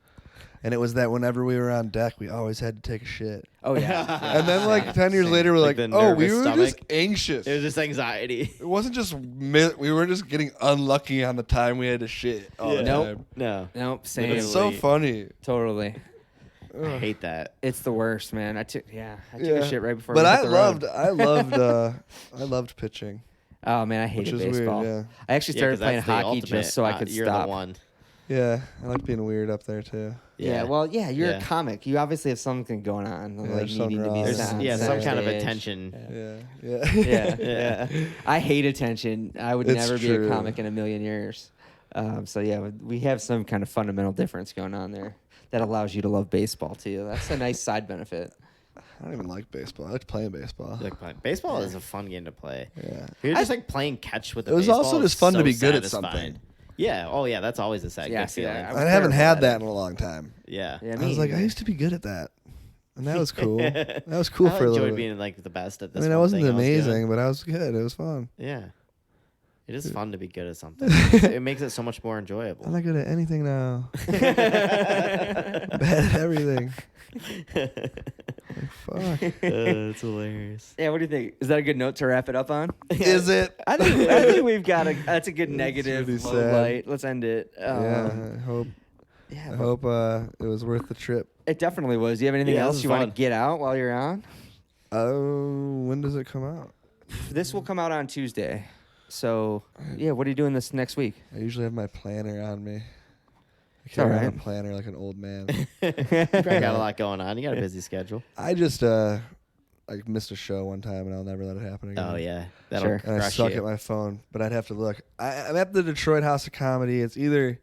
Speaker 1: And it was that whenever we were on deck, we always had to take a shit.
Speaker 2: Oh yeah.
Speaker 1: And then like 10 years later, we're
Speaker 3: Like
Speaker 1: like,
Speaker 3: the
Speaker 1: oh, we
Speaker 3: nervous
Speaker 1: were
Speaker 3: stomach.
Speaker 1: just anxious.
Speaker 3: It was just anxiety.
Speaker 1: It wasn't just we were just getting unlucky on the time we had to shit all the
Speaker 2: Nope.
Speaker 1: time.
Speaker 3: No.
Speaker 2: Nope. Same.
Speaker 1: It's so funny.
Speaker 2: Totally.
Speaker 3: I hate that.
Speaker 2: It's the worst, man. I took a
Speaker 1: Yeah.
Speaker 2: shit right before.
Speaker 1: But
Speaker 2: we hit
Speaker 1: I
Speaker 2: the
Speaker 1: loved
Speaker 2: road.
Speaker 1: I loved pitching,
Speaker 2: Oh man, I
Speaker 1: which
Speaker 2: hated
Speaker 1: is
Speaker 2: baseball.
Speaker 1: weird.
Speaker 2: I actually
Speaker 3: Yeah,
Speaker 2: started
Speaker 3: 'cause
Speaker 2: playing
Speaker 3: that's the
Speaker 2: hockey
Speaker 3: ultimate.
Speaker 2: just so I could
Speaker 3: You're
Speaker 2: stop.
Speaker 3: the one.
Speaker 1: Yeah, I like being weird up there too.
Speaker 2: Yeah. Well, yeah, you're
Speaker 3: Yeah.
Speaker 2: a comic. You obviously have something going on,
Speaker 1: Yeah,
Speaker 2: like
Speaker 1: there's something
Speaker 2: needing to be
Speaker 1: wrong.
Speaker 3: There's
Speaker 1: Yeah.
Speaker 2: on
Speaker 3: some kind of
Speaker 2: stage.
Speaker 3: attention.
Speaker 1: Yeah,
Speaker 2: Yeah,
Speaker 3: Yeah.
Speaker 2: yeah. I hate attention. I would
Speaker 1: It's
Speaker 2: never be
Speaker 1: true.
Speaker 2: a comic in a million years. So yeah, we have some kind of fundamental difference going on there that allows you to love baseball too. That's a nice side benefit.
Speaker 1: I don't even like baseball. I like playing baseball.
Speaker 3: Like baseball is a fun game to play.
Speaker 1: Yeah.
Speaker 3: You're just like playing catch with the
Speaker 1: It was
Speaker 3: baseball
Speaker 1: also
Speaker 3: is
Speaker 1: just fun to
Speaker 3: so
Speaker 1: be good at
Speaker 3: satisfying.
Speaker 1: something.
Speaker 3: Yeah. Oh yeah. That's always a sad
Speaker 2: Yeah,
Speaker 3: good
Speaker 2: see,
Speaker 3: feeling.
Speaker 2: I
Speaker 1: I haven't
Speaker 2: terrible
Speaker 1: had
Speaker 2: at
Speaker 1: that
Speaker 2: it.
Speaker 1: in a long time.
Speaker 3: Yeah.
Speaker 2: Yeah,
Speaker 1: I
Speaker 2: me
Speaker 1: was like, I
Speaker 2: either.
Speaker 1: used to be good at that, and that was cool. That was cool
Speaker 3: I
Speaker 1: for a little
Speaker 3: enjoyed
Speaker 1: bit.
Speaker 3: being like the best at
Speaker 1: I
Speaker 3: this.
Speaker 1: mean, I
Speaker 3: one
Speaker 1: wasn't
Speaker 3: thing. I was good.
Speaker 1: amazing, but I was good. It was fun.
Speaker 3: Yeah. It is fun to be good at something. It makes it so much more enjoyable.
Speaker 1: I'm not good at anything now. Bad at everything. Like, fuck.
Speaker 3: It's hilarious.
Speaker 2: Yeah, what do you think? Is that a good note to wrap it up on?
Speaker 1: Is it?
Speaker 2: I think we've got that's a good negative
Speaker 1: really
Speaker 2: low
Speaker 1: sad.
Speaker 2: light. Let's end it.
Speaker 1: Yeah.
Speaker 2: Yeah,
Speaker 1: I
Speaker 2: but
Speaker 1: hope it was worth the trip.
Speaker 2: it definitely was. Do you have anything
Speaker 3: Yeah, this
Speaker 2: else
Speaker 3: was
Speaker 2: you want
Speaker 3: fun.
Speaker 2: to get out while you're on?
Speaker 1: Oh, when does it come out?
Speaker 2: This will come out on Tuesday. So, yeah, what are you doing this next week?
Speaker 1: I usually have my planner on me. I
Speaker 2: all
Speaker 1: carry around
Speaker 2: right.
Speaker 1: a planner like an old man.
Speaker 3: You probably got a lot going on. You got a busy schedule.
Speaker 1: I just like missed a show one time, and I'll never let it happen again.
Speaker 3: Oh yeah, that'll
Speaker 2: Sure.
Speaker 1: And I
Speaker 3: crush
Speaker 1: suck
Speaker 3: you.
Speaker 1: at my phone, but I'd have to look. I'm at the Detroit House of Comedy. It's either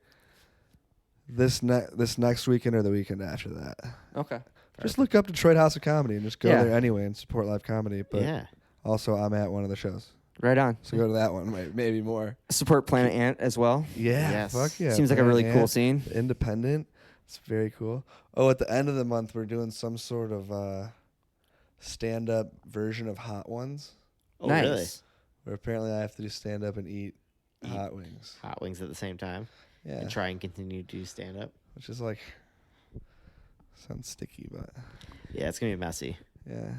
Speaker 1: this next weekend or the weekend after that.
Speaker 2: Okay.
Speaker 1: Just look up Detroit House of Comedy and just go
Speaker 2: Yeah.
Speaker 1: there anyway and support live comedy. But
Speaker 3: Yeah.
Speaker 1: also, I'm at one of the shows,
Speaker 2: Right on.
Speaker 1: so go to that one. Maybe more.
Speaker 2: Support Planet Ant as well.
Speaker 1: Yeah,
Speaker 3: Yes.
Speaker 1: fuck yeah.
Speaker 2: Seems like a really
Speaker 1: Planet
Speaker 2: cool
Speaker 1: Ant,
Speaker 2: scene.
Speaker 1: Independent. It's very cool. Oh, at the end of the month, we're doing some sort of stand-up version of Hot Ones,
Speaker 3: Oh,
Speaker 2: Nice.
Speaker 3: really?
Speaker 1: where apparently I have to do stand-up and eat hot wings.
Speaker 3: Hot wings at the same time.
Speaker 1: Yeah,
Speaker 3: And try and continue to do stand up.
Speaker 1: which is like sounds sticky, but
Speaker 3: Yeah, it's gonna be messy.
Speaker 1: yeah.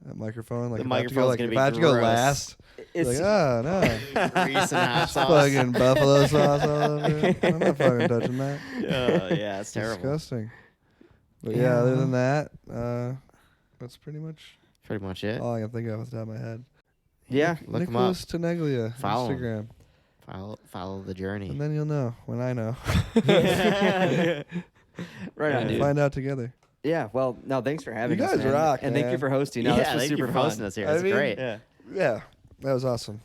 Speaker 1: That microphone, like
Speaker 3: The
Speaker 1: if I have to go,
Speaker 3: microphone's
Speaker 1: like
Speaker 3: gonna
Speaker 1: if
Speaker 3: be
Speaker 1: I have to go
Speaker 3: gross.
Speaker 1: last,
Speaker 2: It's
Speaker 1: like oh no.
Speaker 3: Grease and hot sauce.
Speaker 1: Fucking buffalo sauce all over it. I'm not fucking touching that.
Speaker 3: Oh yeah, it's terrible.
Speaker 1: Disgusting. But
Speaker 2: Yeah.
Speaker 1: yeah, other than that, that's pretty much
Speaker 3: Pretty much it.
Speaker 1: all I can think of off the top of my head.
Speaker 2: yeah.
Speaker 3: Look 'em
Speaker 1: Nicholas Tenaglia,
Speaker 3: Follow him.
Speaker 1: Instagram.
Speaker 3: Follow the journey.
Speaker 1: And then you'll know when I know.
Speaker 2: Right on,
Speaker 1: We'll
Speaker 2: dude.
Speaker 1: find out together.
Speaker 2: Yeah. Well, no, thanks for having
Speaker 1: You
Speaker 2: us.
Speaker 1: guys
Speaker 2: man.
Speaker 1: rock,
Speaker 2: and thank you
Speaker 1: man.
Speaker 2: for hosting. No,
Speaker 3: yeah,
Speaker 2: this was
Speaker 3: thank
Speaker 2: super
Speaker 3: you for
Speaker 2: fun.
Speaker 3: hosting us here.
Speaker 1: I
Speaker 3: It's
Speaker 1: mean-
Speaker 3: great.
Speaker 2: Yeah.
Speaker 1: Yeah, that was awesome.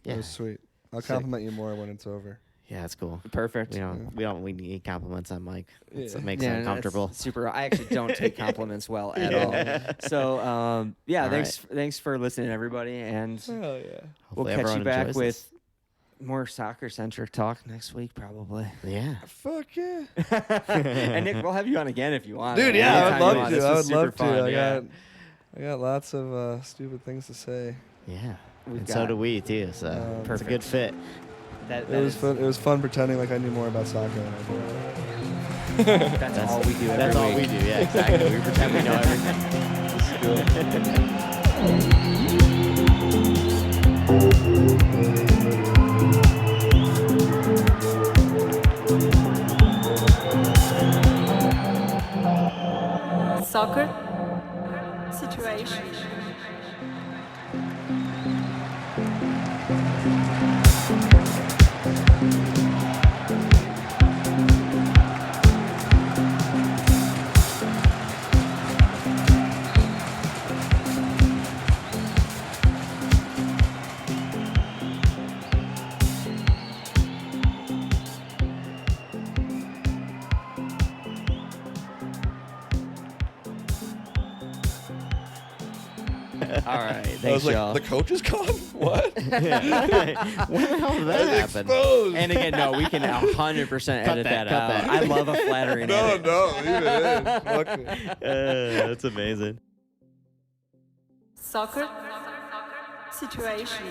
Speaker 3: Yeah.
Speaker 1: That was sweet. I'll
Speaker 3: Sick.
Speaker 1: compliment you more when it's over.
Speaker 3: Yeah, it's cool.
Speaker 2: Perfect.
Speaker 3: We need compliments on Mike. It
Speaker 1: Yeah.
Speaker 3: makes
Speaker 2: Yeah,
Speaker 3: it uncomfortable.
Speaker 2: that's super. I actually don't take compliments well at
Speaker 3: Yeah.
Speaker 2: all. So, yeah,
Speaker 3: All
Speaker 2: thanks for listening, everybody, and
Speaker 1: Oh yeah.
Speaker 2: we'll
Speaker 3: Hopefully
Speaker 2: catch you
Speaker 3: everyone
Speaker 2: back
Speaker 3: enjoys
Speaker 2: with more soccer-centric talk next week, probably.
Speaker 3: this. Yeah.
Speaker 1: Fuck yeah.
Speaker 2: And Nick, we'll have you on again if you want.
Speaker 1: Dude, yeah, I
Speaker 2: Anytime
Speaker 1: would
Speaker 2: you
Speaker 1: love
Speaker 2: want.
Speaker 1: to.
Speaker 2: This
Speaker 1: I
Speaker 2: was
Speaker 1: would
Speaker 2: super
Speaker 1: love to.
Speaker 2: fun,
Speaker 1: I got lots of stupid things to say.
Speaker 3: Yeah.
Speaker 2: We've
Speaker 3: And
Speaker 2: got-
Speaker 3: so do we too. So it's a
Speaker 2: Perfect.
Speaker 3: good fit.
Speaker 2: That
Speaker 1: It was
Speaker 2: is-
Speaker 1: fun. It was fun pretending like I knew more about soccer than I did.
Speaker 2: That's all we do.
Speaker 3: That's
Speaker 2: every
Speaker 3: all we
Speaker 2: week.
Speaker 3: do. Yeah, exactly. We pretend we know everything.
Speaker 4: Soccer situation.
Speaker 2: All right.
Speaker 1: I
Speaker 2: Thanks,
Speaker 1: was like,
Speaker 2: y'all.
Speaker 1: the coach is gone? What?
Speaker 3: When the hell did that happen?
Speaker 1: Exposed.
Speaker 2: And again, no, we can 100% edit that
Speaker 3: cut
Speaker 2: out.
Speaker 3: that.
Speaker 2: I love a flattering
Speaker 1: no,
Speaker 2: edit.
Speaker 1: no, leave it in. Fuck it.
Speaker 3: That's amazing.
Speaker 4: Soccer situation.